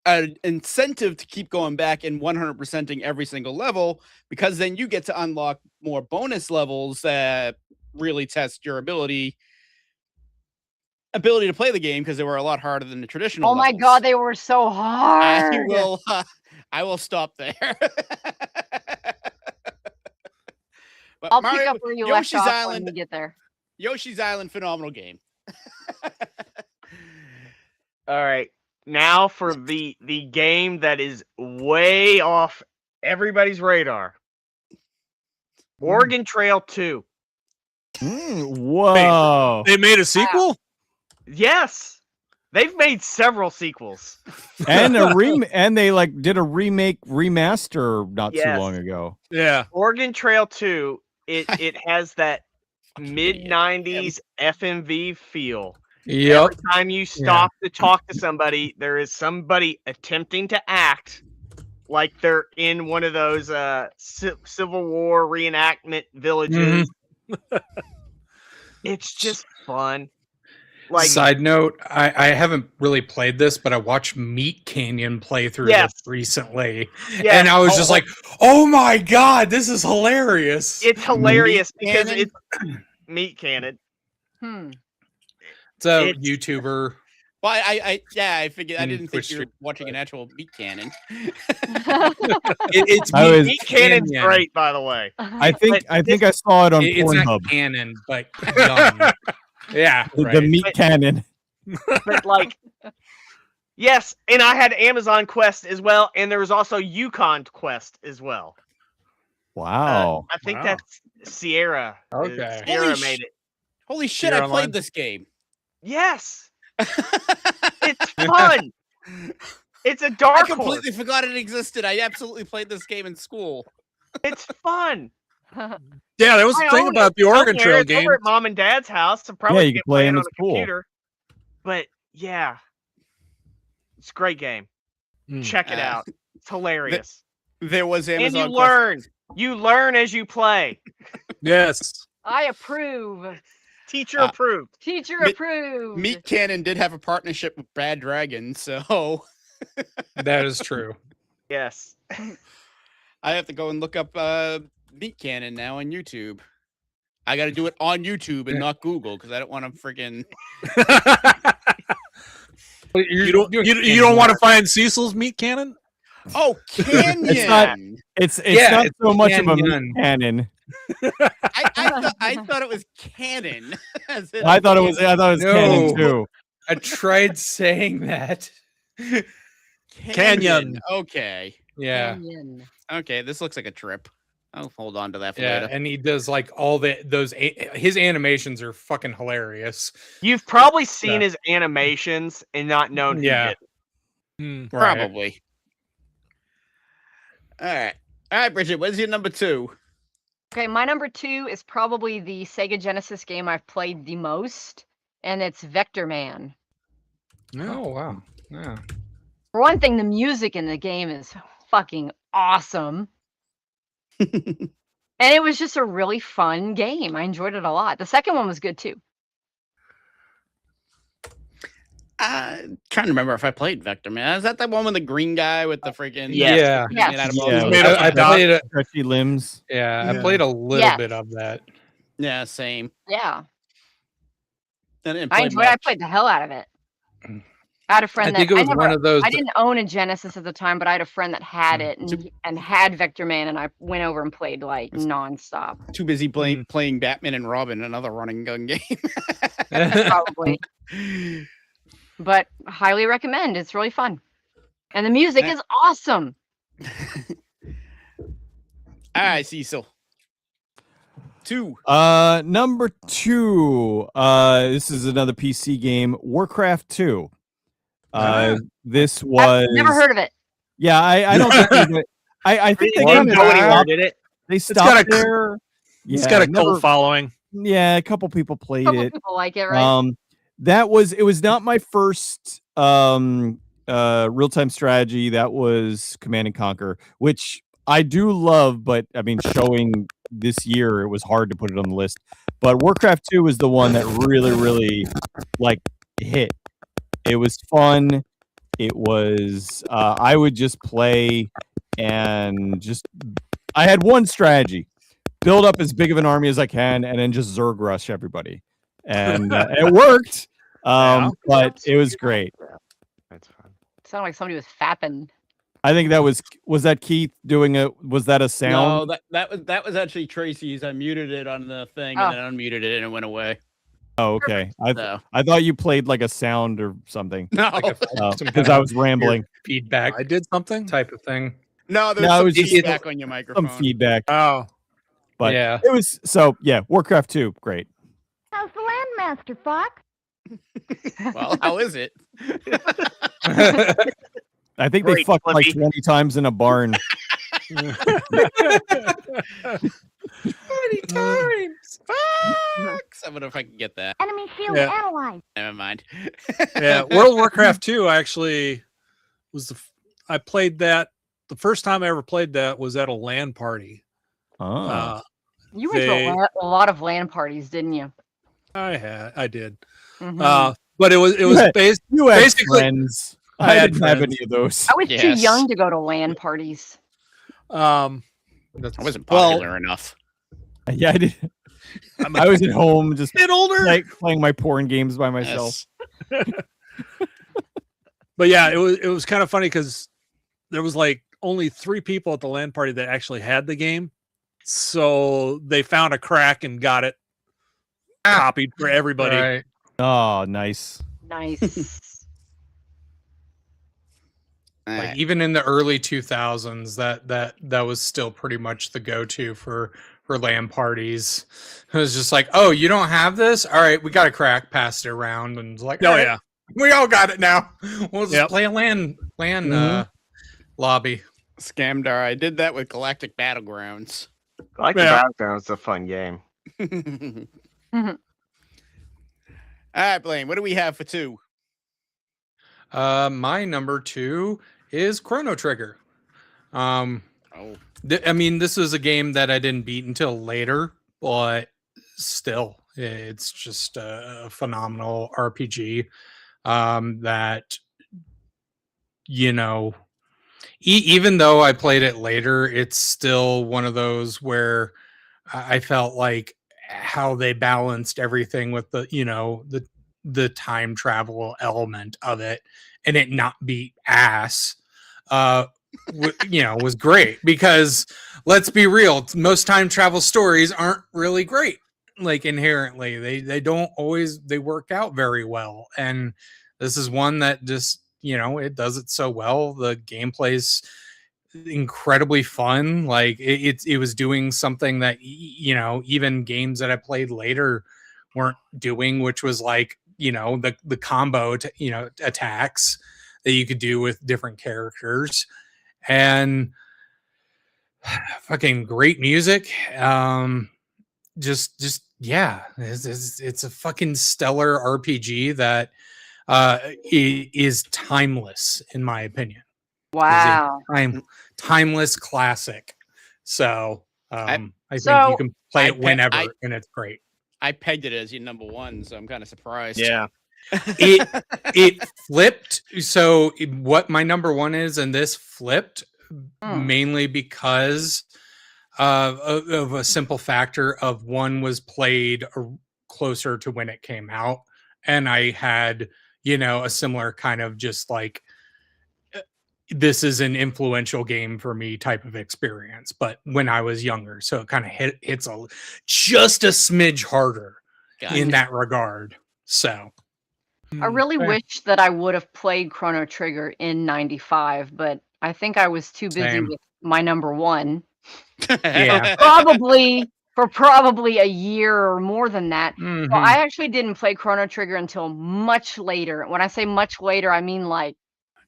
S11: an incentive to keep going back and 100%ing every single level, because then you get to unlock more bonus levels that really test your ability to play the game, because they were a lot harder than the traditional
S17: Oh my
S11: levels.
S17: god, they were so hard.
S11: I will stop there. But
S17: I'll pick up where you left
S11: Yoshi's
S17: off
S11: Island,
S17: when we get there.
S11: Yoshi's Island, phenomenal game.
S16: All right. Now for the game that is way off everybody's radar. Oregon Trail 2.
S14: Whoa.
S18: They made a sequel?
S16: Yes. They've made several sequels.
S14: And and they like did a remaster not too long ago.
S18: Yeah.
S16: Oregon Trail 2, it has that mid-90s FMV feel.
S15: Yep.
S16: Every time you stop to talk to somebody, there is somebody attempting to act like they're in one of those Civil War reenactment villages. It's just fun. Like,
S15: side note, I haven't really played this, but I watched Meat Canyon play through this recently, and I was just like, "Oh my god, this is hilarious!"
S16: It's hilarious because it's Meat Cannon.
S15: It's a YouTuber.
S11: Well, I figured I didn't think you were watching an actual Meat Cannon.
S15: It's
S16: Meat Cannon's great, by the way.
S14: I think I saw it on
S15: It's
S14: Pornhub.
S15: not canon, but young. Yeah,
S14: The Meat Cannon.
S16: But like, yes, and I had Amazon Quest as well, and there was also Yukon Quest as well.
S14: Wow.
S16: I think that's Sierra.
S15: Okay.
S16: Sierra made it.
S11: Holy shit,
S16: Sierra
S11: I played
S16: Online?
S11: this game.
S16: Yes. It's fun. It's a dark
S11: I completely forgot it existed. I absolutely played this game in school.
S16: It's fun.
S18: Yeah, there was a thing about the Oregon Trail
S16: it's
S18: game.
S16: over at Mom and Dad's house. So probably
S14: Yeah, you
S16: get
S14: can play
S16: playing
S14: in
S16: on
S14: the
S16: a
S14: school.
S16: computer. But yeah, it's a great game. Check it out. It's hilarious.
S11: There was Amazon
S16: and you
S11: Quest.
S16: learn. You learn as you play.
S18: Yes.
S17: I approve.
S16: Teacher approved.
S17: Teacher
S11: Meat-
S17: approved.
S11: Meat Cannon did have a partnership with Bad Dragon, so
S15: That is true.
S16: Yes.
S11: I have to go and look up Meat Cannon now on YouTube. I got to do it on YouTube and not Google because I don't want to freaking.
S18: You don't want to find Cecil's meat cannon?
S11: Oh, canyon.
S14: It's
S15: Yeah,
S14: not
S15: it's
S14: so much of a
S15: canyon.
S14: cannon.
S11: I thought it was cannon.
S14: I thought it was cannon too.
S15: I tried saying that.
S18: Canyon.
S11: Okay.
S15: Yeah.
S11: Okay, this looks like a trip. I'll hold on to that for
S15: Yeah,
S11: later.
S15: and he does like all his animations are fucking hilarious.
S16: You've probably seen his animations and not known who
S15: Yeah.
S16: did it.
S15: Right.
S11: Probably. All right, Bridget. What's your number 2?
S17: Okay, my number 2 is probably the Sega Genesis game I've played the most, and it's Vector Man.
S15: Oh wow. Yeah.
S17: For one thing, the music in the game is fucking awesome. And it was just a really fun game. I enjoyed it a lot. The second one was good too.
S11: Trying to remember if I played Vector Man. Is that the one with the green guy with the freaking
S15: Yeah.
S11: I
S15: played it.
S14: Stretchy limbs.
S15: Yeah, I played a little bit of that.
S11: Yeah, same.
S17: Yeah.
S11: I didn't
S17: I
S11: play
S17: enjoyed it. I
S11: much.
S17: played the hell out of it. I had a friend
S15: I think it was one of those
S17: I
S15: that-
S17: didn't own a Genesis at the time, but I had a friend that had it and had Vector Man, and I went over and played like nonstop.
S11: Too busy playing Batman and Robin, another running gun game.
S17: Probably. But highly recommend. It's really fun. And the music is awesome.
S11: All right, Cecil. 2.
S14: Number 2. This is another PC game, Warcraft 2. This was
S17: I've never heard of it.
S14: Yeah, I don't think I think they
S16: Didn't know anyone did it.
S14: They
S18: It's
S14: stopped
S18: got a
S14: there.
S18: It's got a
S14: never-
S18: cult following.
S14: Yeah, a couple people played
S17: Couple
S14: it.
S17: people like it, right?
S14: It was not my first real-time strategy. That was Command and Conquer, which I do love, but I mean, showing this year, it was hard to put it on the list. But Warcraft 2 was the one that really like hit. It was fun. It was I would just play and I had one strategy: build up as big of an army as I can, and then just Zerg rush everybody. And it worked, but it was great.
S16: That's fun.
S17: Sounded like somebody was fapping.
S14: I think that was that Keith doing it? Was that a sound?
S11: No, that was actually Tracy's. I muted it on the thing and then unmuted it and it went away.
S14: Oh, okay.
S11: So.
S14: I thought you played like a sound or something.
S11: No,
S14: because I was rambling.
S15: Feedback.
S18: I did something
S15: type of thing.
S11: No, there's
S14: No, it
S11: some
S14: was just
S11: feedback on your microphone.
S14: Some feedback.
S18: Oh,
S14: but
S15: yeah,
S14: it was Warcraft 2, great.
S19: How's the Landmaster, Fox?
S11: Well, how is it?
S14: I think they
S11: Great,
S14: fucked like
S11: Flippy.
S14: 20 times in a barn.
S11: 20 times. Fuck. I wonder if I can get that.
S19: Enemy shield
S18: Yeah.
S19: analyzed.
S11: Never mind.
S18: yeah. World of Warcraft 2 actually was I played that the first time I ever played that was at a LAN party.
S14: Oh.
S17: You went to a lot of LAN parties, didn't you?
S18: I did.
S17: Mhm.
S18: But it was
S14: You had
S18: basically
S14: friends. I didn't have any of those.
S17: I was too young to go to LAN parties.
S11: I wasn't popular enough.
S14: Yeah, I did. I was at home just
S18: Get older.
S14: like playing my porn games by myself.
S18: But yeah, it was kind of funny because there was like only 3 people at the LAN party that actually had the game, so they found a crack and got it copied for everybody.
S15: Right.
S14: Oh, nice.
S17: Nice.
S15: Like even in the early 2000s, that was still pretty much the go-to for LAN parties. It was just like, oh, you don't have this? All right, we got a crack, passed it around, and it's like,
S18: Oh,
S15: all right,
S18: yeah.
S15: we all got it now. We'll just
S18: Yep.
S15: play a LAN lobby.
S11: Scamdar. I did that with Galactic Battlegrounds.
S16: I like
S18: Yeah.
S16: the Battlegrounds. It's a fun game.
S11: All right, Blaine. What do we have for 2?
S15: My number 2 is Chrono Trigger. I mean, this is a game that I didn't beat until later, but still, it's just a phenomenal RPG that, you know, even though I played it later, it's still one of those where I felt like how they balanced everything with the, you know, the time travel element of it and it not be ass, was great, because let's be real, most time travel stories aren't really great. Like inherently, they don't always work out very well, and this is one that just it does it so well. The gameplay's incredibly fun. Like it was doing something that even games that I played later weren't doing, which was like the combo attacks that you could do with different characters, and fucking great music. Just yeah, it's a fucking stellar RPG that is timeless in my opinion.
S17: Wow.
S15: Timeless classic. So I think you can play it whenever, and it's great.
S11: I pegged it as your number one, so I'm kind of surprised.
S16: Yeah.
S15: It flipped. So what my number one is, and this flipped mainly because of a simple factor of one was played closer to when it came out, and I had a similar kind of just like, this is an influential game for me type of experience, but when I was younger, so it kind of hits just a smidge harder in that regard. So
S17: I really wish that I would have played Chrono Trigger in '95, but I think I was too busy with my number one.
S15: Yeah.
S17: For probably a year or more than that.
S15: Mhm.
S17: So I actually didn't play Chrono Trigger until much later. When I say much later, I mean like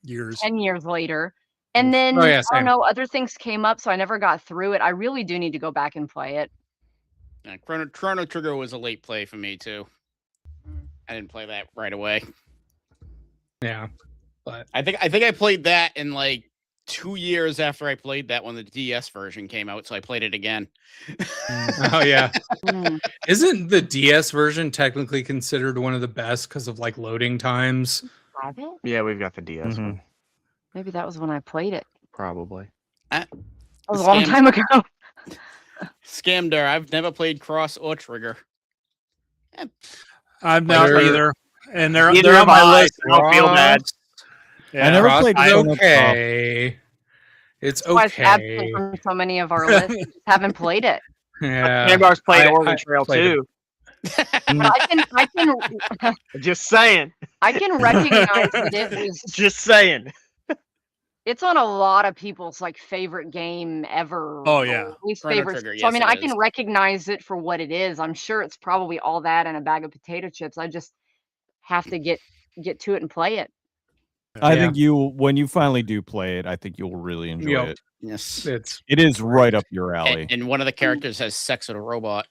S18: years.
S17: 10 years later. And then
S15: Oh, yeah,
S17: I don't
S15: same.
S17: know, other things came up, so I never got through it. I really do need to go back and play it.
S11: Yeah, Chrono Trigger was a late play for me too. I didn't play that right away.
S15: Yeah, but
S11: I think I played that in like 2 years after I played that when the DS version came out, so I played it again.
S15: oh yeah. Isn't the DS version technically considered one of the best because of like loading times?
S17: Have it?
S16: Yeah, we've got the DS one.
S17: Maybe that was when I played it.
S16: Probably.
S17: That was a long time ago.
S11: Scammed her. I've never played Cross or Trigger.
S18: I'm not
S15: They're-
S18: either, and they're
S16: Neither
S18: on
S16: have
S18: my
S16: I,
S18: list.
S16: so don't feel bad.
S18: Yeah,
S14: I never
S15: Cross
S14: played
S15: is
S14: Chrono
S15: okay. It's
S17: That's why it's absent
S15: okay.
S17: from so many of our lists. We just haven't played it.
S15: Yeah.
S16: Hambar's played
S15: I-
S16: Oregon
S15: I
S16: Trail
S15: played it.
S16: too.
S17: But I can
S16: Just saying.
S17: I can recognize that it was
S16: Just saying.
S17: it's on a lot of people's like favorite game ever.
S18: Oh,
S17: or
S18: yeah.
S17: least
S11: Chrono
S17: favorite.
S11: Trigger,
S17: So I
S11: yes,
S17: mean,
S11: it
S17: I
S11: is.
S17: can recognize it for what it is. I'm sure it's probably all that and a bag of potato chips. I just have to get to it and play it.
S14: I
S15: Yeah.
S14: think when you finally do play it, I think you'll really enjoy
S15: Yep.
S14: it.
S11: Yes.
S14: It is right up your alley.
S11: And one of the characters has sex with a robot.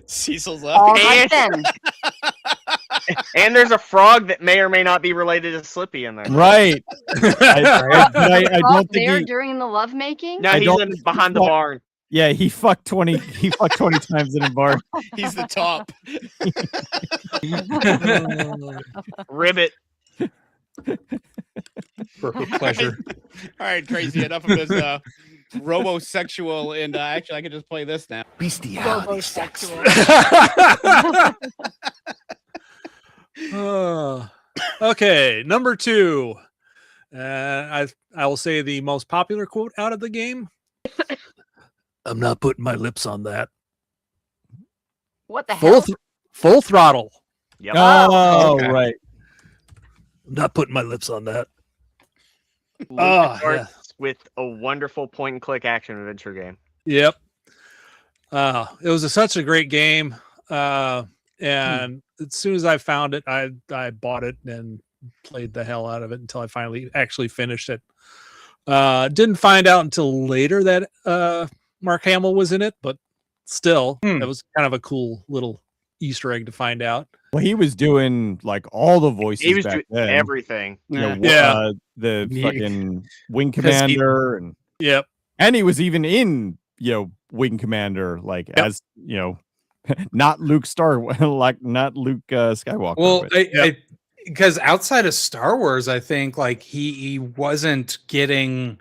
S11: Cecil's up.
S17: All right then.
S16: And there's a frog that may or may not be related to Slippy in there.
S14: Right. I
S17: Frog
S14: don't think
S17: there
S14: he,
S17: during the lovemaking.
S16: No,
S14: I
S16: he's
S14: don't
S16: in
S14: think
S16: behind the
S14: he's-
S16: barn.
S14: yeah, he fucked 20 times in a bar.
S11: He's the top.
S16: Ribbit.
S15: For pleasure.
S11: All right, Tracy, enough of this robosexual, and actually I can just play this now.
S9: Bestiality sex.
S18: Okay, number 2. I will say the most popular quote out of the game. I'm not putting my lips on that.
S17: What the hell?
S18: Full throttle.
S16: Yep.
S14: Oh,
S15: okay.
S14: right.
S18: I'm not putting my lips on that.
S16: Lucas
S18: yeah.
S16: Arts with a wonderful point and click action adventure game.
S18: Yep. It was such a great game. And as soon as I found it, I bought it and played the hell out of it until I finally actually finished it. Didn't find out until later that Mark Hamill was in it, but still, that was kind of a cool little Easter egg to find out.
S14: Well, he was doing like all the voices
S16: He was
S14: back
S16: doing
S14: then.
S16: everything.
S14: You know,
S18: Yeah.
S14: The
S15: Yeah.
S14: fucking Wing
S15: 'Cause he-
S14: Commander,
S18: Yep.
S14: and he was even in Wing Commander, like as not Luke not Luke Skywalker.
S15: Well,
S14: but-
S15: because outside of Star Wars, I think like he wasn't getting,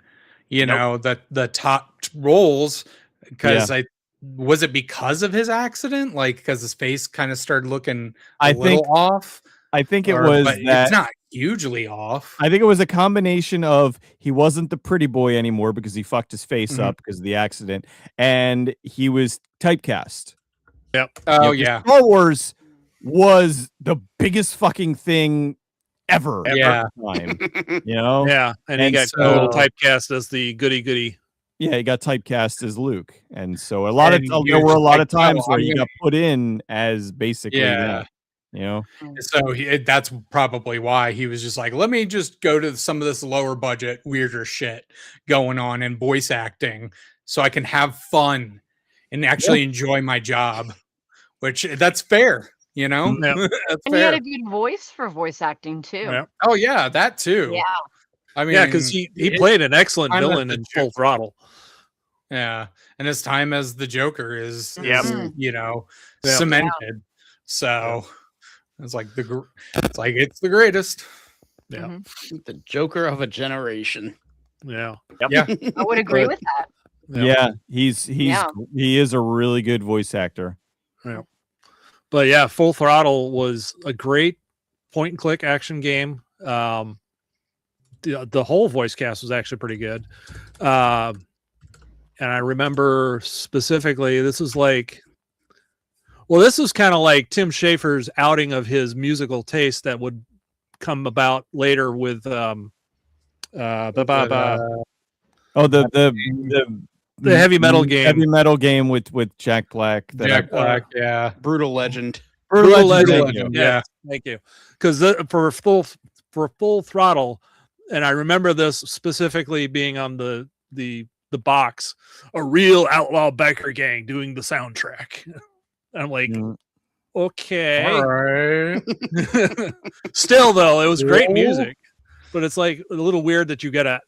S15: the top roles because was it because of his accident? Like, because his face kind of started looking
S14: I
S15: a little
S14: think
S15: off?
S14: I think it
S15: Or-
S14: was
S15: but
S14: that
S15: it's not hugely off.
S14: I think it was a combination of he wasn't the pretty boy anymore because he fucked his face up because of the accident, and he was typecast.
S18: Yep.
S15: Oh,
S14: 'cause
S15: yeah.
S14: Star Wars was the biggest fucking thing ever.
S15: Yeah.
S14: At the time, you know?
S18: Yeah, and he got a little typecast as the goody.
S14: Yeah, he got typecast as Luke, and so a lot
S15: And
S14: of
S15: he
S14: there
S15: was
S14: were a lot
S15: like,
S14: of times
S15: "Oh,
S14: where
S15: I'm
S14: he
S15: gonna-"
S14: got put in as basically that, you know.
S15: So that's probably why he was just like, let me just go to some of this lower budget, weirder shit going on in voice acting so I can have fun and actually enjoy my job, which that's fair, you know? That's
S17: And he had
S15: fair.
S17: a good voice for voice acting too.
S15: Oh, yeah, that too.
S17: Yeah.
S15: I mean,
S18: Yeah, because he
S15: it-
S18: played an excellent
S15: time as
S18: villain
S15: the
S18: in Full Throttle.
S15: Yeah, and his time as the Joker is
S16: Yep.
S15: you know,
S18: Yep.
S15: cemented. So it's like it's the greatest.
S18: Yeah.
S11: The Joker of a generation.
S18: Yeah.
S15: Yeah.
S17: I would agree with that.
S14: Yeah, he is a really good voice actor.
S18: Yeah. But yeah, Full Throttle was a great point and click action game. The whole voice cast was actually pretty good. And I remember specifically, this was kind of like Tim Schafer's outing of his musical taste that would come about later with the heavy metal game.
S14: Heavy metal game with Jack Black.
S15: Jack Black, yeah.
S11: Brutal Legend.
S14: Brutal
S18: Legend.
S14: Legend.
S18: Yeah. Thank you. Because for Full Throttle, and I remember this specifically being on the box, a real outlaw biker gang doing the soundtrack. I'm like, okay.
S15: All right.
S18: Still though, it was great
S15: Cool.
S18: music, but it's like a little weird that you gotta,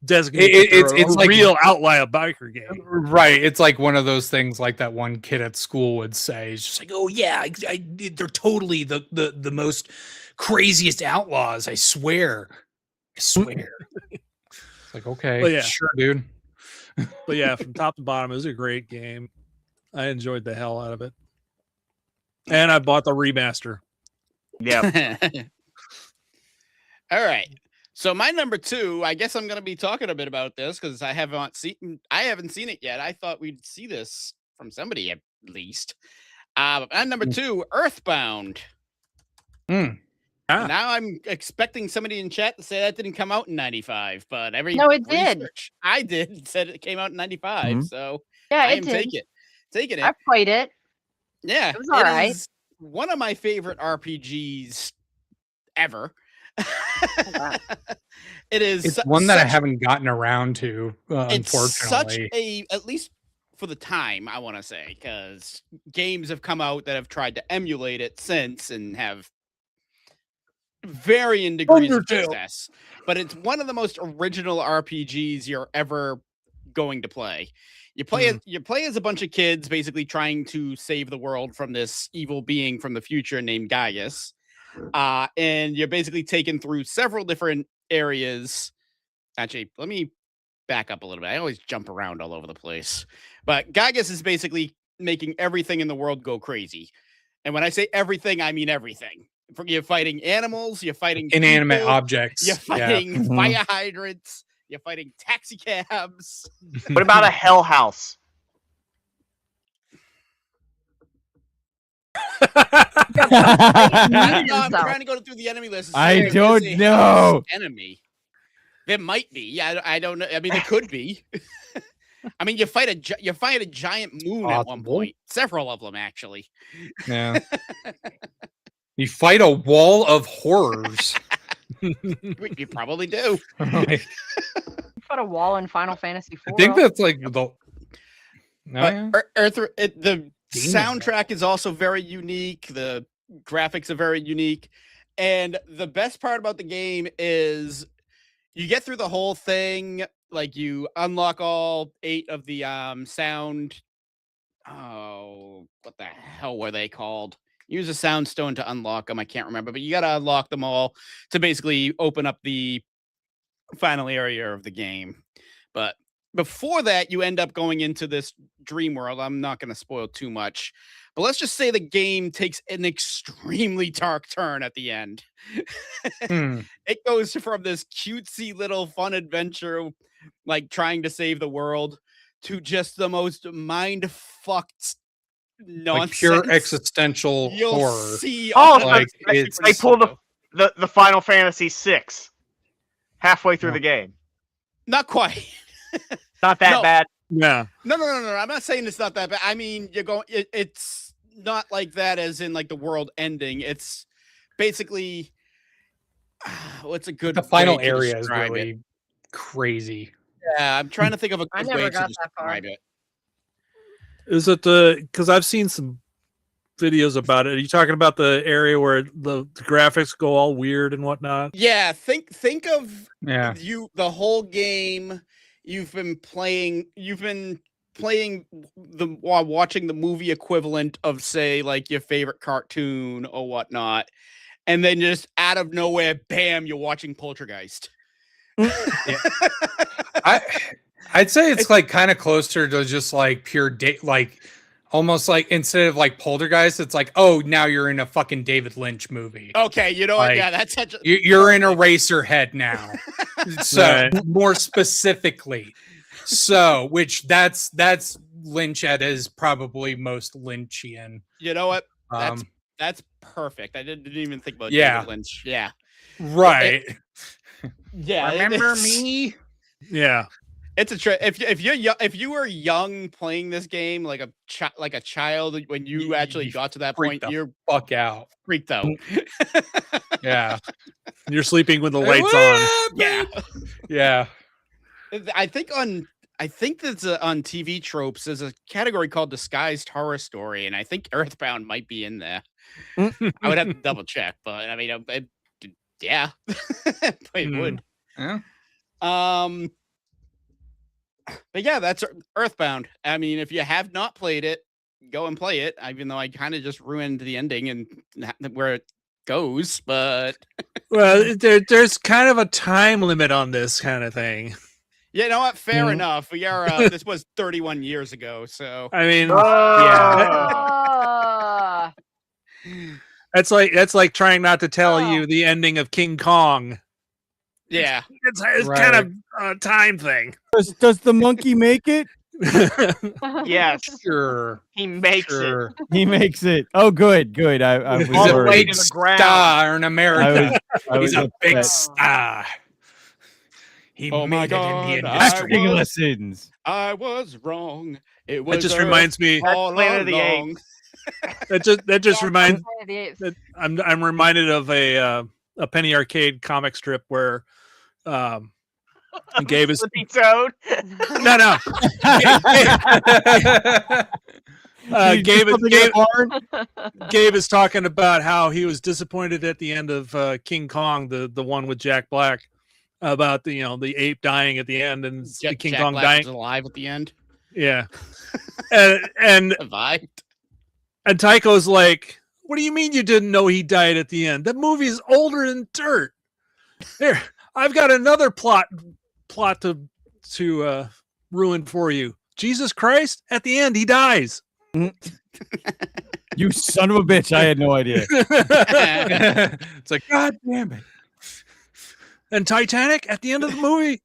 S18: designate
S15: It's
S18: a
S15: like
S18: real outlaw biker gang.
S15: Right. It's like one of those things like that one kid at school would say. It's just like, oh yeah, they're totally the most craziest outlaws. I swear. It's like, okay,
S18: Well, yeah.
S15: sure, dude.
S18: But yeah, from top to bottom, it was a great game. I enjoyed the hell out of it, and I bought the remaster.
S16: Yeah.
S11: All right. So my number 2, I guess I'm going to be talking a bit about this because I haven't seen it yet. I thought we'd see this from somebody at least. But my number 2, Earthbound. Now I'm expecting somebody in chat to say that didn't come out in 95, but
S17: No, it did.
S11: research I did said it came out in 95. So
S17: Yeah,
S11: I
S17: it
S11: am
S17: did.
S11: taking it.
S17: I played it.
S11: Yeah,
S17: It was all right.
S11: is one of my favorite RPGs ever. It is.
S15: It's one that I haven't gotten around to,
S11: It's such
S15: unfortunately.
S11: at least for the time, I want to say, because games have come out that have tried to emulate it since and have varying degrees of
S18: Undertale.
S11: success. But it's one of the most original RPGs you're ever going to play. You play as a bunch of kids basically trying to save the world from this evil being from the future named Gaius. And you're basically taken through several different areas. Actually, let me back up a little bit. I always jump around all over the place. But Gaius is basically making everything in the world go crazy. And when I say everything, I mean everything. You're fighting animals, you're fighting
S15: Inanimate
S11: people,
S15: objects.
S11: you're
S15: Yeah.
S11: fighting
S15: Mhm.
S11: fire hydrants, you're fighting taxi cabs.
S16: What about a Hell House?
S11: I'm trying to go through the enemy list. and see
S14: I
S11: if there
S14: don't
S11: is a
S14: know.
S11: house enemy. There might be. Yeah, I don't know. I mean, there could be. I mean, you fight a giant moon at one
S15: Possible.
S11: point. Several of them, actually.
S15: Yeah. You fight a wall of horrors.
S11: You probably do.
S15: Like,
S17: Put a wall in Final Fantasy IV.
S15: I think that's like the.
S11: But the soundtrack is also very unique. The graphics are very unique. And the best part about the game is you get through the whole thing. Like you unlock all 8 of the sound. Oh, what the hell were they called? Use a sound stone to unlock them. I can't remember, but you got to unlock them all to basically open up the final area of the game. But before that, you end up going into this dream world. I'm not going to spoil too much, but let's just say the game takes an extremely dark turn at the end. It goes from this cutesy little fun adventure, like trying to save the world, to just the most mind-fucked nonsense.
S15: Like pure existential
S11: You'll
S15: horror.
S11: see
S15: like
S16: they pull the Final Fantasy VI halfway through the game.
S11: Not quite.
S16: Not that bad.
S18: Yeah.
S11: No. I'm not saying it's not that bad. I mean, it's not like that as in like the world ending. It's basically what's a good
S15: The final
S11: way to
S15: area is
S11: describe
S15: really
S11: it?
S15: crazy.
S11: Yeah, I'm trying to think of a
S17: I
S11: good
S17: never
S11: way
S17: got
S11: to
S17: that far.
S11: describe it.
S18: Is it because I've seen some videos about it? Are you talking about the area where the graphics go all weird and whatnot?
S11: Yeah, think of
S15: Yeah.
S11: the whole game you've been playing while watching the movie equivalent of, say, like your favorite cartoon or whatnot, and then just out of nowhere, bam, you're watching Poltergeist.
S15: I'd say it's like kind of closer to just like pure like almost like instead of like Poltergeist, it's like, oh, now you're in a fucking David Lynch movie.
S11: Okay, you know what?
S15: Like,
S11: Yeah, that's such a
S15: you're in Eraserhead now. So
S18: Right.
S15: more specifically. So which that's Lynch at his probably most Lynchian.
S11: You know what?
S15: Um,
S11: That's perfect. I didn't even think about
S15: Yeah.
S11: David Lynch. Yeah.
S15: Right.
S11: Yeah.
S15: Remember
S11: it's-
S15: me?
S18: Yeah.
S11: It's a if you were young playing this game like a child when you actually got to that point, you're
S15: fuck out.
S11: freaked out.
S15: Yeah.
S18: You're sleeping with the
S15: Hey,
S18: lights
S15: what
S18: on.
S11: Yeah.
S15: Yeah.
S11: I think that's on TV tropes. There's a category called disguised horror story, and I think Earthbound might be in there. I would have to double check, but I mean, yeah, it would.
S15: Yeah.
S11: But yeah, that's Earthbound. I mean, if you have not played it, go and play it. Even though I kind of just ruined the ending and where it goes, but
S18: Well, there's kind of a time limit on this kind of thing.
S11: you know what? Fair
S18: Mhm.
S11: enough. We are. This was 31 years ago, so
S18: I mean,
S17: Ah.
S18: that's like trying not to tell you the ending of King Kong.
S11: yeah.
S18: It's
S15: Right.
S18: kind of a time thing.
S14: Does the monkey make it?
S16: Yes,
S15: Sure.
S16: he makes it.
S15: Sure.
S14: He makes it. Oh, good. I was
S15: He's a
S14: worried.
S15: big
S16: to the ground.
S15: star in America.
S14: I was
S15: He's a big
S14: upset.
S15: star. He
S11: Oh my
S15: made it in the
S11: God,
S15: industry.
S14: Acting lessons.
S11: I was wrong. It was
S18: just reminds me-
S11: all
S16: Planet of the
S11: along.
S18: That just reminds.
S17: Planet of the Apes.
S18: that I'm reminded of a Penny Arcade comic strip where Gabe is
S16: Flippy Toad.
S18: no.
S14: Did you do something in the barn?
S18: Gabe is talking about how he was disappointed at the end of King Kong, the one with Jack Black, about the ape dying at the end and King
S11: Jack
S18: Kong
S11: Black
S18: dying.
S11: was alive at the end.
S18: Yeah, and
S11: Survived.
S18: and Tycho's like, "What do you mean you didn't know he died at the end? That movie is older than dirt." Here, I've got another plot to ruin for you. Jesus Christ! At the end, he dies.
S14: You son of a bitch! I had no idea.
S15: It's like, God damn it.
S18: And Titanic, at the end of the movie,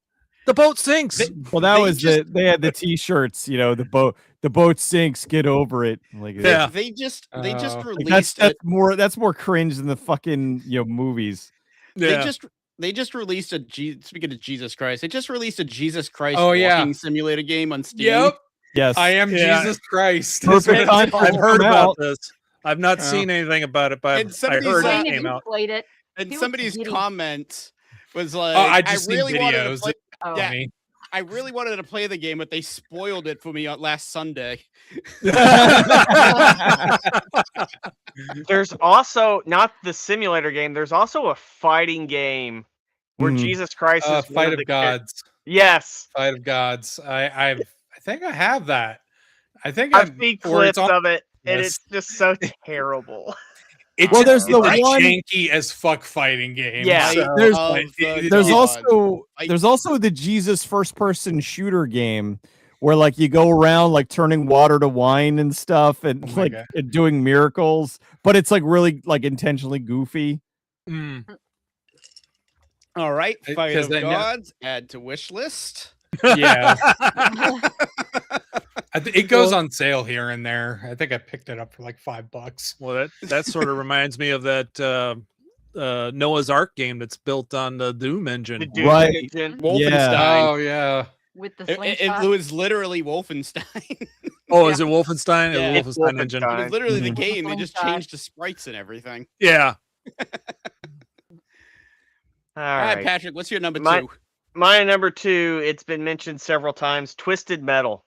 S18: the boat sinks.
S14: Well, that was they had the T-shirts. The boat sinks. Get over it. Like
S18: Yeah.
S11: They just
S14: like
S11: released
S14: that's more cringe than the fucking movies.
S18: Yeah.
S11: They just released speaking of Jesus Christ, they just released a Jesus Christ
S15: Oh, yeah.
S11: walking simulator game on Steam.
S15: Yep.
S14: Yes,
S15: I am
S18: Yeah.
S15: Jesus Christ.
S14: Perfect time for it
S18: I've
S14: to
S18: heard
S14: come
S18: about
S14: out.
S18: this. I've not
S15: Oh.
S18: seen anything about it, but
S11: And
S18: I
S11: somebody's
S18: heard
S11: like-
S18: it came out.
S17: Played it.
S11: And
S17: He was
S11: somebody's
S17: giddy.
S11: comment was like,
S15: I just seen
S11: really wanted to
S15: videos.
S11: play.
S17: Oh.
S11: Yeah,
S15: Funny.
S11: I really wanted to play the game, but they spoiled it for me last Sunday.
S16: There's also not the simulator game. There's also a fighting game where
S14: Mhm.
S16: Jesus Christ is one
S15: Fight of
S16: the
S15: Gods.
S16: Yes,
S15: Fight of Gods. I think I have that. I think
S16: I've
S15: I'm
S16: seen
S15: or it's
S16: clips
S15: on-
S16: of it, and
S15: Yes.
S16: it's just so terrible.
S15: It's
S14: there's the
S15: a
S14: one
S15: janky as fuck fighting game.
S16: Yeah.
S15: so,
S14: there's
S15: like,
S14: there's also the Jesus first person shooter game where like you go around like turning water to wine and stuff and
S15: my
S14: like
S15: God.
S14: and doing miracles, but it's like really like intentionally goofy.
S11: All right, Fight
S15: 'cause
S11: of
S15: they know-
S11: Gods, add to wish list.
S15: Yeah. It goes on sale here and there. I think I picked it up for like $5.
S18: Well, that sort of reminds me of that Noah's Ark game that's built on the Doom engine.
S16: The Doom
S14: Right.
S16: engine.
S11: Wolfenstein.
S15: Oh yeah.
S17: With the
S11: It
S17: slingshot.
S11: was literally Wolfenstein.
S18: Oh, is it Wolfenstein?
S11: Yeah.
S18: The
S16: It's
S18: Wolfenstein engine.
S11: It was literally the
S14: Mhm.
S11: game. They just
S17: Slingshot.
S11: changed the sprites and everything.
S18: Yeah.
S16: All
S11: All right,
S16: right.
S11: Patrick, what's your number
S16: My-
S11: 2?
S16: My number 2, it's been mentioned several times, Twisted Metal.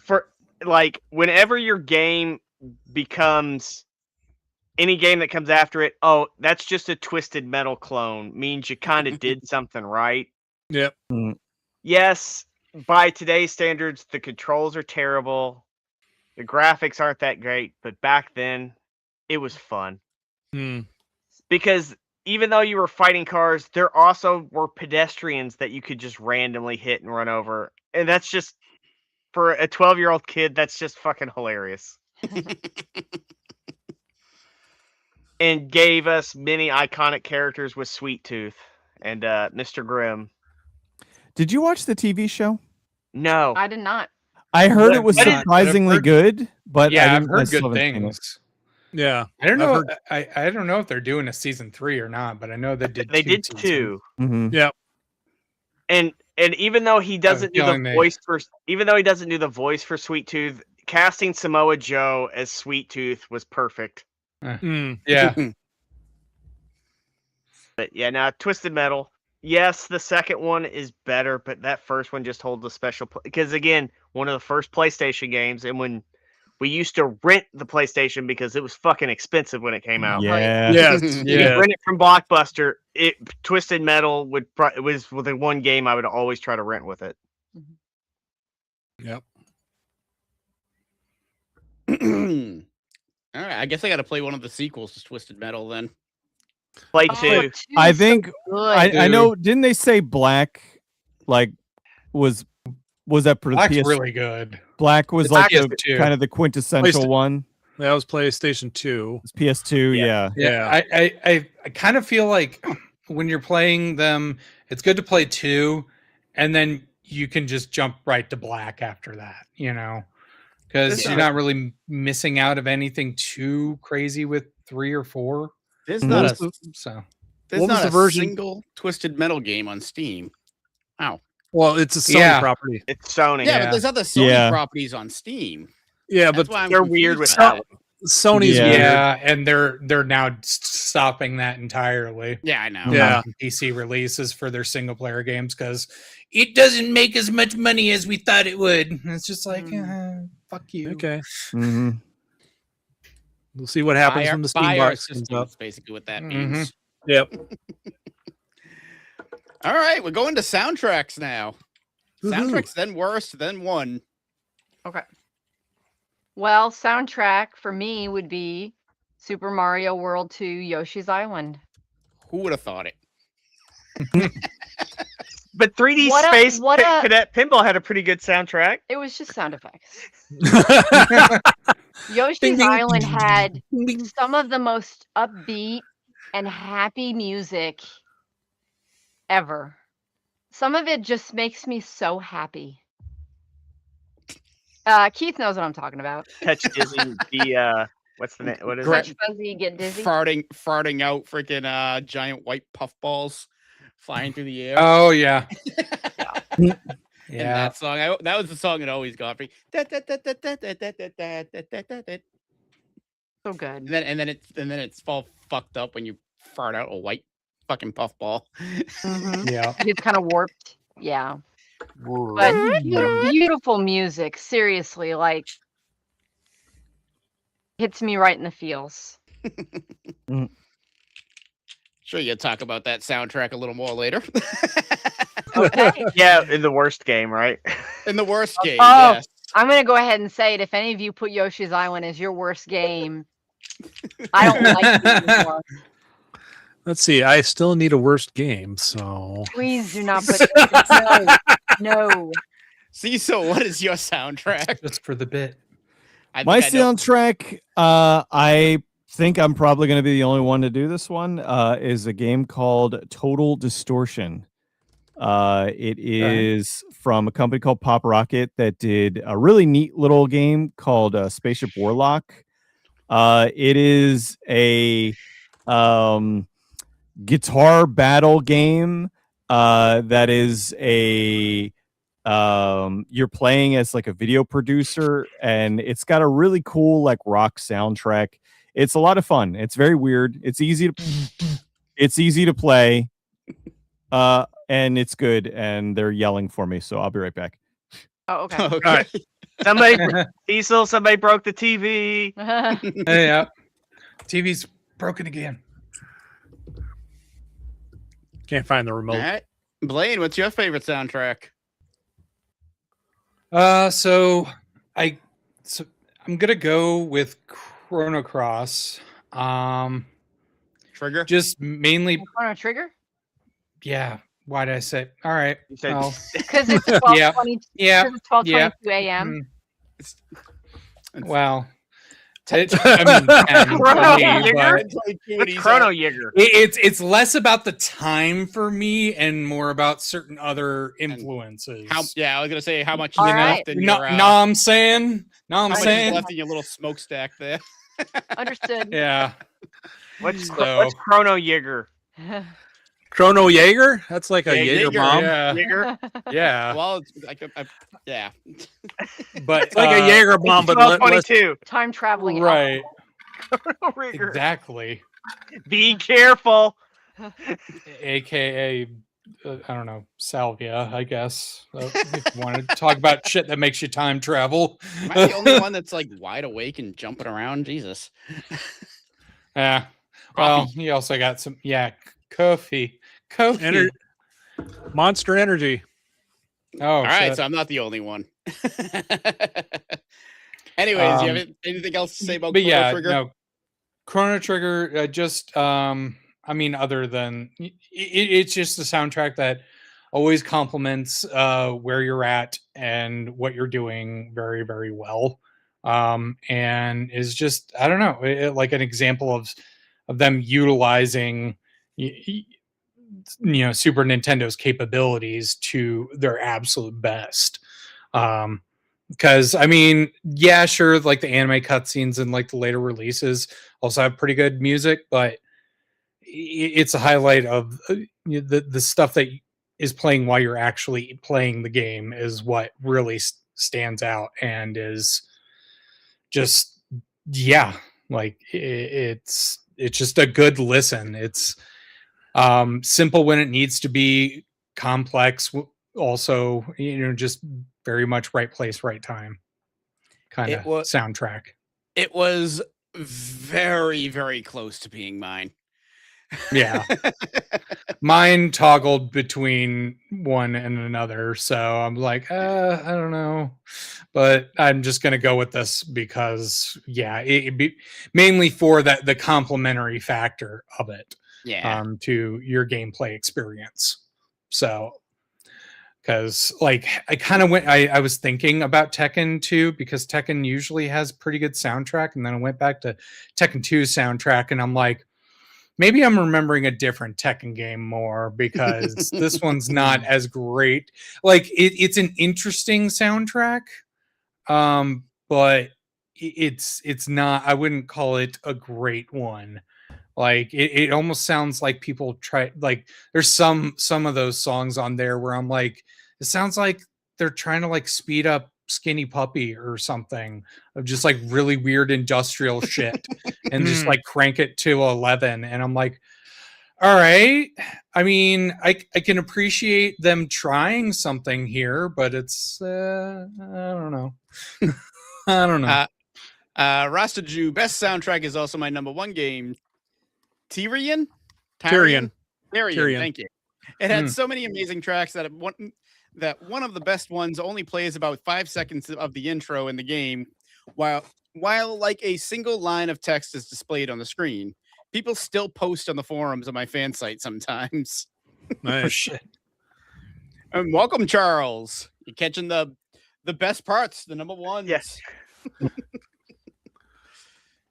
S16: For like whenever your game becomes any game that comes after it, oh, that's just a Twisted Metal clone, means you kind of did something right.
S18: Yep.
S16: Yes, by today's standards, the controls are terrible. The graphics aren't that great, but back then it was fun. Because even though you were fighting cars, there also were pedestrians that you could just randomly hit and run over. And that's just, for a 12-year-old kid, that's just fucking hilarious. And gave us many iconic characters with Sweet Tooth and Mr. Grimm.
S14: Did you watch the TV show?
S16: No.
S17: I did not.
S14: I heard it was
S15: I didn't-
S14: surprisingly
S15: I've heard-
S14: good, but
S15: Yeah,
S14: I
S15: I've
S14: didn't, I
S15: heard
S14: still
S15: good
S14: haven't seen it.
S15: things.
S18: Yeah.
S15: I don't
S18: I've
S15: know.
S18: heard-
S15: I don't know if they're doing a season 3 or not, but I know they did.
S16: They did
S15: seasons.
S16: 2.
S14: Mhm.
S18: Yeah.
S16: And even though he doesn't do
S15: feeling
S16: the
S15: they-
S16: voice for, even though he doesn't do the voice for Sweet Tooth, casting Samoa Joe as Sweet Tooth was perfect.
S15: Yeah.
S16: But yeah, now Twisted Metal. Yes, the second one is better, but that first one just holds a special because again, one of the first PlayStation games, and when we used to rent the PlayStation because it was fucking expensive when it came out.
S14: Yeah.
S18: Yes.
S16: You
S18: Yeah.
S16: could rent it from Blockbuster. Twisted Metal was the one game I would always try to rent with it.
S18: Yep.
S11: All right, I guess I got to play one of the sequels to Twisted Metal then.
S16: Play
S17: Oh,
S16: 2.
S14: I think
S17: Good.
S14: I know. Didn't they say Black like was that for the
S15: Black's
S14: PS?
S15: really good.
S14: Black was
S15: It's
S14: like the,
S15: PS2.
S14: kind of the quintessential
S18: PlayStation-
S14: one.
S18: That was PlayStation 2.
S14: It's PS2. Yeah.
S15: Yeah. I kind of feel like when you're playing them, it's good to play 2, and then you can just jump right to Black after that. Because you're not really missing out of anything too crazy with 3 or 4.
S11: There's
S14: Mhm.
S11: not
S18: What
S11: a
S18: was
S11: there's
S18: what was
S11: not
S18: the
S11: a
S18: version-
S11: single Twisted Metal game on Steam. Wow.
S18: Well, it's a Sony
S15: Yeah.
S18: property.
S16: It's Sony.
S11: Yeah,
S15: Yeah.
S11: but there's other Sony
S14: Yeah.
S11: properties on Steam.
S18: Yeah,
S11: That's
S18: but
S11: why I'm
S16: they're weird
S11: confused
S16: with
S11: by
S16: that.
S11: it.
S18: Sony's
S14: Yeah.
S18: weird.
S15: Yeah, and they're now stopping that entirely.
S11: Yeah, I know.
S18: Yeah.
S15: PC releases for their single player games because it doesn't make as much money as we thought it would. And it's just like, fuck you.
S18: Okay.
S14: hmm
S18: We'll see what happens
S11: Buy our-
S18: when the Steam
S11: buy our
S18: box comes
S11: system
S18: up.
S11: is basically what that
S15: Mhm.
S11: means.
S18: Yep.
S11: All right, we're going to soundtracks now.
S18: Woohoo.
S11: Soundtracks, then worst, then one.
S17: Okay. Well, soundtrack for me would be Super Mario World 2 Yoshi's Island.
S11: Who would have thought it?
S16: But 3D
S17: What a-
S16: Space
S17: what a-
S16: Cadet Pinball had a pretty good soundtrack.
S17: It was just sound effects. Yoshi's
S18: ding,
S17: Island
S18: ding,
S17: had
S18: ding, ding.
S17: some of the most upbeat and happy music ever. Some of it just makes me so happy. Keith knows what I'm talking about.
S16: Touch Dizzy. The what's the name? What is
S11: Correct.
S16: it?
S17: Touch Fuzzy, get dizzy.
S11: Farting out freaking giant white puffballs flying through the air.
S15: Oh, yeah.
S11: And
S15: Yeah.
S11: that song, that was the song that always got me.
S17: So good.
S11: And then it's all fucked up when you fart out a white fucking puffball.
S17: Mhm.
S15: Yeah.
S17: It's kind of warped. Yeah. But beautiful music. Seriously, like hits me right in the feels.
S11: Sure, you'll talk about that soundtrack a little more later.
S17: Okay.
S16: Yeah, in the worst game, right?
S11: In the worst game,
S17: Oh,
S11: yes.
S17: I'm gonna go ahead and say it. If any of you put Yoshi's Island as your worst game, I don't like these anymore.
S18: Let's see. I still need a worst game, so
S17: Please do not put no.
S11: Cecil, what is your soundtrack?
S15: Just for the bit.
S14: My soundtrack, I think I'm probably going to be the only one to do this one, is a game called Total Distortion. It is from a company called Pop Rocket that did a really neat little game called Spaceship Warlock. It is a guitar battle game that is a you're playing as like a video producer, and it's got a really cool like rock soundtrack. It's a lot of fun. It's very weird. It's easy to play. And it's good, and they're yelling for me, so I'll be right back.
S17: Oh, okay.
S16: All right. Cecil, somebody broke the TV.
S15: Hey, yeah. TV's broken again.
S18: Can't find the remote.
S11: All right. Blaine, what's your favorite soundtrack?
S15: So I'm gonna go with Chrono Cross.
S11: Trigger?
S15: Just mainly
S17: Chrono Trigger?
S15: Yeah. Why did I say? All right.
S17: Because it's 12:22
S15: Yeah.
S17: 12:22 a.m.
S15: Well, Chrono
S16: Jäger.
S15: It's less about the time for me and more about certain other influences.
S11: I was gonna say how much
S15: you
S11: you
S15: know,
S11: left in your.
S15: I'm saying. No, I'm
S11: how much is
S15: saying.
S11: left in your little smokestack there.
S17: Understood.
S15: Yeah.
S16: What's Chrono Jäger?
S18: Chrono Jaeger? That's like a
S11: Yeah,
S18: Jaeger bomb.
S11: Yeah.
S16: Jaeger?
S15: Yeah.
S11: Well, it's like yeah.
S15: But
S18: It's like a Jaeger bomb, but less
S16: 12:22.
S17: Time traveling.
S15: Right.
S16: Chrono Trigger.
S15: Exactly.
S16: Be careful.
S15: AKA, I don't know, salvia, I guess. If you want to talk about shit that makes you time travel.
S11: Am I the only one that's like wide awake and jumping around? Jesus.
S15: Yeah. Well, you also got some, coffee.
S18: Monster Energy.
S15: Oh,
S11: all right.
S15: shit.
S11: So I'm not the only one. Anyways, do you have anything else to say about Chrono Trigger?
S15: No. Chrono Trigger, I mean, other than it's just a soundtrack that always complements where you're at and what you're doing very, very well. And is just, I don't know, like an example of them utilizing Super Nintendo's capabilities to their absolute best. Because I mean, yeah, sure, like the anime cutscenes and like the later releases also have pretty good music, but it's a highlight of the stuff that is playing while you're actually playing the game is what really stands out and is just like it's just a good listen. It's simple when it needs to be, complex also, just very much right place, right time kind of soundtrack.
S11: It was very, very close to being mine.
S15: Yeah. Mine toggled between one and another, so I'm like, I don't know, but I'm just gonna go with this because it'd be mainly for the complementary factor of it to your gameplay experience. So because like I was thinking about Tekken 2 because Tekken usually has pretty good soundtrack, and then I went back to Tekken 2 soundtrack and I'm like, maybe I'm remembering a different Tekken game more because this one's not as great. Like it's an interesting soundtrack, but it's not. I wouldn't call it a great one. Like it almost sounds like people try. Like there's some of those songs on there where I'm like, it sounds like they're trying to like speed up Skinny Puppy or something of just like really weird industrial shit and just like crank it to 11. And I'm like, all right. I mean, I can appreciate them trying something here, but it's, I don't know. I don't know.
S11: Rasta Jew, best soundtrack is also my number one game. Tyrion.
S18: Tyrion.
S11: Thank you. It had so many amazing tracks that one of the best ones only plays about 5 seconds of the intro in the game, while while like a single line of text is displayed on the screen, people still post on the forums of my fan site sometimes.
S18: Oh, shit.
S11: And welcome, Charles. You're catching the best parts, the number ones.
S16: Yes.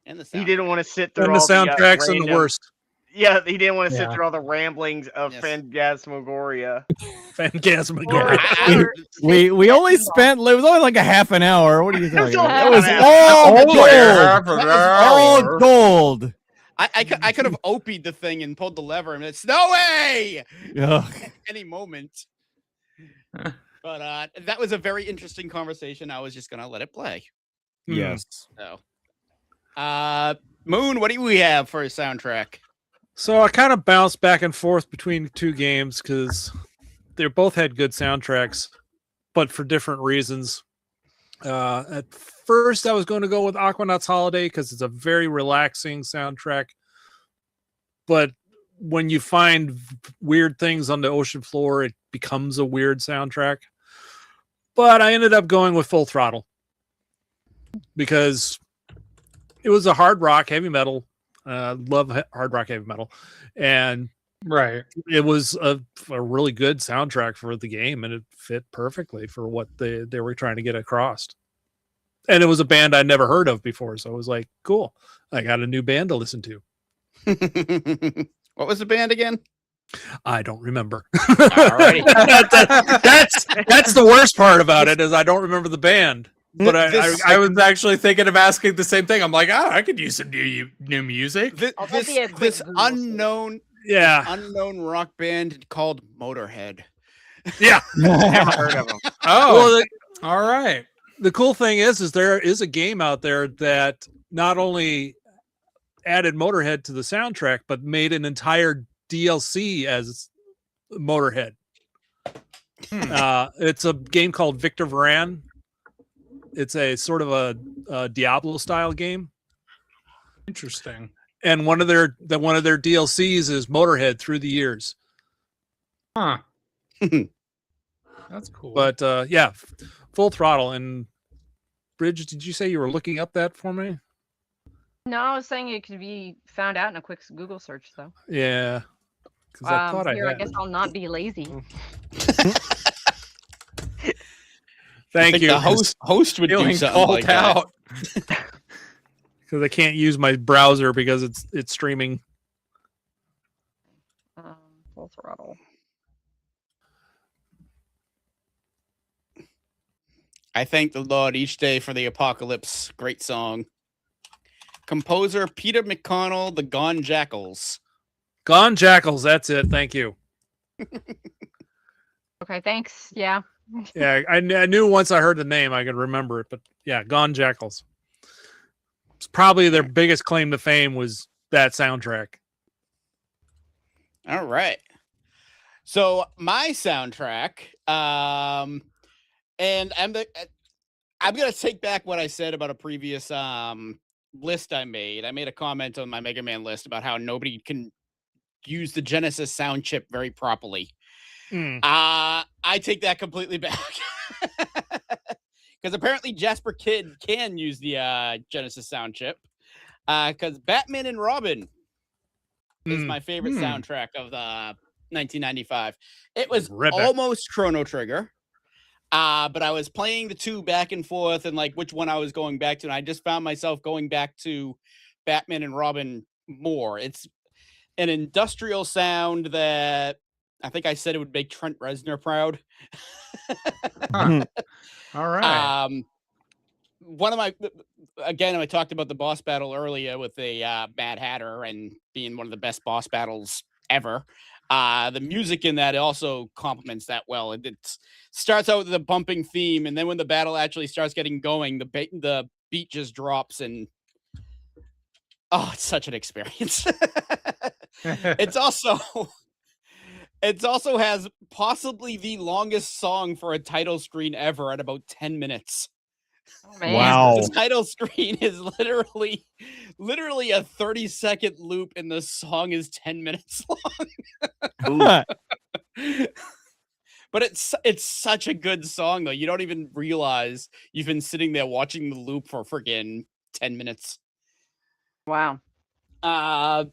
S11: And the
S16: he didn't want to sit through
S18: And
S16: all
S18: the soundtracks and the
S16: random-
S18: worst.
S16: Yeah, he didn't want to sit
S18: Yeah.
S16: through all the ramblings of Phantasmagoria.
S18: Phantasmagoria.
S14: We only spent. It was only like a half an hour. What are you talking about? It
S11: only
S14: was
S11: half
S14: all
S11: an
S14: gold.
S11: hour.
S14: All gold.
S11: I could have OP'd the thing and pulled the lever and it's no way
S14: Ugh.
S11: any moment. But that was a very interesting conversation. I was just gonna let it play.
S14: Yes.
S11: So Moon, what do we have for a soundtrack?
S18: So I kind of bounced back and forth between two games because they both had good soundtracks, but for different reasons. At first, I was going to go with Aquanauts Holiday because it's a very relaxing soundtrack. But when you find weird things on the ocean floor, it becomes a weird soundtrack. But I ended up going with Full Throttle because it was a hard rock, heavy metal. Love hard rock, heavy metal, and it was a really good soundtrack for the game, and it fit perfectly for what they were trying to get across. And it was a band I'd never heard of before, so it was like, cool, I got a new band to listen to.
S11: What was the band again?
S18: I don't remember.
S11: Alrighty.
S18: That's the worst part about it is I don't remember the band. But
S15: I was actually thinking of asking the same thing. I'm like, I could use some new music.
S11: This unknown rock band called Motorhead.
S18: Yeah.
S11: Never heard of them.
S15: Oh, all right.
S18: The cool thing is there is a game out there that not only added Motorhead to the soundtrack, but made an entire DLC as Motorhead. It's a game called Victor Varan. It's a sort of a Diablo style game.
S15: Interesting.
S18: And one of their DLCs is Motorhead Through the Years.
S15: Huh. That's cool.
S18: But yeah, Full Throttle. And Bridge, did you say you were looking up that for me?
S17: No, I was saying it could be found out in a quick Google search, though.
S18: Yeah. Because I thought
S17: I
S18: had.
S17: guess I'll not be lazy.
S18: Thank you.
S11: The host would do something like
S18: out because I can't use my browser because it's streaming.
S17: Full Throttle.
S11: I thank the Lord each day for the apocalypse. Great song. Composer Peter McConnell, the Gone Jackals.
S18: Gone Jackals, that's it. Thank you.
S17: Okay, thanks. Yeah.
S18: Yeah, I knew once I heard the name I could remember it, but yeah, Gone Jackals. It's probably their biggest claim to fame was that soundtrack.
S11: All right. So my soundtrack, and I'm gonna take back what I said about a previous list I made. I made a comment on my Mega Man list about how nobody can use the Genesis sound chip very properly. I take that completely back because apparently Jasper Kidd can use the Genesis sound chip because Batman and Robin is my favorite soundtrack of the 1995. It was almost Chrono Trigger, but I was playing the two back and forth and like which one I was going back to, and I just found myself going back to Batman and Robin more. It's an industrial sound that I think I said it would make Trent Reznor proud.
S15: All right.
S11: One of my, again, I talked about the boss battle earlier with the Mad Hatter and being one of the best boss battles ever. The music in that also complements that well. It starts out with a bumping theme, and then when the battle actually starts getting going, the beat just drops, and oh, it's such an experience. It also has possibly the longest song for a title screen ever at about 10 minutes.
S17: Oh, man.
S14: Wow.
S11: The title screen is literally a 30-second loop, and the song is 10 minutes long. But it's such a good song, though. You don't even realize you've been sitting there watching the loop for friggin' 10 minutes.
S17: Wow.
S11: I'm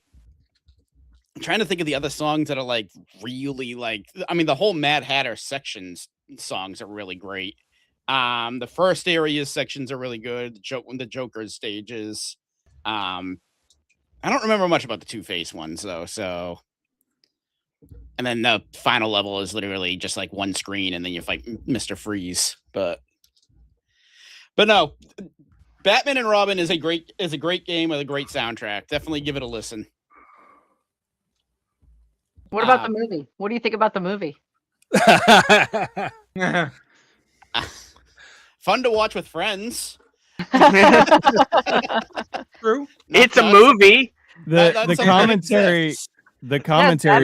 S11: trying to think of the other songs that are like really like. I mean, the whole Mad Hatter sections songs are really great. The first areas sections are really good. The Joker's stages. I don't remember much about the Two-Face ones though. So, and then the final level is literally just like one screen, and then you fight Mr. Freeze. But no, Batman and Robin is a great game with a great soundtrack. Definitely give it a listen.
S17: What about the movie? What do you think about the movie?
S11: Fun to watch with friends.
S16: True. It's a movie.
S14: The commentary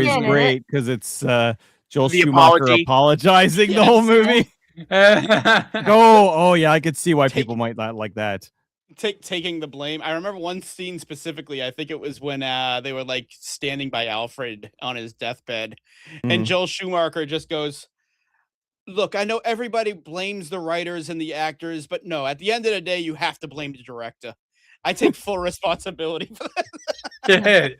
S14: is great because it's Joel
S16: The
S14: Schumacher
S16: apology.
S14: apologizing the whole movie. Oh yeah, I could see why people might not like that.
S11: Taking the blame. I remember one scene specifically. I think it was when they were like standing by Alfred on his deathbed, and Joel Schumacher just goes, "Look, I know everybody blames the writers and the actors, but no, at the end of the day, you have to blame the director. I take full responsibility for that."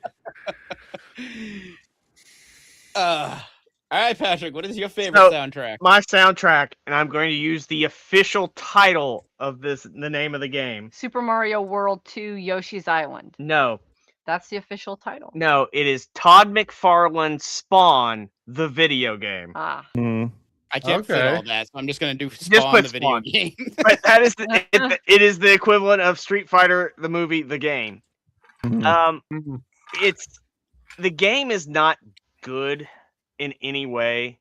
S11: All right, Patrick, what is your favorite soundtrack?
S16: My soundtrack, and I'm going to use the official title of the name of the game.
S17: Super Mario World 2 Yoshi's Island.
S16: No.
S17: That's the official title.
S16: No, it is Todd McFarlane's Spawn, the video game.
S17: Ah.
S11: I can't fit all that, so I'm just going to do
S16: Just
S11: Spawn,
S16: put
S11: the video
S16: Spawn.
S11: game.
S16: But that is it is the equivalent of Street Fighter, the movie, the game. It's the game is not good in any way.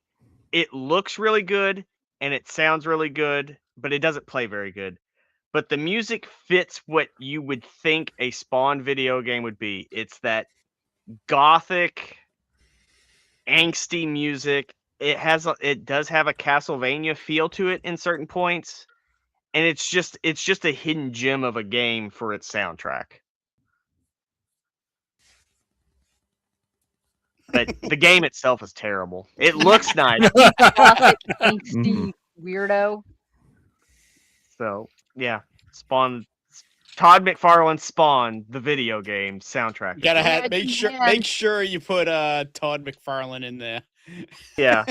S16: It looks really good and it sounds really good, but it doesn't play very good. But the music fits what you would think a Spawn video game would be. It's that gothic, angsty music. It does have a Castlevania feel to it in certain points, and it's just a hidden gem of a game for its soundtrack. But the game itself is terrible. It looks nice.
S17: Gothic, angsty weirdo.
S16: So yeah, Spawn. Todd McFarlane's Spawn, the video game soundtrack.
S11: You gotta make sure you put Todd McFarlane in there.
S16: Yeah.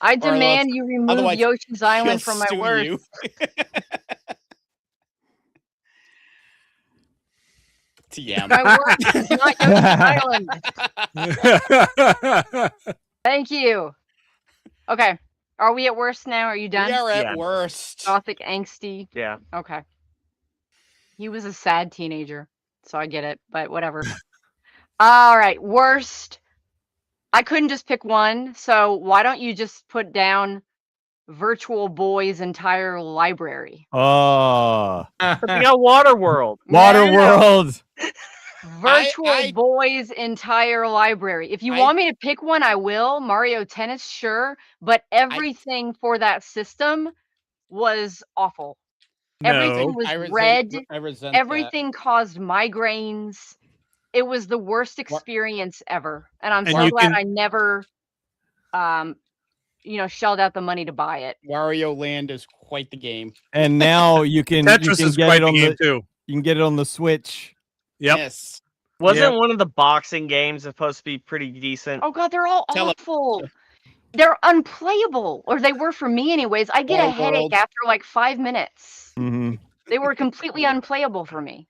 S17: I demand you remove Yoshi's Island from my
S11: sue
S17: words.
S11: you. TM.
S17: My words is not Yoshi's Island. Thank you. Okay. Are we at worst now? Are you done?
S11: We are at worst.
S17: Gothic, angsty.
S16: Yeah.
S17: Okay. He was a sad teenager, so I get it, but whatever. All right. Worst. I couldn't just pick one, so why don't you just put down Virtual Boy's entire library?
S14: Oh.
S16: Putting out Waterworld.
S14: Waterworld.
S17: Virtual Boy's entire library. If you want me to pick one, I will. Mario Tennis, sure, but everything for that system was awful. Everything was red.
S11: I resent
S17: Everything caused migraines. It was the worst experience ever, and I'm
S14: And
S17: so
S14: you
S17: glad
S14: can-
S17: I never, shelled out the money to buy it.
S11: Wario Land is quite the game.
S14: And now you can
S18: Tetris is
S14: get
S18: quite
S14: it
S18: the
S14: on
S18: game too.
S14: You can get it on the Switch.
S18: Yep.
S11: Yes.
S16: Wasn't one of the boxing games supposed to be pretty decent?
S17: Oh god, they're all awful. They're unplayable, or they were for me anyways. I get a
S11: Wild
S17: headache
S11: World.
S17: after like 5 minutes.
S14: Mm-hmm.
S17: They were completely unplayable for me.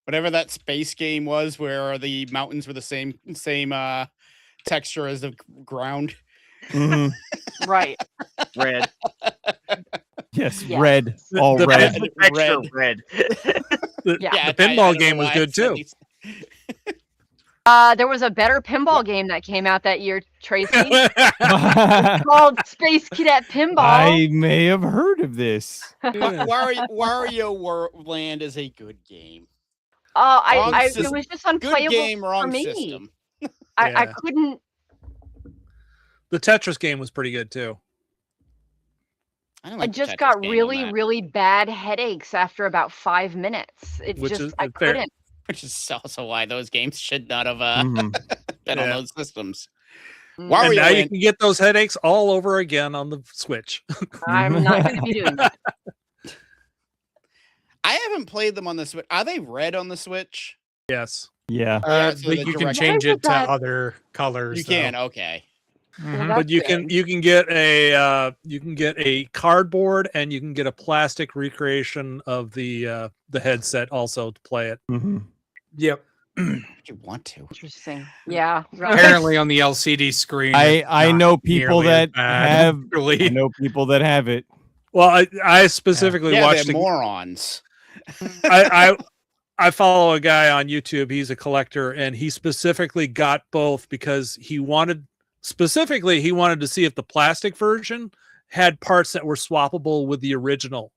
S11: Whatever that space game was, where the mountains were the same texture as the ground.
S14: Mm-hmm.
S17: Right.
S16: Red.
S14: Yes,
S17: Yeah.
S14: red. All
S18: the-
S14: red.
S16: The texture red.
S18: The,
S17: Yeah.
S18: the pinball game was good too.
S17: There was a better pinball game that came out that year, Tracy. Called Space Cadet Pinball.
S14: I may have heard of this.
S11: Wario Land is a good game.
S17: It
S11: system.
S17: was just
S11: Good
S17: unplayable
S11: game,
S17: for
S11: wrong
S17: me.
S11: system.
S17: I
S18: Yeah.
S17: couldn't.
S18: The Tetris game was pretty good too.
S11: I, don't
S17: I
S11: like the
S17: just
S11: Tetris
S17: got
S11: game on
S17: really,
S11: that,
S17: really bad headaches after about 5 minutes. It
S18: Which
S17: just
S18: is
S17: I
S18: fair.
S17: couldn't.
S11: which is also why those games should not have
S14: Mhm.
S11: been on
S18: Yeah.
S11: those systems.
S18: And
S11: Wario
S18: now you
S11: Land,
S18: can get those headaches all over again on the Switch.
S17: I'm not going to be doing that.
S11: I haven't played them on the Switch. Are they red on the Switch?
S18: Yes.
S14: Yeah.
S11: So
S15: but
S11: the
S15: you can
S11: direct-
S15: change
S17: Why
S15: it
S17: is
S15: to
S17: that-
S15: other colors.
S11: You can. Okay.
S17: Well,
S18: But
S17: that's
S18: you
S17: good.
S18: can get a cardboard and you can get a plastic recreation of the headset also to play it.
S15: Yep.
S11: You want to?
S17: Interesting. Yeah. right.
S15: Apparently on the LCD screen.
S14: I
S15: it's not
S14: know people
S15: nearly as
S14: that
S15: bad,
S14: have.
S15: really.
S14: I know people that have it.
S18: Well, I specifically
S11: Yeah,
S18: watched
S11: they're morons.
S18: I follow a guy on YouTube. He's a collector, and he specifically got both because he wanted to see if the plastic version had parts that were swappable with the original,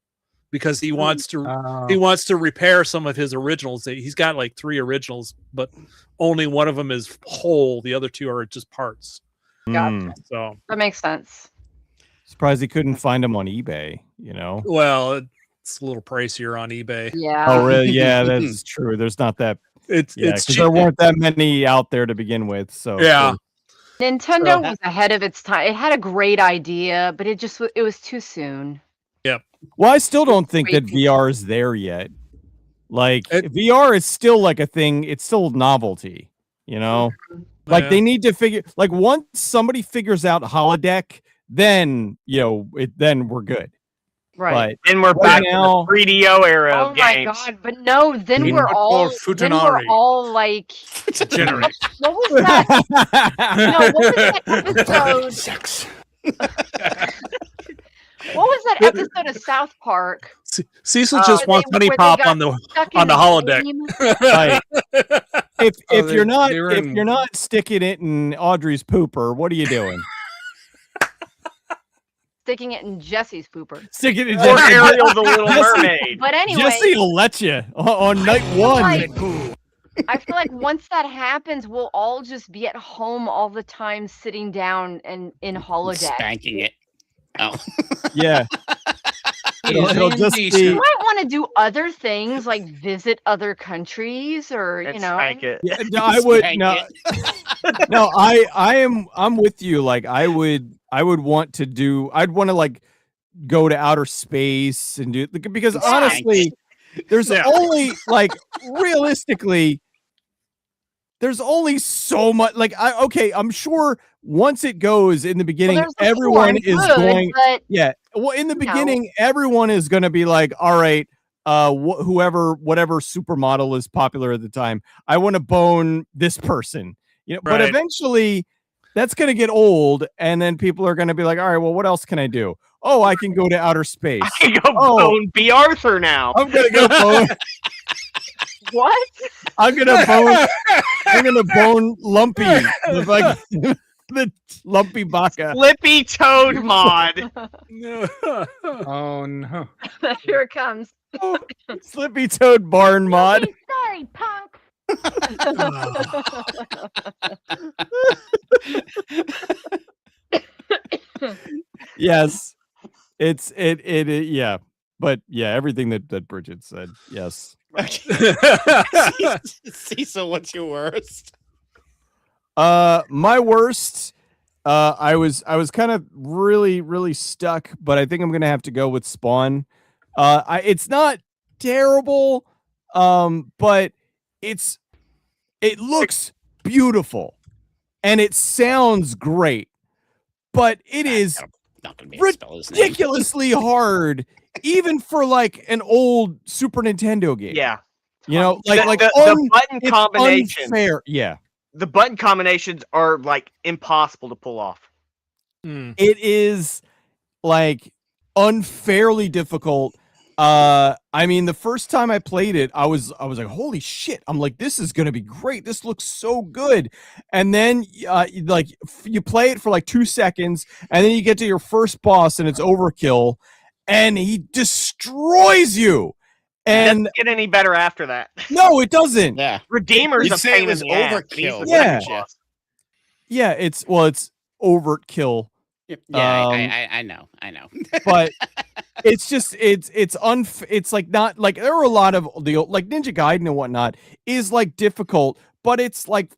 S18: because he wants to repair some of his originals. He's got like 3 originals, but only one of them is whole. The other 2 are just parts.
S17: Gotcha.
S18: So
S17: That makes sense.
S14: Surprised he couldn't find them on eBay. You know.
S18: well, it's a little pricier on eBay.
S17: Yeah.
S14: Oh really? Yeah, that's true. There's not that.
S18: It's
S14: Yeah,
S18: it's
S14: 'cause
S18: cheap.
S14: there weren't that many out there to begin with. So
S18: Yeah.
S17: Nintendo was ahead of its time. It had a great idea, but it was too soon.
S18: Yep.
S14: Well, I still don't think
S17: Wait.
S14: that VR is there yet. Like VR is still like a thing. It's still novelty. You know, like
S18: Yeah.
S14: they need to figure. Like once somebody figures out holodeck, then then we're good.
S17: Right.
S14: But
S16: And we're
S14: right
S16: back
S14: now,
S16: to the 3DO era
S17: Oh
S16: of
S17: my
S16: games.
S17: god! But no, then
S15: Need
S17: we're
S15: to
S17: all
S15: call
S17: then we're
S15: Futanari.
S17: all like,
S15: Generate.
S17: what was that? No, what was that episode?
S9: Sex.
S17: What was that episode of South Park?
S18: Cecil just
S17: Where
S18: wants
S17: they-
S18: Honey
S17: where they
S18: Pop
S17: got
S18: on the
S17: stuck
S18: on
S17: in
S18: the
S17: a
S18: holodeck.
S17: dream?
S14: Right. if
S15: they-
S14: you're not
S15: they were
S14: if
S15: in-
S14: you're not sticking it in Audrey's pooper, what are you doing?
S17: Sticking it in Jesse's pooper.
S14: Sticking it in
S16: Or Ariel the Little Mermaid.
S17: But anyway,
S14: Jesse will let you on night one.
S17: I feel like once that happens, we'll all just be at home all the time, sitting down and in holodeck.
S11: Spanking it. Oh.
S14: Yeah. It'll just
S17: You
S14: be.
S17: might want to do other things like visit other countries, or
S16: And
S17: you know.
S16: spank it.
S14: Yeah, no, I would
S11: Spank
S14: no.
S11: it.
S14: No, I'm with you. Like I would want to do. I'd want to like go to outer space and do because honestly, there's only like realistically. There's only so much. Like I'm sure once it goes in the beginning,
S17: there's the
S14: everyone
S17: form
S14: is
S17: good,
S14: going.
S17: but,
S14: Yeah. Well, in the
S17: you know.
S14: beginning, everyone is going to be like, all right, whatever supermodel is popular at the time, I want to bone this person, you know. But
S18: Right.
S14: eventually, that's going to get old, and then people are going to be like, all right, well, what else can I do? Oh, I can go to outer space.
S16: I can go bone B. Arthur now.
S14: I'm gonna go bone.
S17: What?
S14: I'm gonna bone Lumpy, the Lumpy Baka.
S16: Flippy Toad mod.
S15: Oh no.
S17: Here it comes.
S14: Slippy Toad Barn mod.
S19: Sorry, punk.
S14: Yes, yeah, but yeah, everything that Bridget said, yes.
S11: Cecil, what's your worst?
S14: My worst, I was kind of really stuck, but I think I'm gonna have to go with Spawn. It's not terrible, but it looks beautiful and it sounds great, but it is
S11: Not gonna be able to spell his name.
S14: ridiculously hard, even for like an old Super Nintendo game.
S16: Yeah.
S14: You know,
S16: The button
S14: it's
S16: combination.
S14: unfair. Yeah.
S16: The button combinations are like impossible to pull off.
S14: It is like unfairly difficult. I mean, the first time I played it, I was like, holy shit. I'm like, this is gonna be great. This looks so good. And then you play it for like 2 seconds, and then you get to your first boss and it's overkill, and he destroys you. And
S16: doesn't get any better after that.
S14: no, it doesn't.
S11: Yeah.
S16: Redeemer's
S11: You'd
S16: a
S11: say
S16: pain
S11: it was
S16: in the ass, but he's
S11: overkill.
S16: the
S14: Yeah.
S16: second boss.
S14: Yeah, it's overkill.
S11: Yeah,
S14: Um,
S11: I know.
S14: But it's just it's like not like there are a lot of the like Ninja Gaiden and whatnot is like difficult, but it's like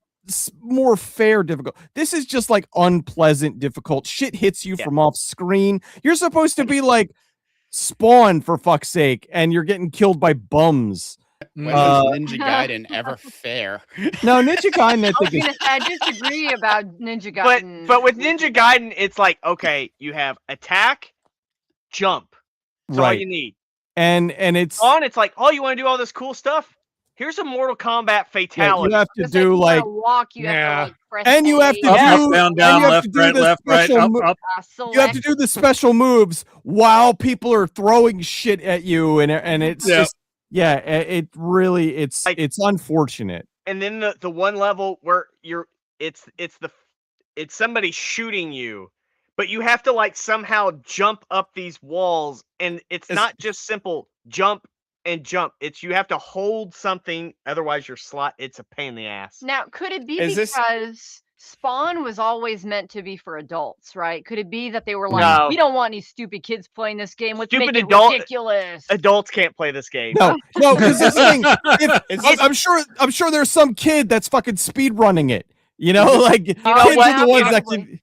S14: more fair difficult. This is just like unpleasant difficult. Shit hits you from off screen. You're supposed to be like Spawn, for fuck's sake, and you're getting killed by bums.
S11: When was Ninja Gaiden ever fair?
S14: No, Ninja Gaiden,
S17: I disagree about Ninja Gaiden.
S16: But with Ninja Gaiden, it's like, okay, you have attack, jump. That's all
S14: Right.
S16: you need.
S14: And it's
S16: It's like, oh, you want to do all this cool stuff? Here's a Mortal Kombat fatality.
S14: you have to do like
S17: walk, you have to like press
S14: and you have to
S18: Up,
S14: do
S18: up, down,
S14: and
S18: down,
S14: you have
S18: left,
S14: to do
S18: right,
S14: the
S18: left, right,
S14: special
S18: up,
S14: mo-
S18: up.
S14: You have to do the special moves while people are throwing shit at you, and it's just it really it's unfortunate.
S16: And then the one level where it's somebody shooting you, but you have to like somehow jump up these walls, and it's not just simple jump and jump. It's you have to hold something, otherwise your slot. It's a pain in the ass.
S17: Now, could it be
S16: Is this-
S17: because Spawn was always meant to be for adults, right? Could it be that they were like,
S16: No.
S17: we don't want any stupid kids playing this game. Let's
S16: Stupid
S17: make it
S16: adult-
S17: ridiculous.
S16: Adults can't play this game.
S14: No, because this thing, I'm sure there's some kid that's fucking speed running it. You know, like kids are the ones that can.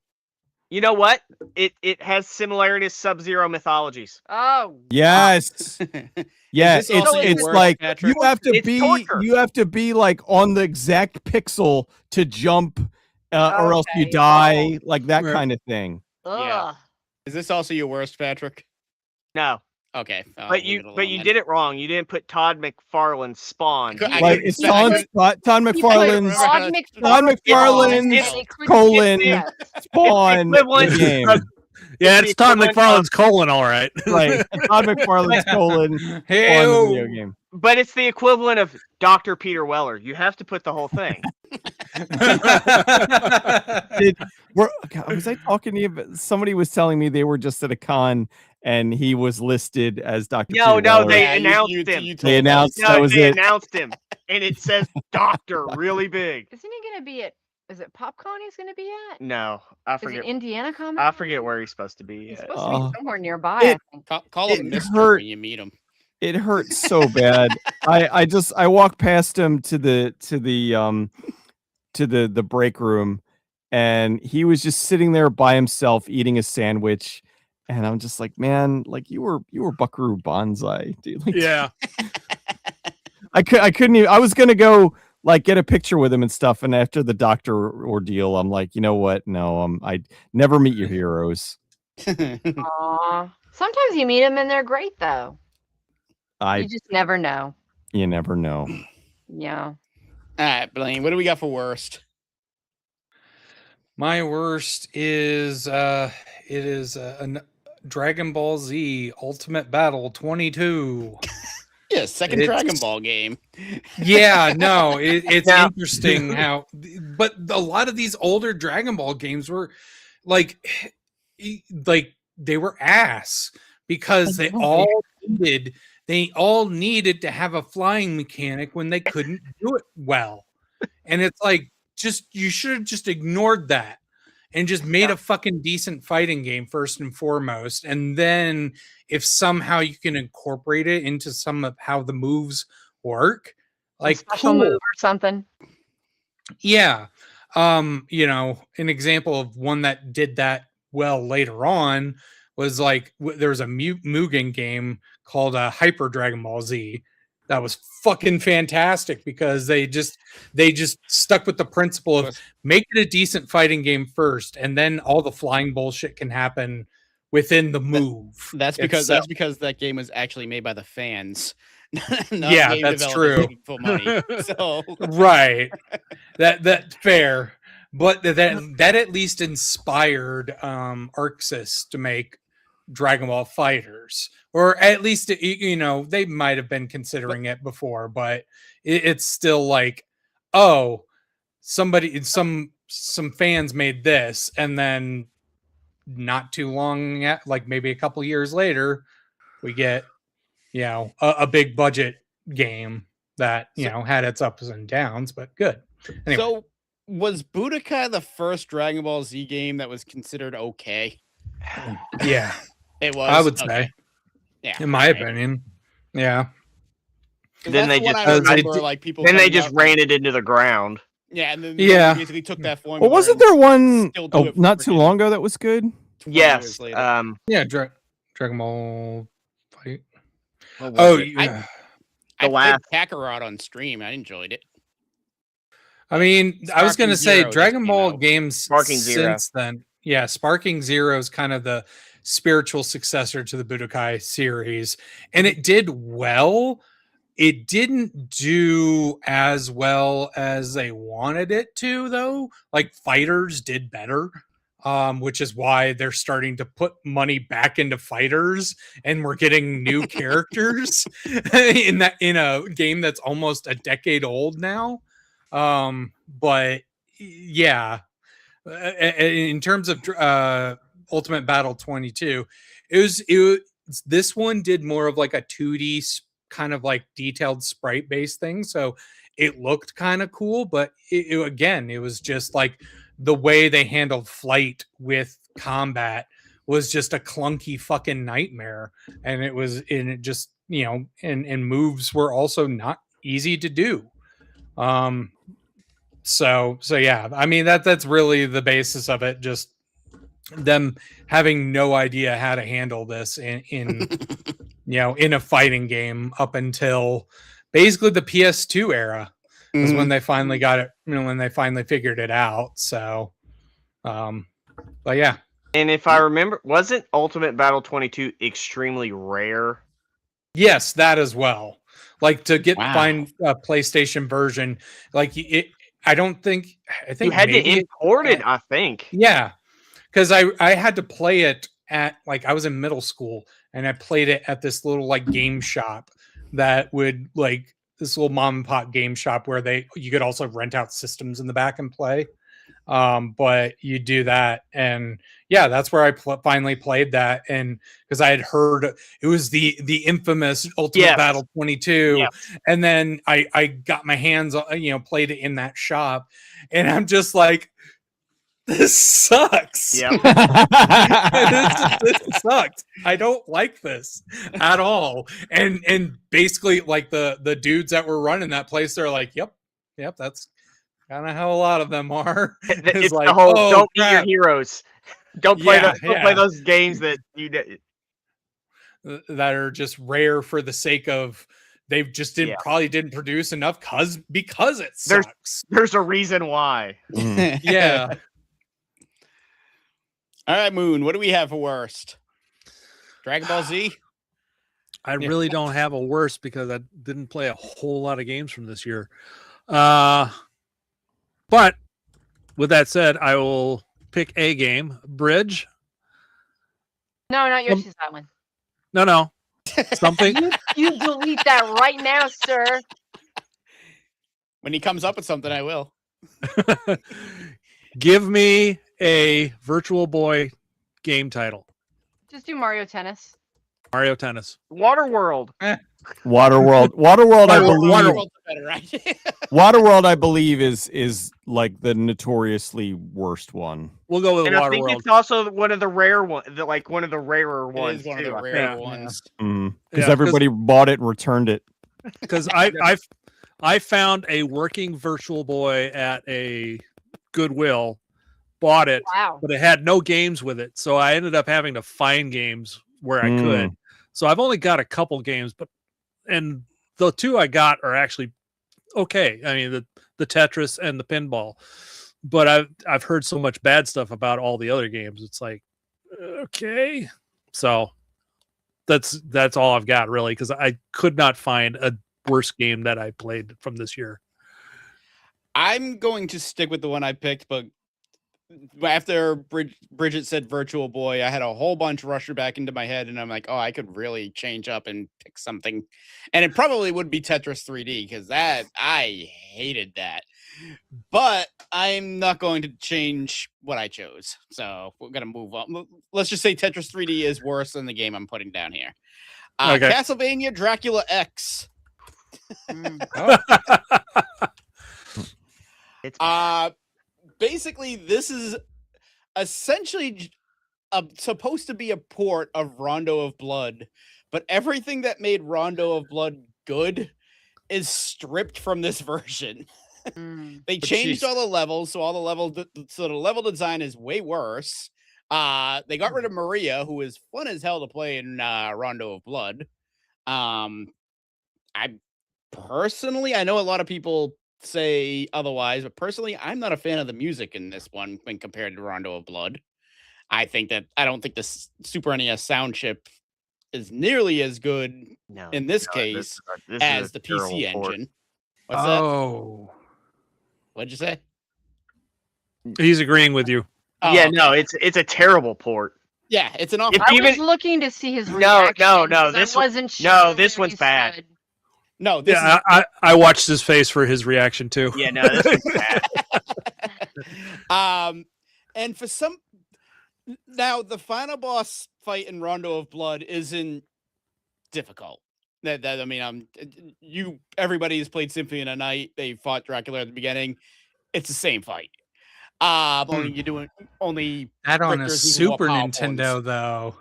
S16: You know what? It has similarities Sub-Zero mythologies.
S17: Oh.
S14: Yes. Yeah,
S16: Is this also
S14: it's
S16: worse,
S14: like
S16: Patrick?
S14: you have to
S16: It's torture.
S14: you have to be like on the exact pixel to jump, or else you die, like that kind of thing.
S11: Yeah. Is this also your worst, Patrick?
S16: No.
S11: Okay.
S16: But you did it wrong. You didn't put Todd McFarlane's Spawn.
S14: Like it's Todd McFarlane's
S17: Todd
S14: McFarlane's colon Spawn
S16: equivalent
S14: game.
S18: Yeah, it's Todd McFarlane's colon, all right.
S14: Right, Todd McFarlane's colon Spawn
S16: Hey-o.
S14: video game.
S16: But it's the equivalent of Dr. Peter Weller. You have to put the whole thing.
S14: Was I talking to you? Somebody was telling me they were just at a con and he was listed as Dr.
S16: No,
S14: Peter
S16: no,
S14: Weller.
S16: they announced him.
S14: They announced
S16: No,
S14: that was
S16: they
S14: it.
S16: announced him, and it says Doctor really big.
S17: Isn't he going to be at, is it PopCon he's going to be at?
S16: No, I
S17: Is
S16: forget.
S17: it Indiana Comic?
S16: I forget where he's supposed to be.
S17: He's supposed to be somewhere nearby, I think.
S11: Call
S14: it
S11: him Mr.
S14: hurt.
S11: when you meet him.
S14: It hurts so bad. I walked past him to the break room, and he was just sitting there by himself eating a sandwich, and I'm just like, man, like you were Buckaroo Banzai, dude. Like,
S18: Yeah.
S14: I couldn't even. I was gonna go like get a picture with him and stuff, and after the doctor ordeal, I'm like, you know what? No, I never meet your heroes.
S17: Aw. Sometimes you meet them and they're great, though. You just never know.
S14: You never know.
S17: Yeah.
S11: All right, Blaine, what do we got for worst?
S15: My worst is Dragon Ball Z Ultimate Battle 22.
S11: Yeah, second Dragon Ball game.
S15: Yeah, no, it's interesting how, but a lot of these older Dragon Ball games were like they were ass because they all needed to have a flying mechanic when they couldn't do it well. And it's like, you should have just ignored that and just made a fucking decent fighting game first and foremost. And then if somehow you can incorporate it into some of how the moves work, like
S17: Special move or something.
S15: yeah. You know, an example of one that did that well later on was like there was a Mugen game called Hyper Dragon Ball Z that was fucking fantastic because they just stuck with the principle of make it a decent fighting game first, and then all the flying bullshit can happen within the move.
S11: That's because that game was actually made by the fans. not
S15: Yeah,
S11: game
S15: that's
S11: developers
S15: true.
S11: making full money. So
S15: Right. That's fair. But that at least inspired Arxis to make Dragon Ball Fighters, or at least you know they might have been considering it before, but it's still like, oh, some fans made this, and then not too long, like maybe a couple years later, we get a big budget game that had its ups and downs, but good. Anyway.
S11: So was Budokai the first Dragon Ball Z game that was considered okay?
S15: Yeah,
S11: it was.
S15: I would
S11: Okay.
S15: say,
S11: yeah,
S15: in my opinion, yeah.
S16: Then they
S11: That's
S16: just
S11: what I remember, like people.
S16: then they
S11: coming
S16: just
S11: out-
S16: ran it into the ground.
S11: Yeah, and then
S15: Yeah.
S11: they basically took that formula.
S14: Well, wasn't
S11: and
S14: there one
S11: still do it
S14: not too long ago that was good?
S16: Yes.
S15: Yeah, Dragon Ball Oh, yeah.
S11: I played Kakarot on stream. I enjoyed it.
S15: I mean, I was going to say
S11: Zero
S15: Dragon Ball games
S16: Sparking Zero.
S15: since then. Yeah, Sparking Zero is kind of the spiritual successor to the Budokai series, and it did well. It didn't do as well as they wanted it to, though. Like Fighters did better, which is why they're starting to put money back into Fighters, and we're getting new characters in a game that's almost a decade old now. But yeah, in terms of Ultimate Battle 22, this one did more of like a 2D kind of like detailed sprite based thing, so it looked kind of cool, but it was just like the way they handled flight with combat was just a clunky fucking nightmare, and it just, you know, and moves were also not easy to do. So yeah, I mean that's really the basis of it, just them having no idea how to handle this in you know, in a fighting game up until basically the PS2 era is when they finally got it, you know, when they finally figured it out. So but yeah.
S16: And if I remember, wasn't Ultimate Battle 22 extremely rare?
S15: Yes, that as well. Like to find a PlayStation version, like I think
S16: you had to import it, I think.
S15: Yeah, because I had to play it at, like, I was in middle school and I played it at this little like game shop that would, like, this little mom and pop game shop where you could also rent out systems in the back and play. But you do that, and yeah, that's where I finally played that, and because I had heard it was the infamous Ultimate Battle 22, and then I got my hands on, you know, played it in that shop, and I'm just like, this sucks.
S16: Yeah,
S15: this sucks. I don't like this at all. And basically, like the dudes that were running that place, they're like, yep, that's kind of how a lot of them are.
S16: It's
S15: like,
S16: the whole don't be
S15: crap.
S16: your heroes. Don't play play those games that
S15: that are just rare for the sake of they just probably didn't produce enough because it sucks.
S16: There's a reason why.
S15: Yeah.
S11: All right, Moon, what do we have for worst? Dragon Ball Z?
S18: I really don't have a worst because I didn't play a whole lot of games from this year. But with that said, I will pick a game. Bridge.
S17: No, not Yoshi's Island.
S18: No. Something.
S17: You delete that right now, sir.
S11: When he comes up with something, I will.
S18: Give me a Virtual Boy game title.
S17: Just do Mario Tennis.
S18: Mario Tennis.
S16: Waterworld.
S14: Waterworld, I believe.
S11: Waterworld's a better idea.
S14: Waterworld, I believe, is like the notoriously worst one.
S18: We'll go with
S16: and
S18: Waterworld.
S16: I think it's also one of the rare ones, like one of the rarer ones.
S11: It is one
S16: too,
S11: of the rare ones.
S14: Because everybody bought it and returned it.
S18: Because I found a working Virtual Boy at a Goodwill, bought it, but it had no games with it, so I ended up having to find games where I could. So I've only got a couple games, and the two I got are actually okay. I mean, the Tetris and the pinball, but I've heard so much bad stuff about all the other games. It's like, okay, so that's all I've got really, because I could not find a worse game that I played from this year.
S11: I'm going to stick with the one I picked, but after Bridget said Virtual Boy, I had a whole bunch rush back into my head, and I'm like, oh, I could really change up and pick something. And it probably would be Tetris 3D, because I hated that. But I'm not going to change what I chose. So we're going to move on. Let's just say Tetris 3D is worse than the game I'm putting down here.
S18: Okay.
S11: Castlevania Dracula X. Basically, this is essentially supposed to be a port of Rondo of Blood, but everything that made Rondo of Blood good is stripped from this version. They changed all the levels, so the level design is way worse. They got rid of Maria, who is fun as hell to play in Rondo of Blood. I personally, I know a lot of people say otherwise, but personally, I'm not a fan of the music in this one when compared to Rondo of Blood. I don't think the Super NES sound chip is nearly as good in this case as the PC engine. What's that? What'd you say?
S18: He's agreeing with you.
S16: Yeah, no, it's a terrible port.
S11: Yeah, it's an awful.
S17: I was looking to see his reaction.
S16: No.
S17: This wasn't.
S16: This one's bad.
S11: No, this
S18: I watched his face for his reaction too.
S16: Yeah, no, this one's
S11: bad. And for some, now the final boss fight in Rondo of Blood isn't difficult. I mean, everybody has played Symphony of the Night. They fought Dracula at the beginning. It's the same fight. Only you're doing only
S15: that on a
S11: Richter's
S15: Super
S11: even more
S15: Nintendo
S11: powerful.
S15: though.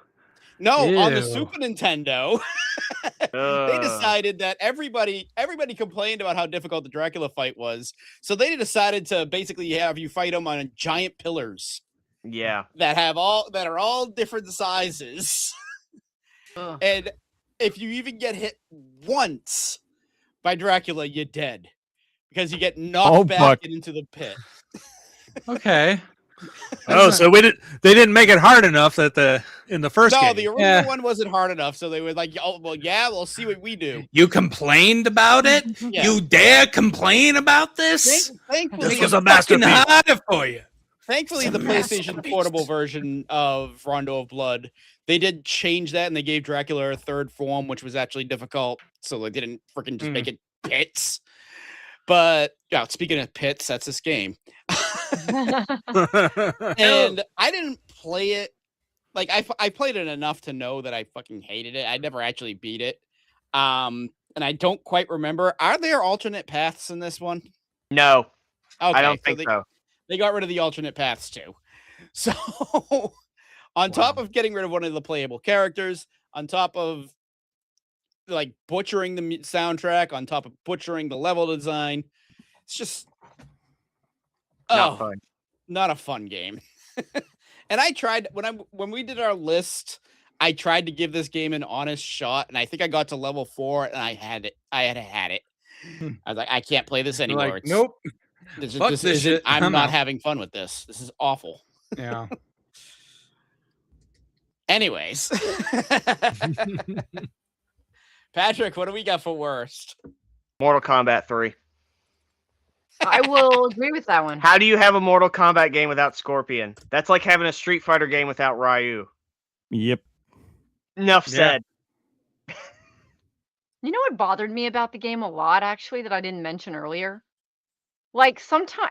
S11: No, on the
S15: Ew.
S11: Super Nintendo, they decided that everybody complained about how difficult the Dracula fight was, so they decided to basically have you fight them on giant pillars.
S16: Yeah,
S11: that are all different sizes, and if you even get hit once by Dracula, you're dead because you get knocked back into the pit.
S15: Okay.
S18: So they didn't make it hard enough in the first game.
S11: No, the original one wasn't hard enough, so they were like, "Oh, well, yeah, we'll see what we do."
S15: You complained about it?
S11: Yeah.
S15: You dare complain about this?
S11: Thankfully,
S15: This was a masterpiece. Harder for you.
S11: Thankfully, the PlayStation Portable version of Rondo of Blood, they did change that, and they gave Dracula a third form, which was actually difficult, so they didn't freaking just make it pits. But yeah, speaking of pits, that's this game. And I didn't play it. Like I played it enough to know that I fucking hated it. I never actually beat it. And I don't quite remember. Are there alternate paths in this one?
S16: No.
S11: Okay,
S16: I don't think so.
S11: They got rid of the alternate paths too. So on top of getting rid of one of the playable characters, on top of like butchering the soundtrack, on top of butchering the level design, it's just not a fun game. And I tried when we did our list, I tried to give this game an honest shot, and I think I got to level 4, and I had it. I was like, I can't play this anymore.
S15: Like, nope.
S11: This isn't. I'm not having fun with this. This is awful.
S15: Yeah.
S11: Anyways, Patrick, what do we got for worst?
S16: Mortal Kombat 3.
S17: I will agree with that one.
S16: How do you have a Mortal Kombat game without Scorpion? That's like having a Street Fighter game without Ryu.
S14: Yep.
S16: Enough said.
S17: You know what bothered me about the game a lot, actually, that I didn't mention earlier? Like, sometimes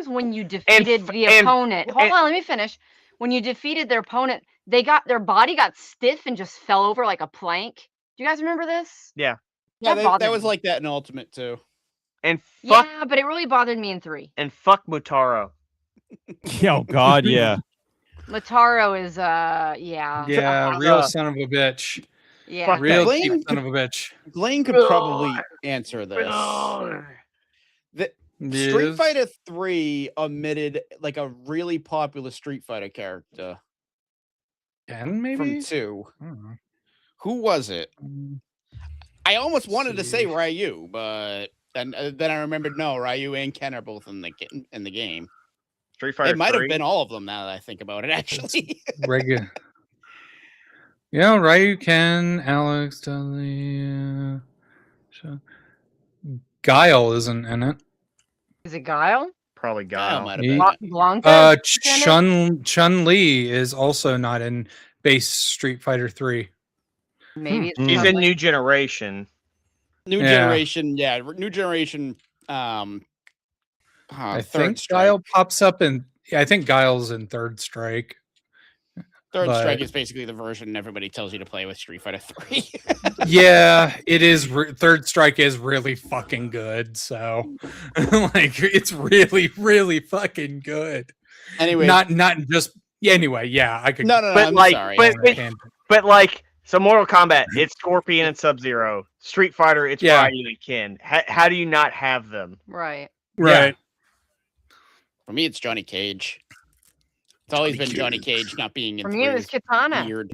S17: when you defeated the opponent... Hold on, let me finish. When you defeated their opponent, their body got stiff and just fell over like a plank. Do you guys remember this?
S16: Yeah.
S11: Yeah, that was like that in Ultimate too.
S16: And
S17: yeah, but it really bothered me in 3.
S16: And fuck Mutaro.
S14: Oh God, yeah.
S17: Mutaro is yeah,
S15: real son of a bitch.
S17: Yeah,
S15: real son of a bitch.
S11: Blaine could probably answer this. Street Fighter 3 omitted like a really popular Street Fighter character.
S15: And maybe
S11: from 2. Who was it? I almost wanted to say Ryu, but then I remembered no, Ryu and Ken are both in the game.
S16: Street Fighter.
S11: It might have been all of them now that I think about it. Actually,
S15: regular. Yeah, Ryu, Ken, Alex, Dudley. Guile isn't in it.
S17: Is it Guile?
S16: Probably Guile.
S17: Blanca.
S15: Chun-Li is also not in base Street Fighter 3.
S17: Maybe
S16: she's in New Generation.
S11: New Generation.
S15: I think Guile pops up in. I think Guile's in Third Strike.
S11: Third Strike is basically the version everybody tells you to play with Street Fighter 3.
S15: Yeah, it is. Third Strike is really fucking good. So, like, it's really, really fucking good.
S11: Anyway,
S15: not just. Yeah, anyway, yeah, I could.
S11: No,
S16: but
S11: I'm
S16: like,
S11: sorry.
S16: But like, so Mortal Kombat, it's Scorpion and Sub-Zero. Street Fighter, it's Ryu and Ken. How do you not have them?
S17: Right.
S15: Right.
S11: For me, it's Johnny Cage. It's always been Johnny Cage not being in.
S17: For me, it was Katana.
S11: Weird.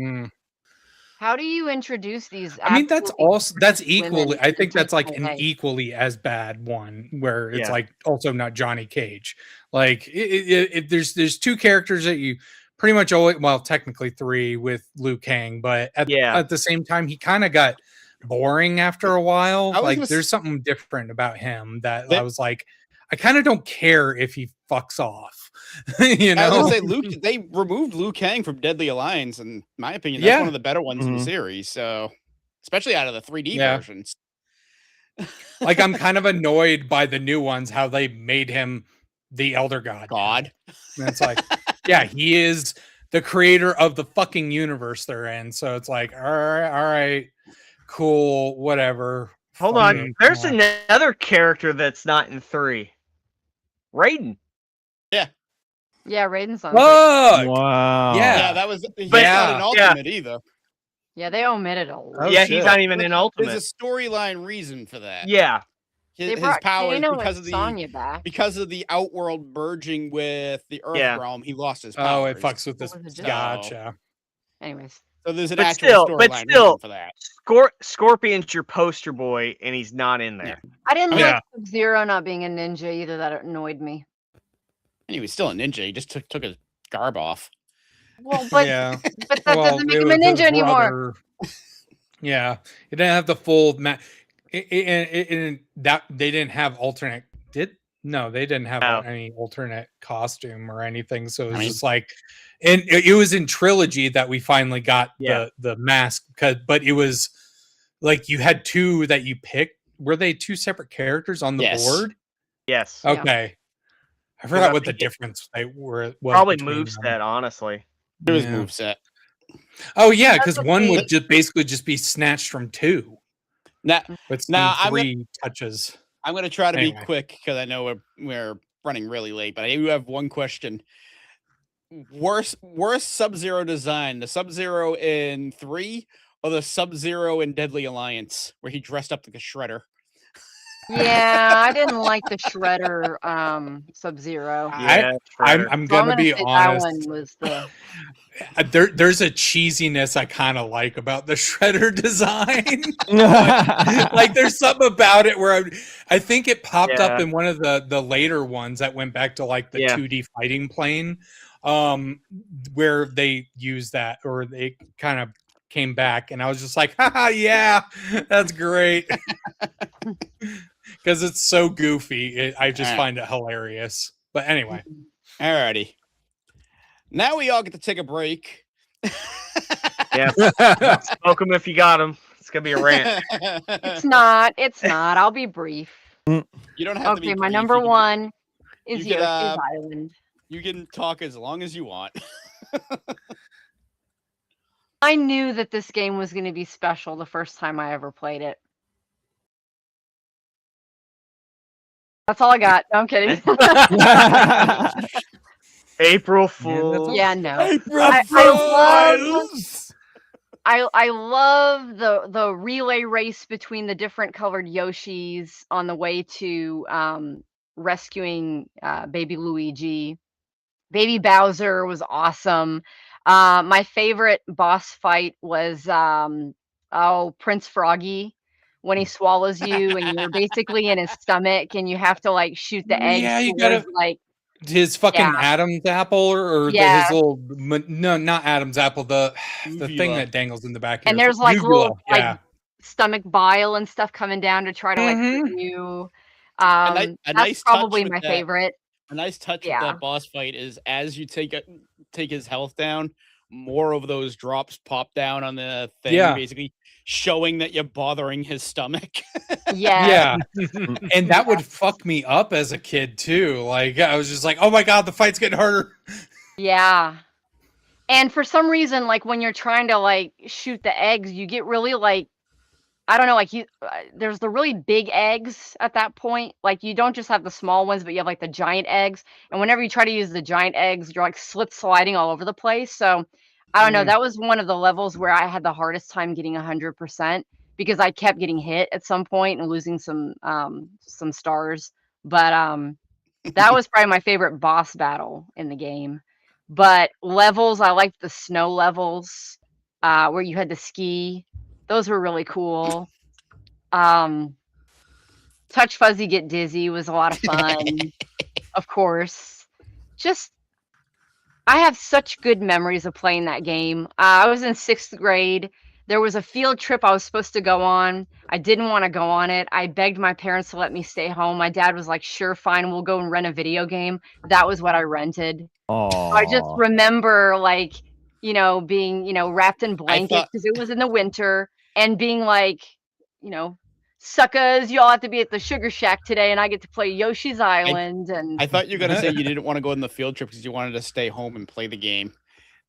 S17: How do you introduce these?
S15: I mean, that's also equally.
S17: women
S15: I think
S17: to
S15: that's like
S17: take
S15: an
S17: away?
S15: equally as bad one where it's
S16: Yeah.
S15: like also not Johnny Cage. Like there's two characters that you pretty much always, well, technically three with Liu Kang, but at the same time he kind of got boring after a while. Like there's something different about him that I was like, I kind of don't care if he fucks off. You know,
S11: I was gonna say they removed Liu Kang from Deadly Alliance, in my opinion, that's one of the better ones in the series. So, especially out of the 3D versions.
S15: Like I'm kind of annoyed by the new ones, how they made him the Elder God. And it's like, yeah, he is the creator of the fucking universe they're in. So it's like, all right, cool, whatever.
S16: Hold on. There's another character that's not in 3. Raiden.
S17: Yeah, Raiden's on.
S15: Whoa!
S14: Wow.
S11: Yeah, that was. He's not an Ultimate either.
S17: Yeah, they omitted a lot.
S16: He's not even in Ultimate.
S11: There's a storyline reason for that.
S16: Yeah.
S11: His
S17: brought
S11: powers
S17: Kano
S11: because
S17: and
S11: of
S17: Sonya back.
S11: because of the outworld merging with the Earth realm, he lost his powers.
S15: Oh, it fucks with this. Gotcha.
S17: Anyways.
S11: So there's an
S16: But
S11: actual
S16: still,
S11: storyline for that.
S16: Scorpion's your poster boy, and he's not in there.
S17: I didn't like Sub-Zero not being a ninja either. That annoyed me.
S11: And he was still a ninja. He just took his garb off.
S17: Well, but but that doesn't make him a ninja anymore.
S15: Yeah, it didn't have the full. And that they didn't have alternate. They didn't have any alternate costume or anything. So it was just like, and it was in Trilogy that we finally got the mask. But it was like you had two that you picked. Were they two separate characters on the board?
S16: Yes.
S15: Okay. I forgot what the difference they were.
S16: Probably moveset, honestly.
S11: It was moveset.
S15: Oh yeah, because one would just basically just be snatched from two.
S11: Now
S15: I'm three touches.
S11: I'm going to try to be quick because I know we're running really late, but I do have one question. Worst Sub-Zero design, the Sub-Zero in 3 or the Sub-Zero in Deadly Alliance, where he dressed up like a Shredder?
S17: Yeah, I didn't like the Shredder Sub-Zero.
S15: I'm gonna be honest.
S17: That one was the...
S15: There's a cheesiness I kind of like about the Shredder design. like there's something about it where I think it popped up in one of the later ones that went back to like the 2D fighting plane, where they used that, or they kind of came back, and I was just like, haha, yeah, that's great. Because it's so goofy. I just find it hilarious. But anyway.
S11: Alrighty. Now we all get to take a break.
S16: Yeah. Smoke them if you got them. It's going to be a rant.
S17: It's not. I'll be brief.
S11: You don't have to be brief.
S17: My number one is Yoshi's Island.
S11: You can talk as long as you want.
S17: I knew that this game was going to be special the first time I ever played it. That's all I got. No, I'm kidding.
S16: April Fool.
S17: Yeah, no. I love the relay race between the different colored Yoshis on the way to rescuing baby Luigi. Baby Bowser was awesome. My favorite boss fight was Prince Froggy, when he swallows you and you're basically in his stomach and you have to like shoot the egg.
S15: Yeah, you gotta
S17: like
S15: his fucking Adam's apple or his little not Adam's apple, the thing that dangles in the back.
S17: And there's like little like stomach bile and stuff coming down to try to like hurt you. That's
S11: nice
S17: probably my favorite.
S11: A nice touch with that boss fight is as you take his health down, more of those drops pop down on the thing, basically showing that you're bothering his stomach.
S15: Yeah. And that would fuck me up as a kid too. Like I was just like, oh my God, the fight's getting harder.
S17: Yeah. And for some reason, like when you're trying to like shoot the eggs, you get really like, I don't know, like there's the really big eggs at that point. Like you don't just have the small ones, but you have like the giant eggs. And whenever you try to use the giant eggs, you're like sliding all over the place. So I don't know. That was one of the levels where I had the hardest time getting 100% because I kept getting hit at some point and losing some stars. But that was probably my favorite boss battle in the game. But levels, I liked the snow levels. where you had to ski. Those were really cool. Touch Fuzzy Get Dizzy was a lot of fun. Of course. Just, I have such good memories of playing that game. I was in 6th grade. There was a field trip I was supposed to go on. I didn't want to go on it. I begged my parents to let me stay home. My dad was like, sure, fine, we'll go and rent a video game. That was what I rented.
S14: Oh,
S17: I just remember, like, being, wrapped in blankets because it was in the winter, and being like, suckers, you all have to be at the Sugar Shack today, and I get to play Yoshi's Island. And
S11: I thought you were going to say you didn't want to go on the field trip because you wanted to stay home and play the game.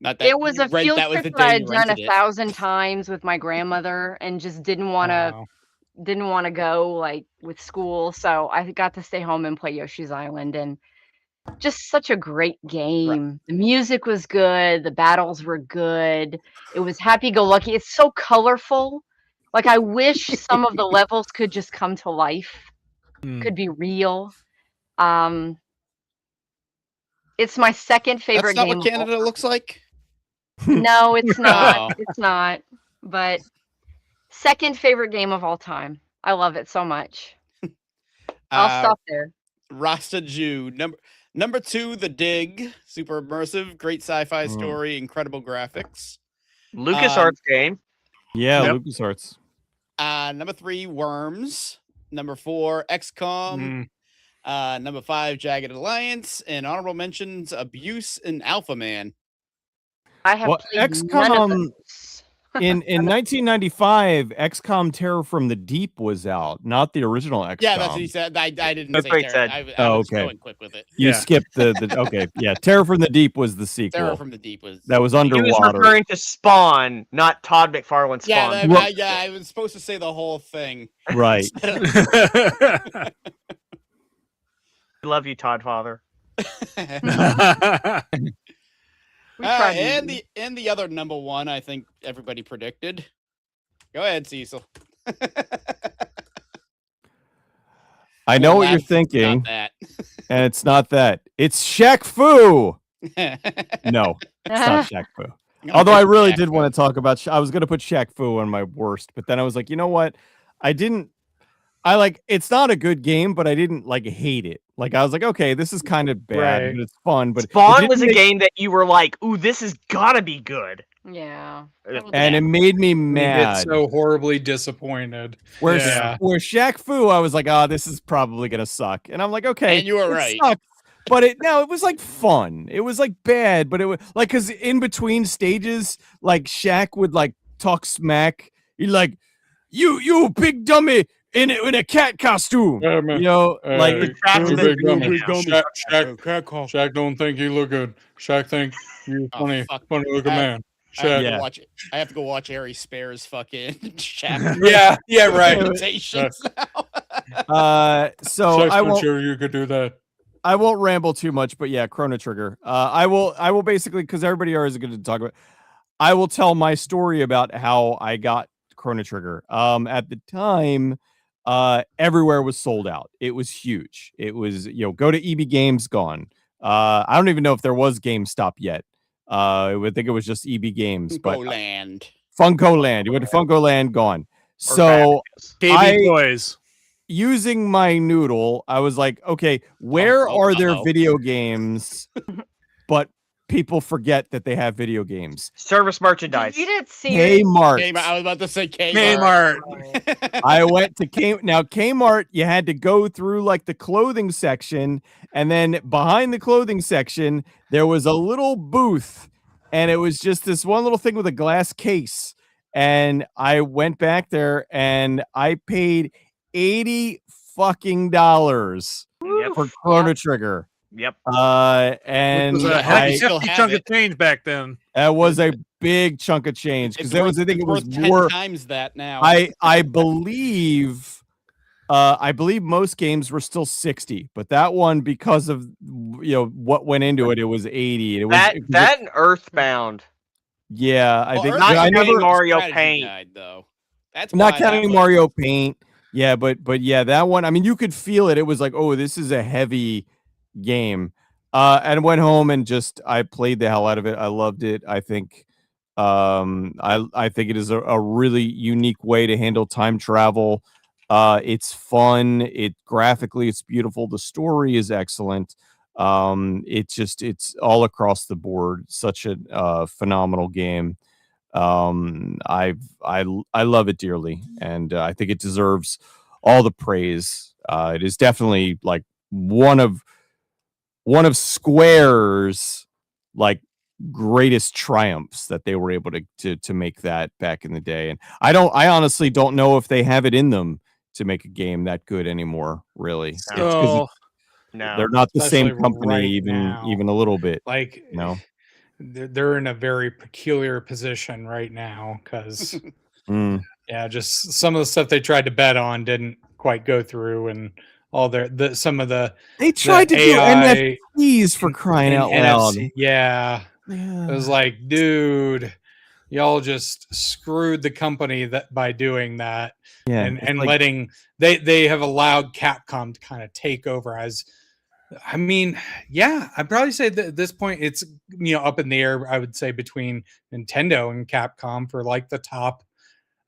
S11: Not that
S17: it was a field
S11: that was
S17: trip
S11: the
S17: that I
S11: day
S17: had
S11: you
S17: done
S11: rented it.
S17: 1,000 times with my grandmother, and just didn't want to go, like, with school. So I got to stay home and play Yoshi's Island, and just such a great game. The music was good. The battles were good. It was happy-go-lucky. It's so colorful. Like, I wish some of the levels could just come to life, could be real. It's my second favorite
S11: That's not
S17: game.
S11: what Canada looks like?
S17: No, it's not.
S11: Oh.
S17: It's not. But second favorite game of all time. I love it so much. I'll stop there.
S11: Rasta Jew. Number 2, The Dig. Super immersive, great sci-fi story, incredible graphics.
S16: LucasArts game.
S14: Yeah,
S11: Yep.
S14: LucasArts.
S11: Number 3, Worms. Number 4, XCOM. Number 5, Jagged Alliance. And honorable mentions, Abuse and Alpha Man.
S17: I have played none of
S14: XCOM
S17: those.
S14: in 1995, XCOM Terror from the Deep was out, not the original XCOM.
S11: Yeah, that's what he said. I didn't
S16: That's
S11: say
S16: what he
S11: Terror.
S16: said.
S11: I was
S14: okay.
S11: going quick with it.
S14: You
S18: Yeah.
S14: skipped the okay, yeah. Terror from the Deep was the sequel.
S11: Terror from the Deep was
S14: that was
S16: He was
S14: underwater.
S16: referring to Spawn, not Todd McFarlane Spawn.
S11: Yeah, I was supposed to say the whole thing.
S14: Right.
S16: Love you, Todd Father.
S11: And the other number 1, I think everybody predicted. Go ahead, Cecil.
S14: I know what you're
S11: Not
S14: thinking,
S11: that.
S14: and it's not that. It's Shaq Fu. No, it's not Shaq Fu. Although I really did want to talk about. I was going to put Shaq Fu on my worst, but then I was like, you know what? It's not a good game, but I didn't hate it. Like, I was like, okay, this is kind of bad,
S18: Right.
S14: but it's fun. But
S16: Spawn was a game that you were like, ooh, this has gotta be good.
S17: Yeah.
S14: and it made me
S15: You
S14: mad.
S15: get so horribly disappointed.
S14: Where
S15: Yeah.
S14: where Shaq Fu, I was like, oh, this is probably gonna suck, and I'm like, okay,
S11: And you were
S14: it
S11: right.
S14: sucks, but it was like fun. It was like bad, but it was like because in between stages, like Shaq would like talk smack. He'd like, you big dummy in a cat costume.
S15: Yeah, man.
S14: You know, like
S15: Shaq don't think he look good. Shaq think you funny looking man. Shaq.
S11: I have to go watch Ari Spare's fucking chapter.
S15: Yeah, right.
S11: Imitations
S14: so
S15: Shaq's
S14: I
S15: not
S14: won't.
S15: sure you could do that.
S14: I won't ramble too much, but yeah, Chrono Trigger. I will basically, because everybody always is going to talk about. I will tell my story about how I got Chrono Trigger. At the time, everywhere was sold out. It was huge. It was, go to EB Games, gone. I don't even know if there was GameStop yet. I would think it was just EB Games, but Funko Land. You went to Funko Land, gone. So
S18: KB Toys.
S14: Using my noodle, I was like, okay, where are there video games? But people forget that they have video games.
S16: Service merchandise.
S17: You didn't see
S14: Kmart.
S11: I was about to say Kmart.
S14: I went to Kmart, you had to go through like the clothing section, and then behind the clothing section, there was a little booth, and it was just this one little thing with a glass case. And I went back there and I paid $80 fucking for Chrono Trigger.
S16: Yep.
S14: And
S18: It was a hefty chunk of change back then.
S14: that was a big chunk of change because there was, I think it was
S11: worth 10
S14: more.
S11: times that now.
S14: I believe most games were still 60, but that one, because of what went into it, it was 80. It was
S16: that and Earthbound.
S14: Yeah, I think
S16: not
S14: I
S16: counting
S14: never
S16: Mario Paint.
S11: Though. That's
S14: not
S11: why
S14: counting
S11: that was-
S14: Mario Paint. Yeah, but yeah, that one. I mean, you could feel it. It was like, oh, this is a heavy game. And went home and I played the hell out of it. I loved it. I think I think it is a really unique way to handle time travel. It's fun. Graphically, it's beautiful. The story is excellent. It's all across the board. Such a phenomenal game. I love it dearly, and I think it deserves all the praise. It is definitely like one of Square's like greatest triumphs that they were able to make that back in the day. And I honestly don't know if they have it in them to make a game that good anymore, really.
S18: No.
S14: They're not the
S15: Especially
S14: same company
S15: right
S14: even
S15: now.
S14: a little bit.
S15: Like,
S14: you know.
S15: they're in a very peculiar position right now because yeah, just some of the stuff they tried to bet on didn't quite go through, and all some of the
S14: they tried to
S15: AI
S14: do NFTs for crying out loud.
S15: NFC, yeah. It was like, dude, y'all just screwed the company by doing that.
S14: Yeah,
S15: and
S14: like,
S15: letting they have allowed Capcom to kind of take over as, I mean, yeah, I'd probably say that at this point it's up in the air. I would say between Nintendo and Capcom for like the top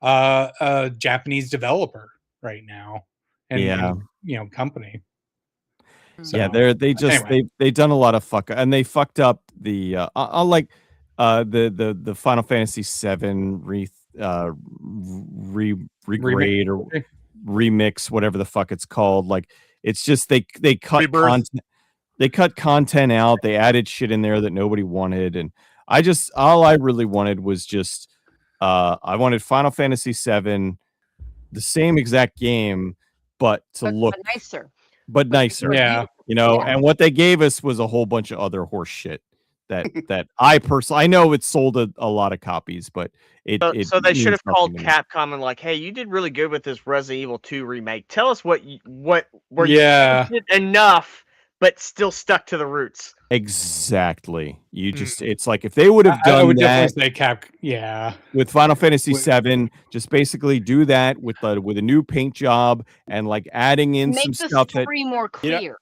S15: Japanese developer right now, and company. So,
S14: yeah, they've done a lot of and they fucked up the like the Final Fantasy VII regrade or remix, whatever the fuck it's called. Like, it's just they cut content. They cut content out. They added shit in there that nobody wanted, and all I really wanted was just I wanted Final Fantasy VII, the same exact game, but look
S17: nicer.
S14: But nicer,
S15: yeah.
S14: And what they gave us was a whole bunch of other horse shit that I personally, I know it sold a lot of copies, but
S16: so they should have called Capcom and like, hey, you did really good with this Resident Evil 2 remake. Tell us what you did enough, but still stuck to the roots.
S14: Exactly. You just it's like if they would have done
S15: I would
S14: that
S15: definitely say
S14: with Final Fantasy VII, just basically do that with a new paint job and like adding in some stuff that
S17: more clear.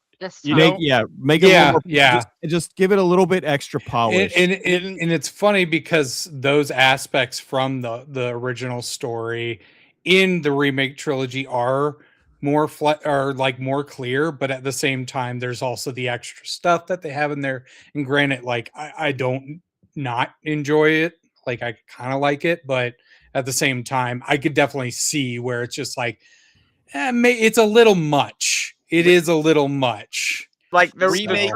S14: Make it just give it a little bit extra polish.
S15: And it's funny because those aspects from the original story in the remake trilogy are more more clear, but at the same time there's also the extra stuff that they have in there. And granted, like I don't not enjoy it, like I kind of like it, but at the same time I could definitely see where it's just like it's a little much. It is a little much.
S16: Like the remake.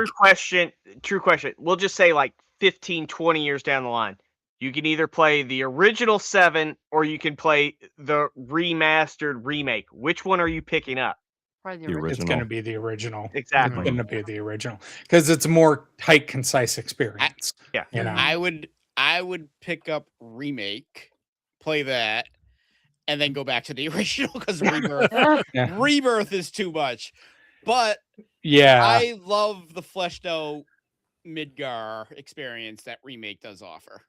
S16: True question. We'll just say like 15-20 years down the line, you can either play the original 7 or you can play the remastered remake. Which one are you picking up?
S17: Probably
S14: the original.
S15: It's going to be the original.
S16: Exactly.
S15: It's going to be the original because it's a more tight, concise experience.
S11: I would pick up remake, play that, and then go back to the original because Rebirth is too much. But I love the fleshed out Midgar experience that remake does offer.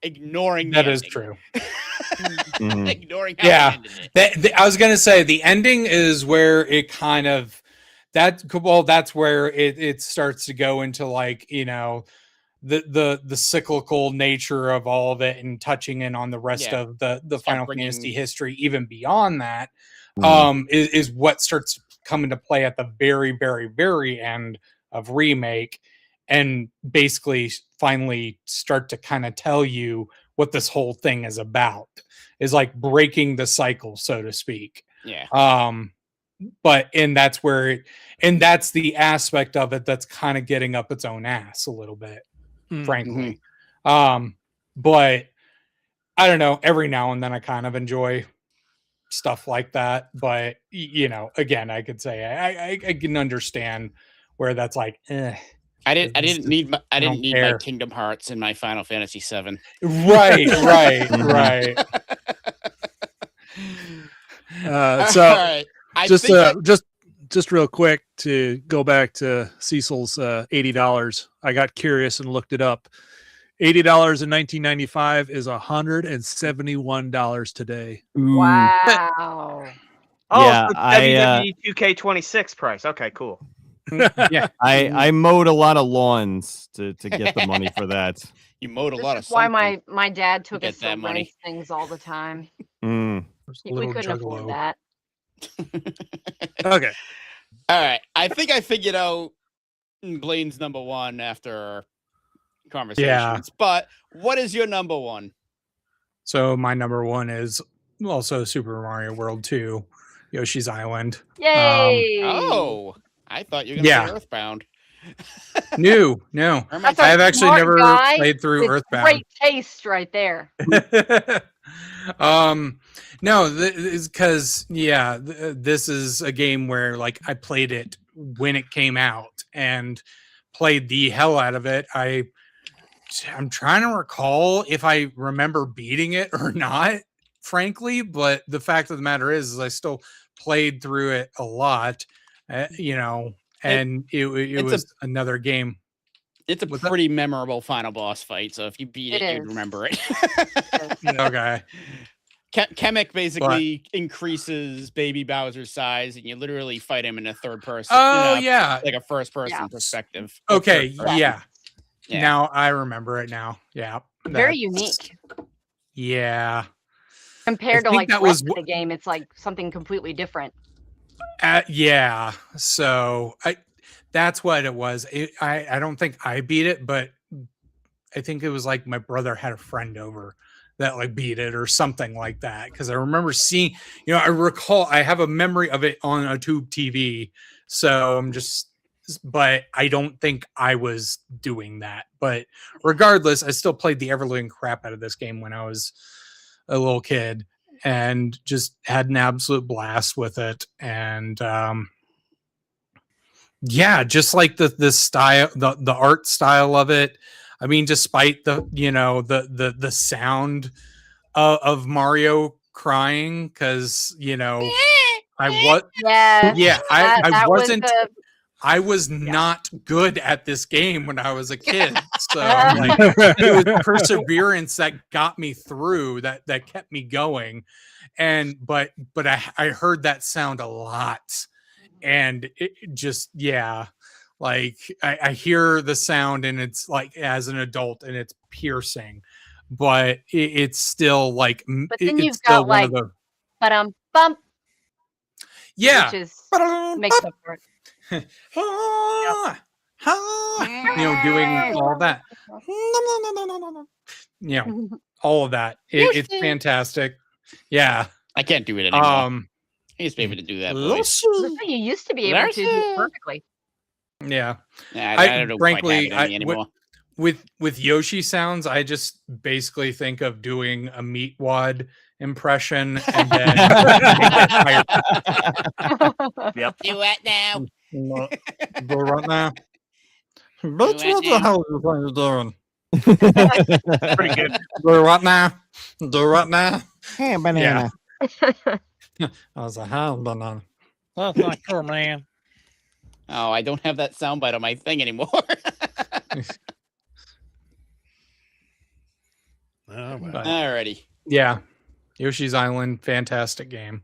S11: Ignoring
S15: that is true.
S11: Ignoring how
S15: I was gonna say the ending is where it kind of that's where it starts to go into like the cyclical nature of all of it and touching in on the rest of the Final Fantasy history even beyond that is what starts to come into play at the very, very, very end of remake, and basically finally start to kind of tell you what this whole thing is about, is like breaking the cycle, so to speak. But that's the aspect of it that's kind of getting up its own ass a little bit, frankly. But I don't know, every now and then I kind of enjoy stuff like that, but again, I could say I can understand where that's like
S11: I didn't need my Kingdom Hearts in my Final Fantasy VII.
S18: Right. So just real quick to go back to Cecil's $80. I got curious and looked it up. $80 in 1995 is $171 today.
S17: Wow.
S16: So WWE 2K26 price. Okay, cool.
S14: I mowed a lot of lawns to get the money for that.
S11: You mowed a
S17: This
S11: lot
S17: is
S11: of
S17: why
S11: something.
S17: my dad took
S11: get
S17: us to
S11: that money.
S17: race things all the time.
S14: Mm.
S17: We couldn't afford that.
S18: Okay.
S11: All right. I think I figured out Blaine's number one after our conversations. But what is your number one?
S15: So my number one is also Super Mario World 2, Yoshi's Island.
S17: Yay!
S11: Oh, I thought you were going to say Earthbound.
S15: No.
S17: That's
S15: I've
S17: a
S15: actually
S17: smart
S15: never
S17: guy
S15: played through
S17: with
S15: Earthbound.
S17: Great taste right there.
S15: No, because this is a game where like I played it when it came out and played the hell out of it. I'm trying to recall if I remember beating it or not, frankly, but the fact of the matter is I still played through it a lot, and it was another game.
S11: It's a pretty memorable final boss fight, so if you beat it, you'd remember it.
S15: Okay.
S11: Kamek basically increases Baby Bowser's size, and you literally fight him in a third person. Like a first person perspective.
S15: Okay, yeah. Now I remember it now. Yeah.
S17: Very unique.
S15: Yeah.
S17: Compared to
S15: think
S17: like the
S15: that
S17: rest
S15: was
S17: of the game, it's like something completely different.
S15: Yeah. So that's what it was. I don't think I beat it, but I think it was like my brother had a friend over that like beat it or something like that. Cause I remember seeing, I recall I have a memory of it on a tube TV. So but I don't think I was doing that. But regardless, I still played the ever-living crap out of this game when I was a little kid and just had an absolute blast with it. And just like the style, the art style of it. I mean, despite the sound of Mario crying, because I was not good at this game when I was a kid. So it was perseverance that got me through, that kept me going. But I heard that sound a lot. And it just, like I hear the sound and it's like as an adult and it's piercing, but it's still like,
S17: but then
S15: it's
S17: you've
S15: still
S17: got like, bump.
S15: Yeah.
S17: Which is makes up for it.
S15: Doing all that, all of that. It's fantastic. Yeah,
S11: I can't do it anymore. I used to be able to do that voice.
S17: You used to be able to do it perfectly.
S15: Yeah,
S11: I don't know.
S15: Frankly,
S11: anymore.
S15: With Yoshi sounds, I just basically think of doing a Meatwad impression and then
S11: Yep. Do it now.
S15: Go right now. But what the hell are you doing?
S16: Pretty good.
S15: Do right now. Do right now.
S20: Hey, banana.
S15: I was like, "How banana?"
S18: That's not cool, man.
S11: Oh, I don't have that soundbite on my thing anymore. Alrighty.
S15: Yeah. Yoshi's Island, fantastic game.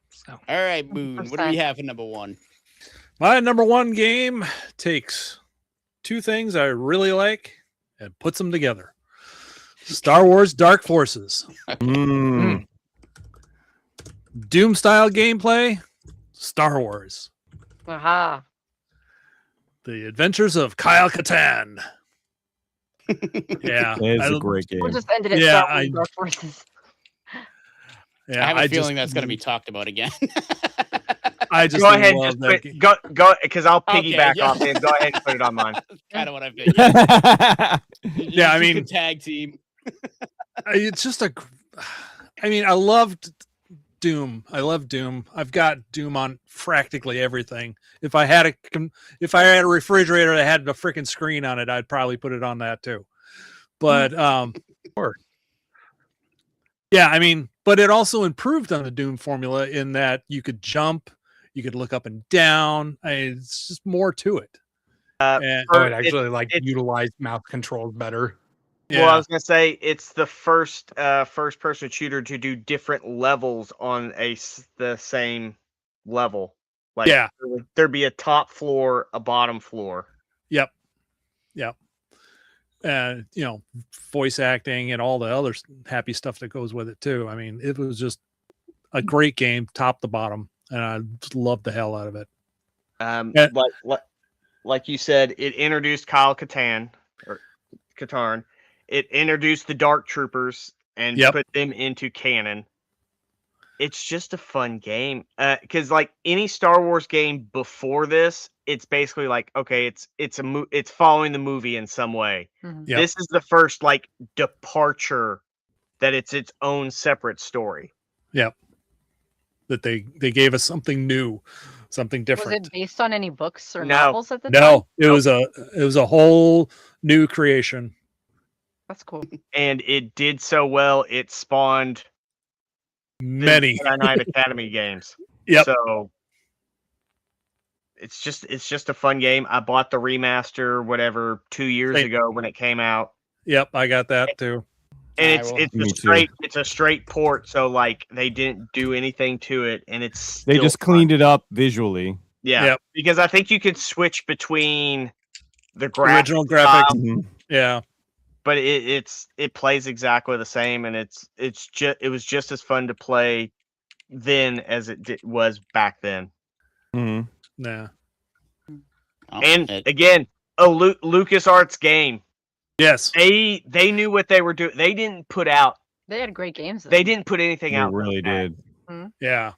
S15: So.
S11: All right, Moon. What do we have for number one?
S18: My number one game takes two things I really like and puts them together. Star Wars Dark Forces. Doom style gameplay, Star Wars.
S17: Aha.
S18: The Adventures of Kyle Katarn. Yeah.
S14: It's a great game.
S17: We'll just end it at Star Wars Dark Forces.
S18: Yeah,
S11: I have a feeling that's going to be talked about again.
S18: I just
S16: go ahead, go because I'll piggyback off it. Go ahead and put it on mine.
S11: That's kind of what I figured.
S18: Yeah, I mean,
S11: tag team.
S18: It's just I loved Doom. I love Doom. I've got Doom on practically everything. If I had a refrigerator that had a freaking screen on it, I'd probably put it on that too. But yeah, I mean, but it also improved on the Doom formula in that you could jump, you could look up and down. It's just more to it.
S15: It actually utilized mouse controls better.
S16: Yeah. Well, I was gonna say it's the first first-person shooter to do different levels on the same level. Like, there'd be a top floor, a bottom floor.
S18: Yep. voice acting and all the other happy stuff that goes with it too. I mean, it was just a great game, top to bottom, and I just loved the hell out of it.
S16: Like you said, it introduced Kyle Katarn. It introduced the Dark Troopers and put them into canon. It's just a fun game. Because like any Star Wars game before this, it's basically like, okay, it's following the movie in some way. This is the first like departure that it's its own separate story.
S18: Yep. That they gave us something new, something different.
S17: Was it based on any books or novels at the time?
S18: No, it was a whole new creation.
S17: That's cool.
S16: And it did so well, it spawned
S18: many
S16: Jedi Knight Academy games.
S18: Yep.
S16: So it's just a fun game. I bought the remaster, whatever, 2 years ago when it came out.
S18: Yep, I got that too.
S16: And it's a straight port, so like they didn't do anything to it, and it's
S14: they just cleaned it up visually.
S16: Yeah, because I think you could switch between the
S18: original graphics. Yeah,
S16: but it plays exactly the same, and it was just as fun to play then as it was back then.
S18: Yeah,
S16: and again, a LucasArts game.
S18: Yes,
S16: they knew what they were doing. They didn't put out.
S17: They had great games.
S16: They didn't put anything out.
S14: They really did.
S18: Yeah,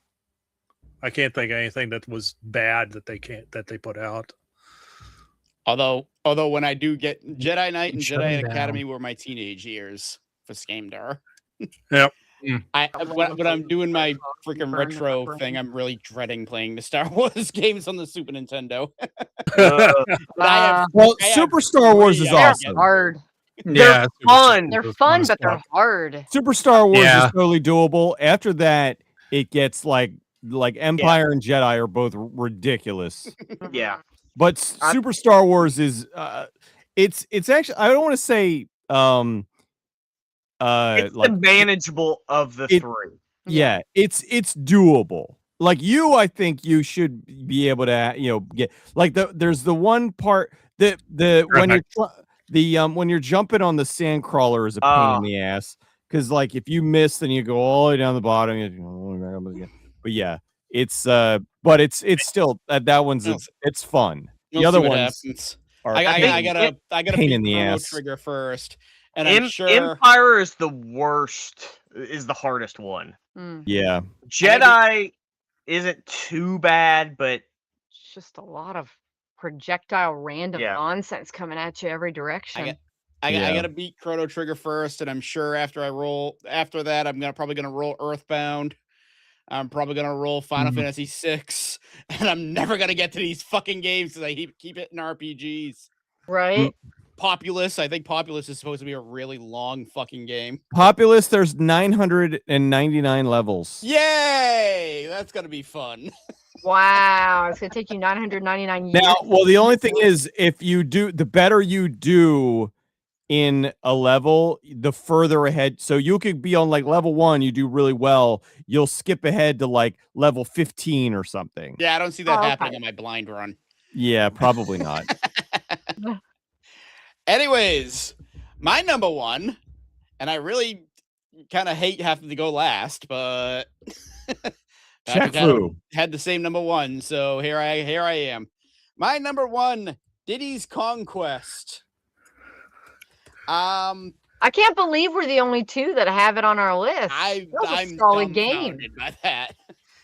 S18: I can't think of anything that was bad that they put out.
S11: Although when I do get Jedi Knight and Jedi Academy were my teenage years for Scamdar.
S18: Yep.
S11: When I'm doing my freaking retro thing, I'm really dreading playing the Star Wars games on the Super Nintendo.
S14: Super Star Wars is awesome.
S17: They're hard.
S16: They're fun.
S17: They're fun, but they're hard.
S14: Super Star Wars is totally doable. After that, it gets like Empire and Jedi are both ridiculous.
S16: Yeah.
S14: But Super Star Wars is it's actually, I don't want to say
S16: it's
S14: like
S16: the manageable of the three.
S14: Yeah, it's doable. Like I think you should be able to get like there's the one part that when you're jumping on the sand crawler is a pain in the ass, because like if you miss, then you go all the way down the bottom. But yeah, it's but it's still that one's it's fun. The other ones are
S11: I gotta
S14: pain in the
S11: Chrono
S14: ass.
S11: Trigger first, and I'm sure
S16: Empire is the worst. Is the hardest one.
S14: Yeah,
S16: Jedi isn't too bad, but
S17: it's just a lot of projectile random nonsense coming at you every direction.
S11: I gotta beat Chrono Trigger first, and I'm sure after that, I'm probably gonna roll Earthbound. I'm probably gonna roll Final Fantasy VI, and I'm never gonna get to these fucking games because I keep hitting RPGs.
S17: Right.
S11: Populous. I think Populous is supposed to be a really long fucking game.
S14: Populous, there's 999 levels.
S11: Yay! That's gonna be fun.
S17: Wow, it's gonna take you 999 years.
S14: Now, well, the only thing is, if you do, the better you do in a level, the further ahead. So you could be on like level 1, you do really well. You'll skip ahead to like level 15 or something.
S11: Yeah, I don't see that happening on my blind run.
S14: Yeah, probably not.
S11: Anyways, my number one, and I really kind of hate having to go last, but had the same number one, so here I am. My number one, Diddy's Conquest.
S17: I can't believe we're the only two that have it on our list.
S11: I'm
S17: a solid game.
S11: By that,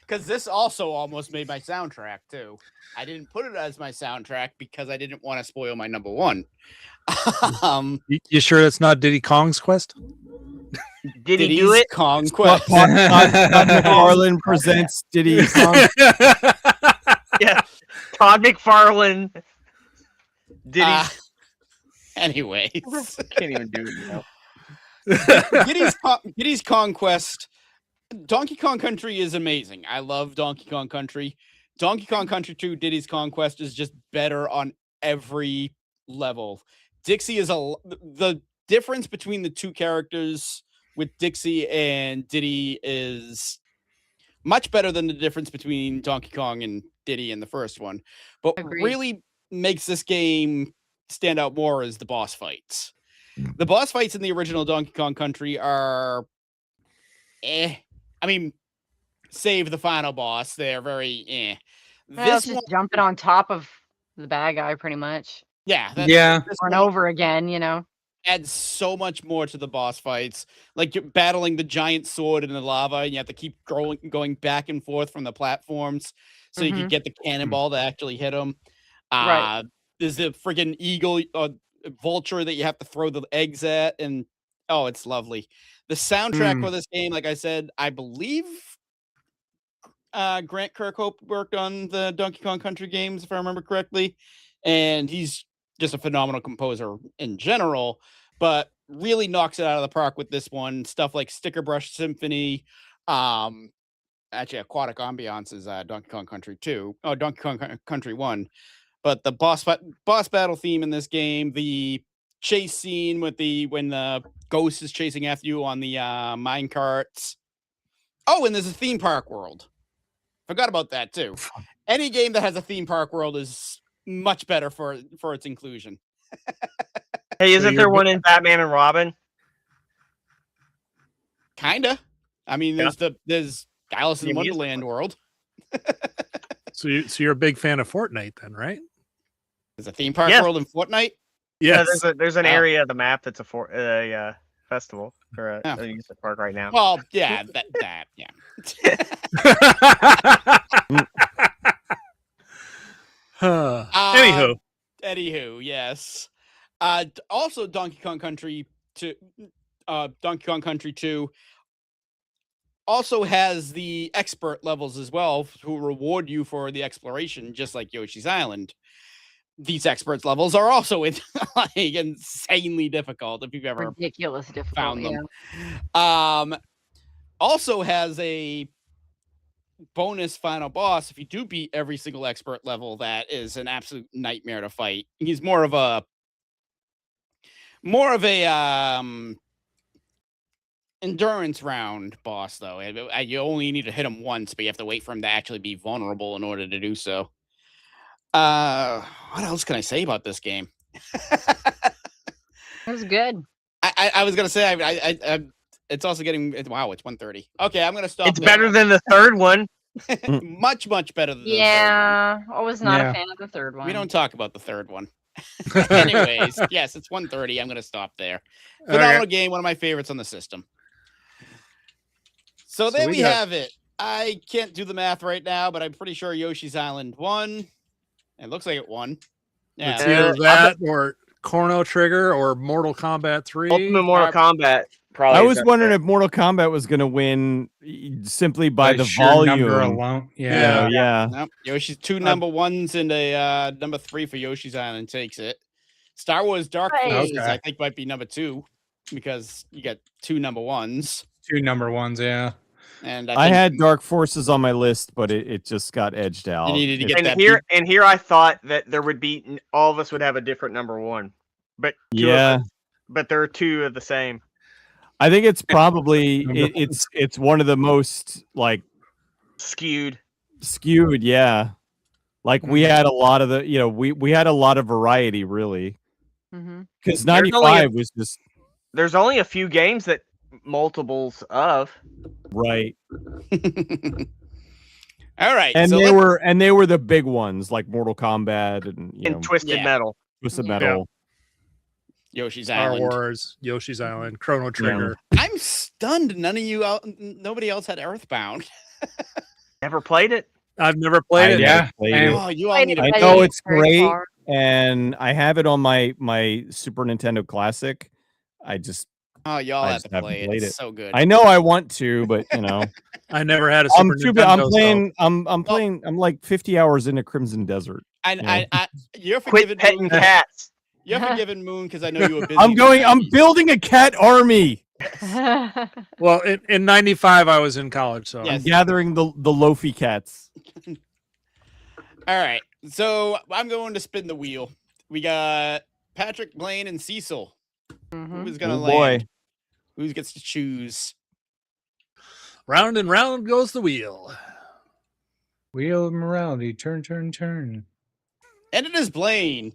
S11: because this also almost made my soundtrack too. I didn't put it as my soundtrack because I didn't want to spoil my number one.
S18: You sure that's not Diddy Kong's Quest?
S16: Did he do it?
S11: Kong Quest.
S14: Todd McFarlane presents Diddy Kong.
S16: Yeah, Todd McFarlane. Diddy.
S11: Anyways,
S16: can't even do it now.
S11: Diddy's Conquest. Donkey Kong Country is amazing. I love Donkey Kong Country. Donkey Kong Country 2, Diddy's Conquest is just better on every level. Dixie is the difference between the two characters with Dixie and Diddy is much better than the difference between Donkey Kong and Diddy in the first one. But what really makes this game stand out more is the boss fights. The boss fights in the original Donkey Kong Country are, I mean, save the final boss. They're very
S17: Well, it's just jumping on top of the bad guy, pretty much.
S11: Yeah.
S17: Over and over again, you know.
S11: Adds so much more to the boss fights. Like you're battling the giant sword in the lava, and you have to keep going back and forth from the platforms so you can get the cannonball to actually hit them.
S17: Right.
S11: There's the friggin' eagle, vulture that you have to throw the eggs at, and oh, it's lovely. The soundtrack for this game, like I said, I believe Grant Kirkhope worked on the Donkey Kong Country games, if I remember correctly, and he's just a phenomenal composer in general, but really knocks it out of the park with this one. Stuff like Sticker Brush Symphony, actually Aquatic Ambiance is Donkey Kong Country 2, oh, Donkey Kong Country 1, but the boss battle theme in this game, the chase scene with when the ghost is chasing after you on the mine carts. Oh, and there's a theme park world. Forgot about that too. Any game that has a theme park world is much better for its inclusion.
S16: Hey, isn't there one in Batman and Robin?
S11: Kinda. I mean, there's Alice in Wonderland world.
S18: So you're a big fan of Fortnite then, right?
S11: There's a theme park world in Fortnite.
S18: Yes.
S16: Yeah, there's an area of the map that's a festival or a amusement park right now.
S11: Well, yeah, that yeah. Anywho, yes. Also, Donkey Kong Country 2 also has the expert levels as well, who reward you for the exploration, just like Yoshi's Island. These experts levels are also insanely difficult if you've ever
S17: ridiculous difficult
S11: found them. Also has a bonus final boss. If you do beat every single expert level, that is an absolute nightmare to fight. He's more of a endurance round boss, though. You only need to hit him once, but you have to wait for him to actually be vulnerable in order to do so. What else can I say about this game?
S17: It was good.
S11: I was gonna say I it's also getting wow, it's 1:30. Okay, I'm gonna stop.
S16: It's better than the third one.
S11: much better than the third
S17: one. I was not a fan of the third one.
S11: We don't talk about the third one. Anyways, yes, it's 1:30. I'm gonna stop there. Phenomenal game, one of my favorites on the system. So there we have it. I can't do the math right now, but I'm pretty sure Yoshi's Island won. It looks like it won. Yeah,
S18: it's either that or Chrono Trigger or Mortal Kombat 3.
S16: Ultimate Mortal Kombat. Probably.
S14: I was wondering if Mortal Kombat was going to win simply by the volume
S15: alone.
S14: Yeah.
S11: Nope. Yoshi's 2 number ones and a number 3 for Yoshi's Island takes it. Star Wars Dark Forces, I think, might be number 2 because you got 2 number ones.
S15: 2 number ones, yeah.
S11: And
S14: I had Dark Forces on my list, but it just got edged out.
S11: You needed to get that.
S16: Here I thought that there would be all of us would have a different number 1, but but there are 2 of the same.
S14: I think it's probably it's one of the most like
S16: skewed.
S14: Yeah, like we had a lot of the we had a lot of variety really because 95 was just
S16: there's only a few games that multiples of.
S14: Right.
S11: All right.
S14: And they were the big ones like Mortal Kombat and
S16: Twisted Metal.
S14: Twisted Metal.
S11: Yoshi's
S18: Star
S11: Island.
S18: Wars, Yoshi's Island, Chrono Trigger.
S11: I'm stunned. Nobody else had Earthbound.
S16: Never played it.
S18: I've never played it.
S11: Oh, you all need to
S14: I know it's great, and I have it on my Super Nintendo Classic.
S11: Y'all have to play it. It's so good.
S14: I know I want to, but
S18: I never had a Super Nintendo.
S14: I'm playing. I'm like 50 hours into Crimson Desert.
S11: You're
S16: quit petting cats.
S11: You're forgiven, Moon, because I know you were busy.
S14: I'm building a cat army.
S18: Well, in 95, I was in college, so
S14: I'm gathering the Lofi cats.
S11: All right, so I'm going to spin the wheel. We got Patrick, Blaine, and Cecil. Who's gonna land? Who gets to choose?
S18: Round and round goes the wheel.
S15: Wheel of morality. Turn.
S11: And it is Blaine.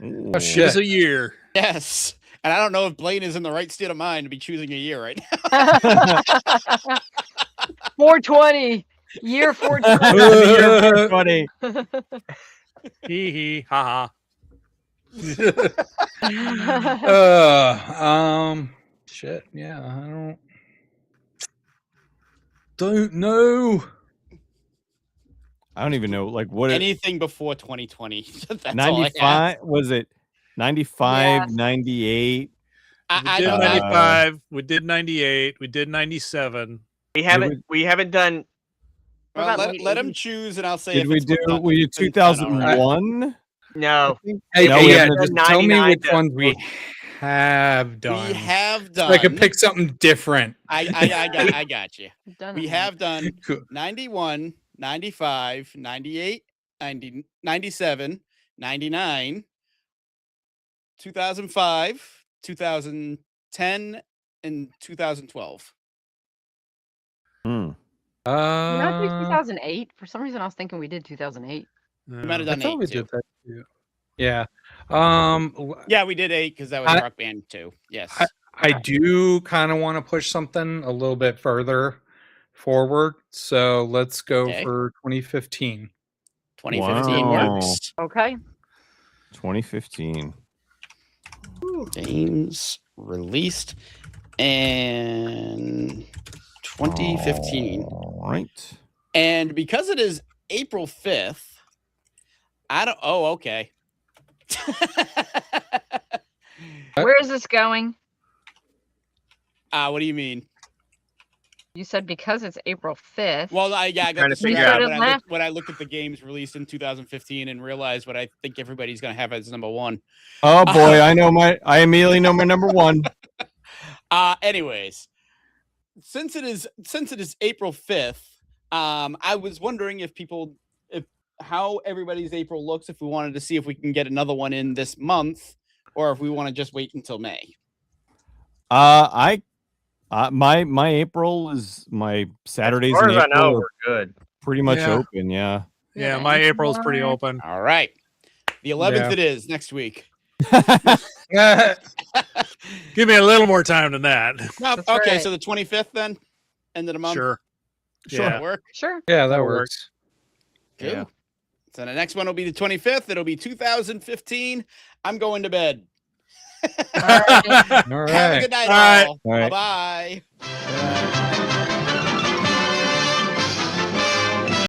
S18: Oh, give us a year.
S11: Yes. And I don't know if Blaine is in the right state of mind to be choosing a year right now.
S17: 420. Year 420.
S18: Year 420. Hee hee. Ha
S15: ha. Shit. Yeah, I don't know.
S14: I don't even know, like, what
S11: anything before 2020. That's
S14: 95 was it 95,
S17: Yeah.
S14: 98?
S18: We did 95. We did 98. We did 97.
S16: We haven't done.
S11: Well, let him choose, and I'll say.
S14: Did
S11: if
S14: we
S11: it's
S14: do?
S11: not-
S14: We did 2001.
S16: No.
S15: Hey,
S14: No,
S15: hey,
S14: we
S15: yeah,
S14: haven't
S15: just
S14: done
S15: tell me
S16: 99
S15: which
S16: to-
S15: ones we have done.
S11: We have
S15: So
S11: done.
S15: I could pick something different.
S11: I got you.
S17: Done
S11: We
S17: it.
S11: have done
S15: Cool.
S11: 91, 95, 98, 90, 97, 99, 2005, 2010, and 2012.
S17: Did not do 2008. For some reason, I was thinking we did 2008.
S11: We might have
S15: I
S11: done
S15: thought
S11: 8
S15: we
S11: too.
S15: did that too. Yeah.
S11: Yeah, we did 8 because that was Rock Band 2. Yes.
S15: I do kind of want to push something a little bit further forward. So let's go
S11: Okay.
S15: for 2015.
S11: 2015
S14: Wow.
S11: works.
S17: Okay.
S14: 2015.
S11: Games released in 2015.
S14: All right.
S11: And because it is April 5th, I don't. Oh, okay.
S17: Where is this going?
S11: What do you mean?
S17: You said because it's April 5th.
S11: Well, I got
S16: trying to
S11: this figured
S16: figure
S11: out
S16: out.
S11: when I looked at the games released in 2015 and realized what I think everybody's going to have as number 1.
S14: Oh boy, I immediately know my number 1.
S11: Anyways, since it is April 5th, I was wondering if how everybody's April looks, if we wanted to see if we can get another one in this month, or if we want to just wait until May.
S14: My April is my Saturdays
S16: As far
S14: in
S16: as I
S14: April
S16: know,
S14: are
S16: we're good.
S14: pretty much
S18: Yeah.
S14: open. Yeah.
S18: Yeah, my April's pretty open.
S11: All right, the 11th
S15: Yeah.
S11: it is next week.
S18: Give me a little more time than that.
S11: No,
S17: That's
S11: okay,
S17: right.
S11: so the 25th then, end of the month.
S18: Sure.
S11: Sure,
S18: Yeah.
S11: work.
S17: Sure.
S15: Yeah, that
S18: That'll
S15: works.
S11: Cool.
S18: Yeah.
S11: So the next one will be the 25th. It'll be 2015. I'm going to bed.
S17: All right.
S15: All
S11: Have a
S15: right.
S11: good night,
S18: All right.
S11: all.
S14: All right.
S11: Bye-bye.